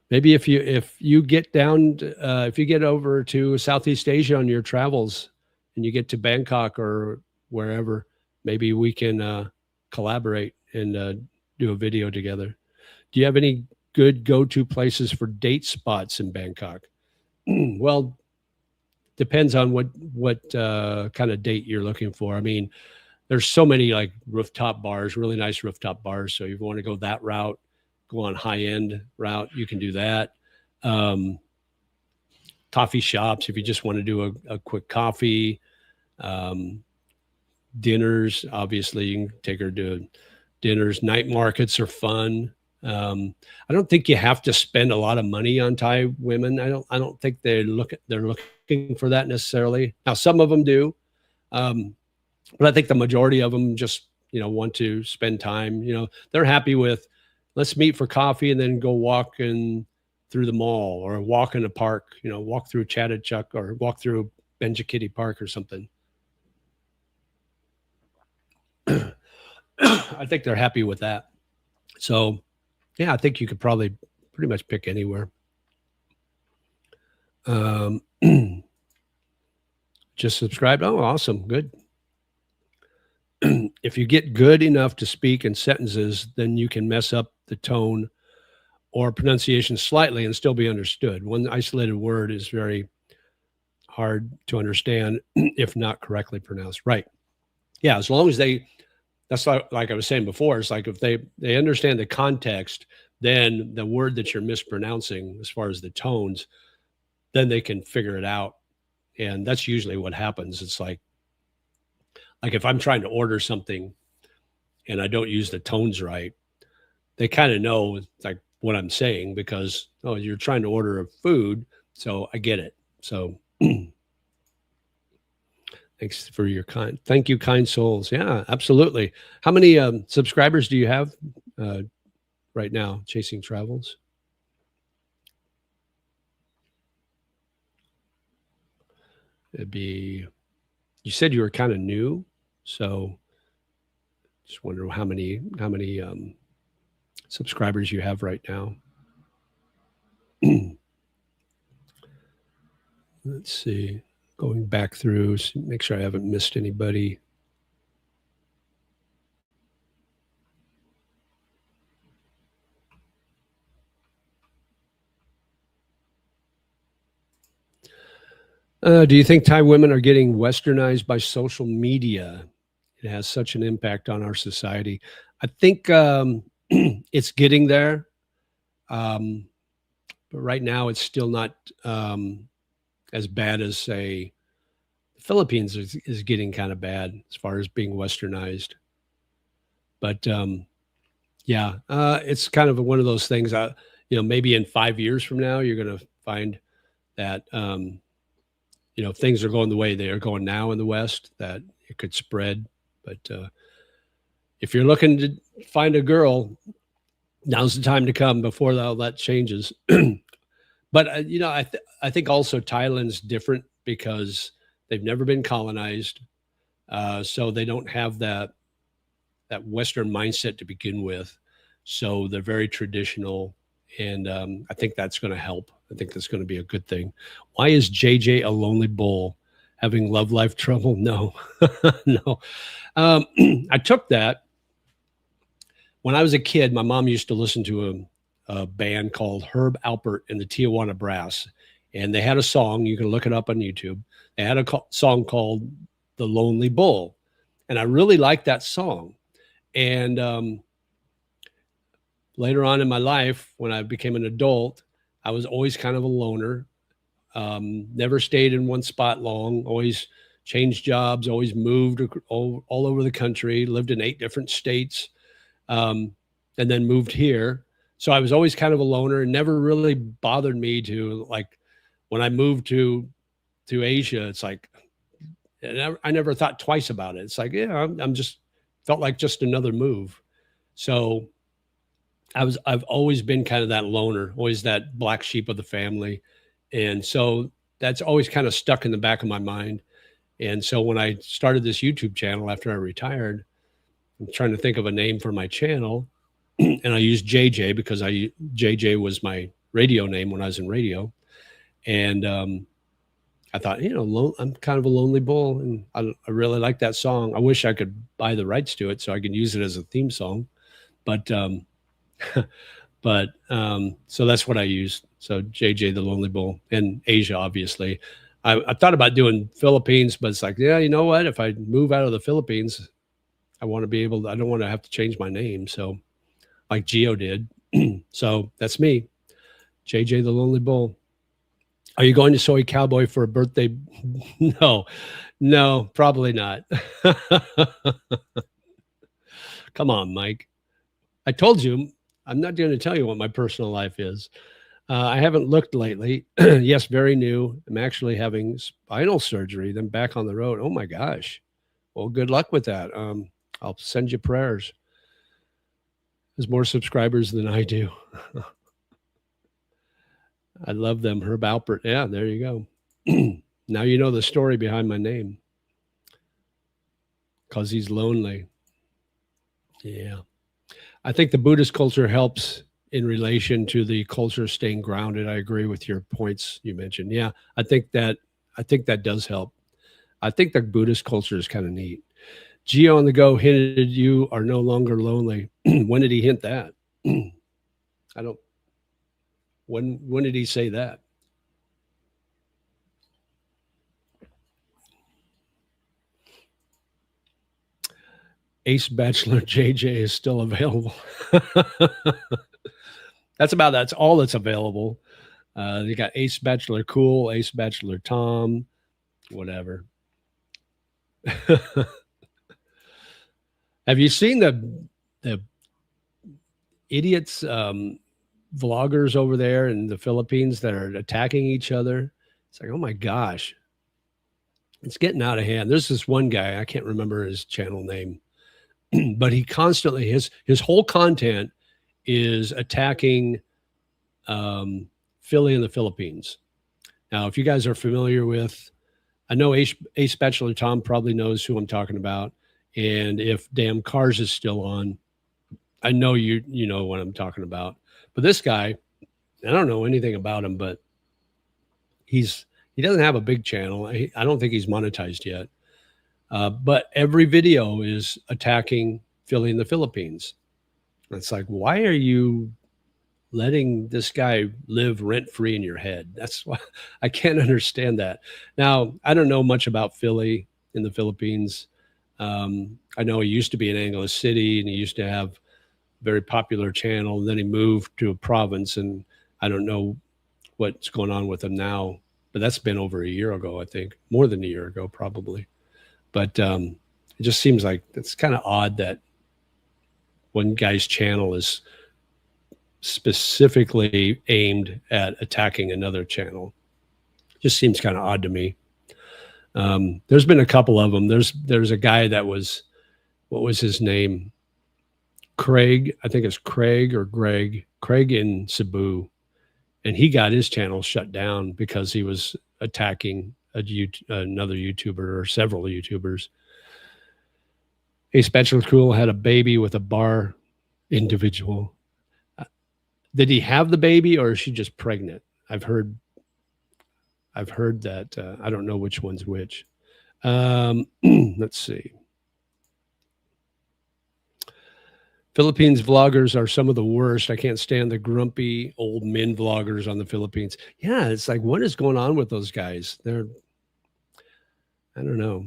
Maybe if you get if you get over to Southeast Asia on your travels, and you get to Bangkok or wherever, maybe we can collaborate and do a video together. Do you have any good go-to places for date spots in Bangkok? Well, depends on what kind of date you're looking for. I mean, there's so many like rooftop bars, really nice rooftop bars. So if you want to go that route, go on high end route, you can do that. Um, Coffee shops, if you just want to do a quick coffee. Um, Dinners, obviously, you can take her to dinners. Night markets are fun. I don't think you have to spend a lot of money on Thai women. I don't think they're looking for that necessarily. Now, some of them do, um, but I think the majority of them just want to spend time. They're happy with, let's meet for coffee and then go walking through the mall, or walk in a park. Walk through Chatuchak, or walk through Benjikitty Park or something. I think they're happy with that. So yeah, I think you could probably pretty much pick anywhere. Um, just subscribe. Oh, awesome. Good. If you get good enough to speak in sentences, then you can mess up the tone or pronunciation slightly and still be understood. One isolated word is very hard to understand if not correctly pronounced. Right. Yeah. As long as that's like I was saying before, it's like if they understand the context, then the word that you're mispronouncing, as far as the tones, then they can figure it out. And that's usually what happens. It's like if I'm trying to order something and I don't use the tones right, they kind of know like what I'm saying, because you're trying to order a food, so I get it. So thanks for your thank you, kind souls. Yeah, absolutely. How many subscribers do you have right now, Chasing Travels? It'd be, you said you were kind of new, so just wonder how many subscribers you have right now. Let's see. Going back through, make sure I haven't missed anybody. Do you think Thai women are getting westernized by social media? It has such an impact on our society. I think it's getting there, um, but right now it's still not as bad as, say, the Philippines is getting kind of bad as far as being westernized. But yeah, it's kind of one of those things. Maybe in 5 years from now, you're going to find that things are going the way they are going now in the West. That it could spread. But if you're looking to find a girl, now's the time to come before all that changes. But I think also Thailand's different because they've never been colonized, so they don't have that Western mindset to begin with. So they're very traditional, and I think that's going to help. I think that's going to be a good thing. Why is JJ a lonely bull? Having love life trouble? No, no. I took that when I was a kid. My mom used to listen to a band called Herb Alpert and the Tijuana Brass, and they had a song. You can look it up on YouTube. They had a song called "The Lonely Bull," and I really liked that song. And later on in my life, when I became an adult, I was always kind of a loner. Never stayed in one spot long. Always changed jobs. Always moved all over the country. Lived in 8 different states, and then moved here. So I was always kind of a loner. And never really bothered me to, like, when I moved to Asia. It's like I never thought twice about it. It's like, yeah, I'm just felt like just another move. So I've always been kind of that loner, always that black sheep of the family. And so that's always kind of stuck in the back of my mind. And so when I started this YouTube channel after I retired, I'm trying to think of a name for my channel. And I used JJ because JJ was my radio name when I was in radio. And I thought, I'm kind of a lonely bull, and I really like that song. I wish I could buy the rights to it so I could use it as a theme song. But so that's what I used. So JJ the Lonely Bull, and Asia, obviously. I thought about doing Philippines, but it's like, yeah, you know what? If I move out of the Philippines, I want to be able to, I don't want to have to change my name. So like Geo did. So that's me, JJ the Lonely Bull. Are you going to Soy Cowboy for a birthday? No, probably not. Come on, Mike. I told you, I'm not going to tell you what my personal life is. I haven't looked lately. Yes, very new. I'm actually having spinal surgery, then back on the road. Oh my gosh. Well, good luck with that. I'll send you prayers. There's more subscribers than I do. I love them. Herb Alpert. Yeah, there you go. Now you know the story behind my name. Because he's lonely. Yeah. I think the Buddhist culture helps in relation to the culture staying grounded. I agree with your points you mentioned. Yeah, I think that does help. I think the Buddhist culture is kind of neat. Geo on the Go hinted you are no longer lonely. When did he hint that? I don't. When did he say that? Ace Bachelor JJ is still available. That's all that's available. You got Ace Bachelor Cool, Ace Bachelor Tom, whatever. Have you seen the idiots vloggers over there in the Philippines that are attacking each other? It's like, oh my gosh, it's getting out of hand. There's this one guy, I can't remember his channel name, but he constantly his whole content is attacking Philly in the Philippines. Now, if you guys are familiar with, I know Ace Bachelor Tom probably knows who I'm talking about, and if Damn Cars is still on, I know you know what I'm talking about. But this guy, I don't know anything about him, but he doesn't have a big channel. I don't think he's monetized yet. But every video is attacking Philly in the Philippines. It's like, why are you letting this guy live rent free in your head. That's why I can't understand that. Now, I don't know much about Philly in the Philippines. I know he used to be in Anglo City and he used to have a very popular channel. Then he moved to a province, and I don't know what's going on with him now, but that's been over a year ago, I think, more than a year ago, probably. But it just seems like it's kind of odd that one guy's channel is specifically aimed at attacking another channel. Just seems kind of odd to me. There's been a couple of them. There's a guy that was, what was his name? Craig, I think it's Craig or Greg, Craig in Cebu, and he got his channel shut down because he was attacking another YouTuber or several YouTubers. A Special Cool had a baby with a bar individual. Did he have the baby, or is she just pregnant? I've heard that. I don't know which one's which. Let's see. Philippines vloggers are some of the worst. I can't stand the grumpy old men vloggers on the Philippines. Yeah, it's like, what is going on with those guys? I don't know.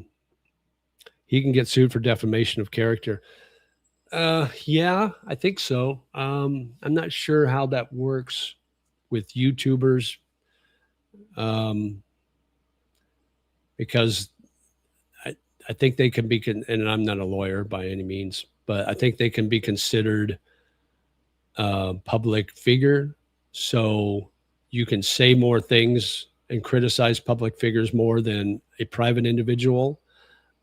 He can get sued for defamation of character. Yeah, I think so. I'm not sure how that works with YouTubers, because I think they can be, and I'm not a lawyer by any means, but I think they can be considered a public figure. So you can say more things and criticize public figures more than a private individual.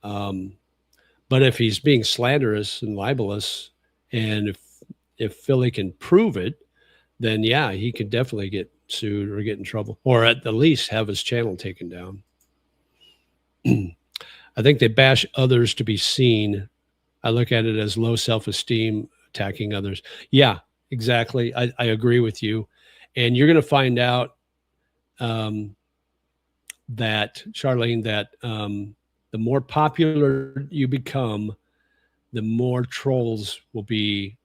But if he's being slanderous and libelous, and if Philly can prove it, then yeah, he could definitely get sued or get in trouble, or at the least have his channel taken down. I think they bash others to be seen. I look at it as low self-esteem, attacking others. Yeah, exactly. I agree with you. And you're going to find out that, Charlene, that the more popular you become, the more trolls will be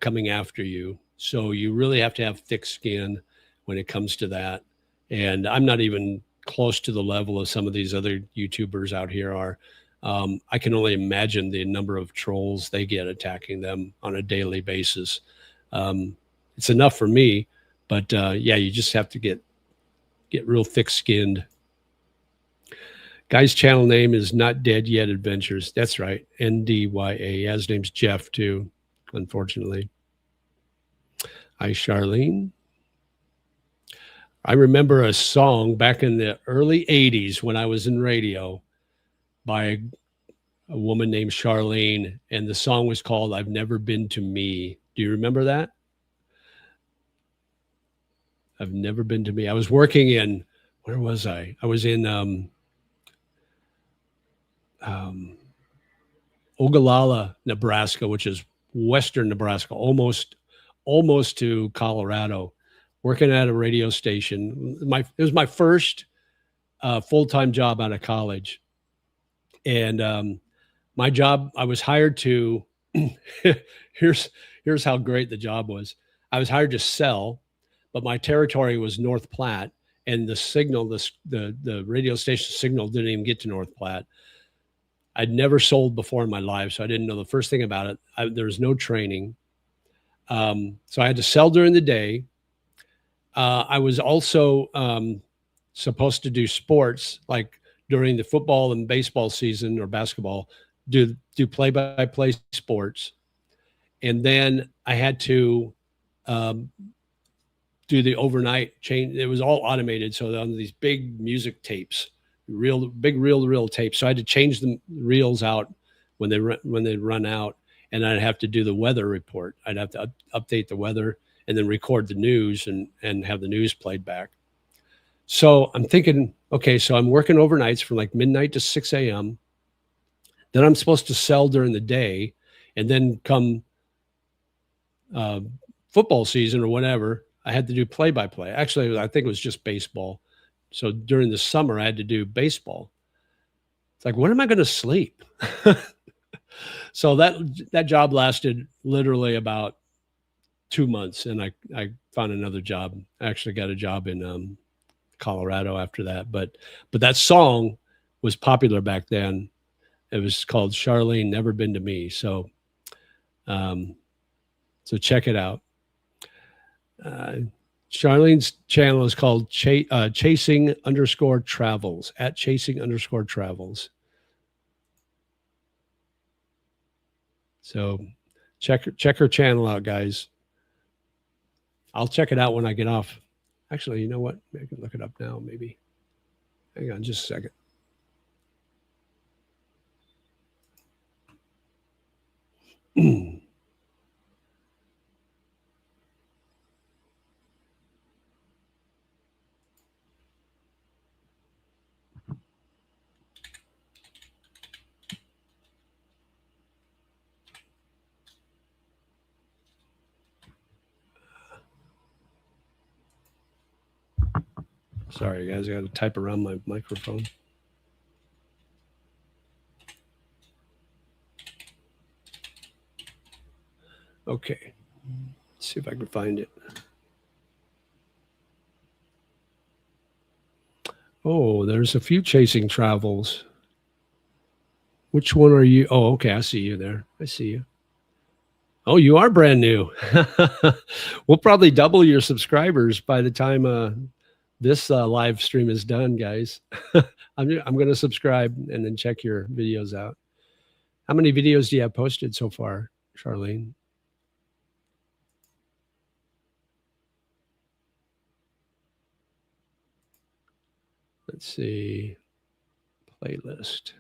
coming after you. So you really have to have thick skin when it comes to that. And I'm not even close to the level of some of these other YouTubers out here are. I can only imagine the number of trolls they get attacking them on a daily basis. It's enough for me, but yeah, you just have to get real thick-skinned. Guy's channel name is Not Dead Yet Adventures. That's right, NDYA. Yeah, his name's Jeff too, unfortunately. Hi, Charlene. I remember a song back in the early 80s when I was in radio by a woman named Charlene, and the song was called I've Never Been to Me. Do you remember that? I've never been to me. I was working in, where was I? I was in Ogallala, Nebraska, which is western Nebraska, almost to Colorado, working at a radio station. It was my first full-time job out of college. And my job, I was hired to, here's how great the job was. I was hired to sell, but my territory was North Platte, and the signal, the radio station signal didn't even get to North Platte. I'd never sold before in my life, so I didn't know the first thing about it. There was no training. So I had to sell during the day. I was also supposed to do sports, like during the football and baseball season or basketball, do play-by-play sports. And then I had to do the overnight change. It was all automated. So on these big music tapes, big reel tapes. So I had to change the reels out when they run out, and I'd have to do the weather report. I'd have to update the weather and then record the news and have the news played back. So I'm thinking, okay, so I'm working overnights from like midnight to 6 a.m. Then I'm supposed to sell during the day, and then come football season or whatever, I had to do play-by-play. Actually, I think it was just baseball. So during the summer, I had to do baseball. It's like, when am I going to sleep? So that job lasted literally about 2 months, and I found another job. I actually got a job in Colorado after that. But that song was popular back then. It was called Charlene, Never Been to Me. So check it out. Charlene's channel is called Chasing_Travels, at Chasing_Travels. So check her channel out, guys. I'll check it out when I get off. Actually, you know what? I can look it up now, maybe. Hang on just a second. Sorry, guys. I got to type around my microphone. Okay. Let's see if I can find it. Oh, there's a few Chasing Travels. Which one are you? Oh, okay. I see you there. I see you. Oh, you are brand new. We'll probably double your subscribers by the time this live stream is done, guys. I'm going to subscribe and then check your videos out. How many videos do you have posted so far, Charlene? Let's see. Playlist.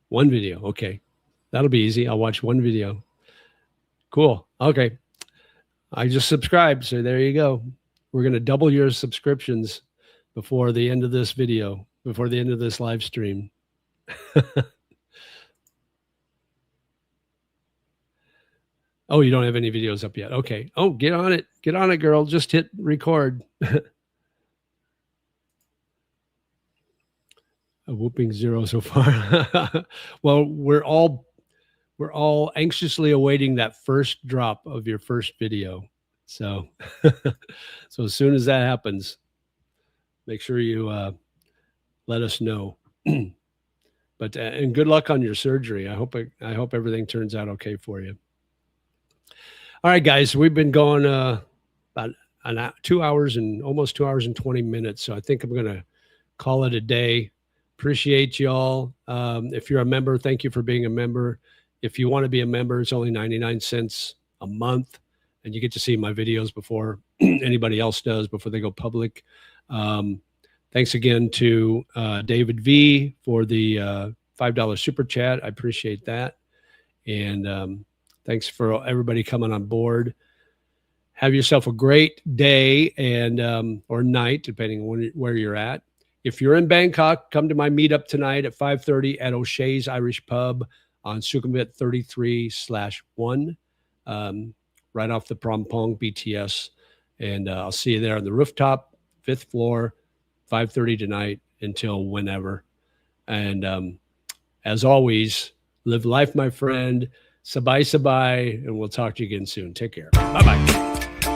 One video. Okay. That'll be easy. I'll watch one video. Cool. Okay. I just subscribed. So there you go. We're going to double your subscriptions before the end of this video, before the end of this live stream. Oh, you don't have any videos up yet. Okay. Oh, get on it. Get on it, girl. Just hit record. A whooping 0 so far. Well, we're all anxiously awaiting that first drop of your first video. So, so as soon as that happens, make sure you let us know. But and good luck on your surgery. I hope everything turns out okay for you. All right, guys, we've been going about 2 hours and almost 2 hours and 20 minutes. So I think I'm going to call it a day. Appreciate y'all. If you're a member, thank you for being a member. If you want to be a member, it's only 99 cents a month, and you get to see my videos before anybody else does, before they go public. Thanks again to David V for the $5 super chat. I appreciate that. And thanks for everybody coming on board. Have yourself a great day and or night, depending on where you're at. If you're in Bangkok, come to my meetup tonight at 5:30 at O'Shea's Irish Pub on Sukhumvit 33/1, right off the Prompong BTS. And I'll see you there on the rooftop, 5th floor, 5:30 tonight until whenever. And as always, live life, my friend. Sabai, sabai, and we'll talk to you again soon. Take care. Bye-bye.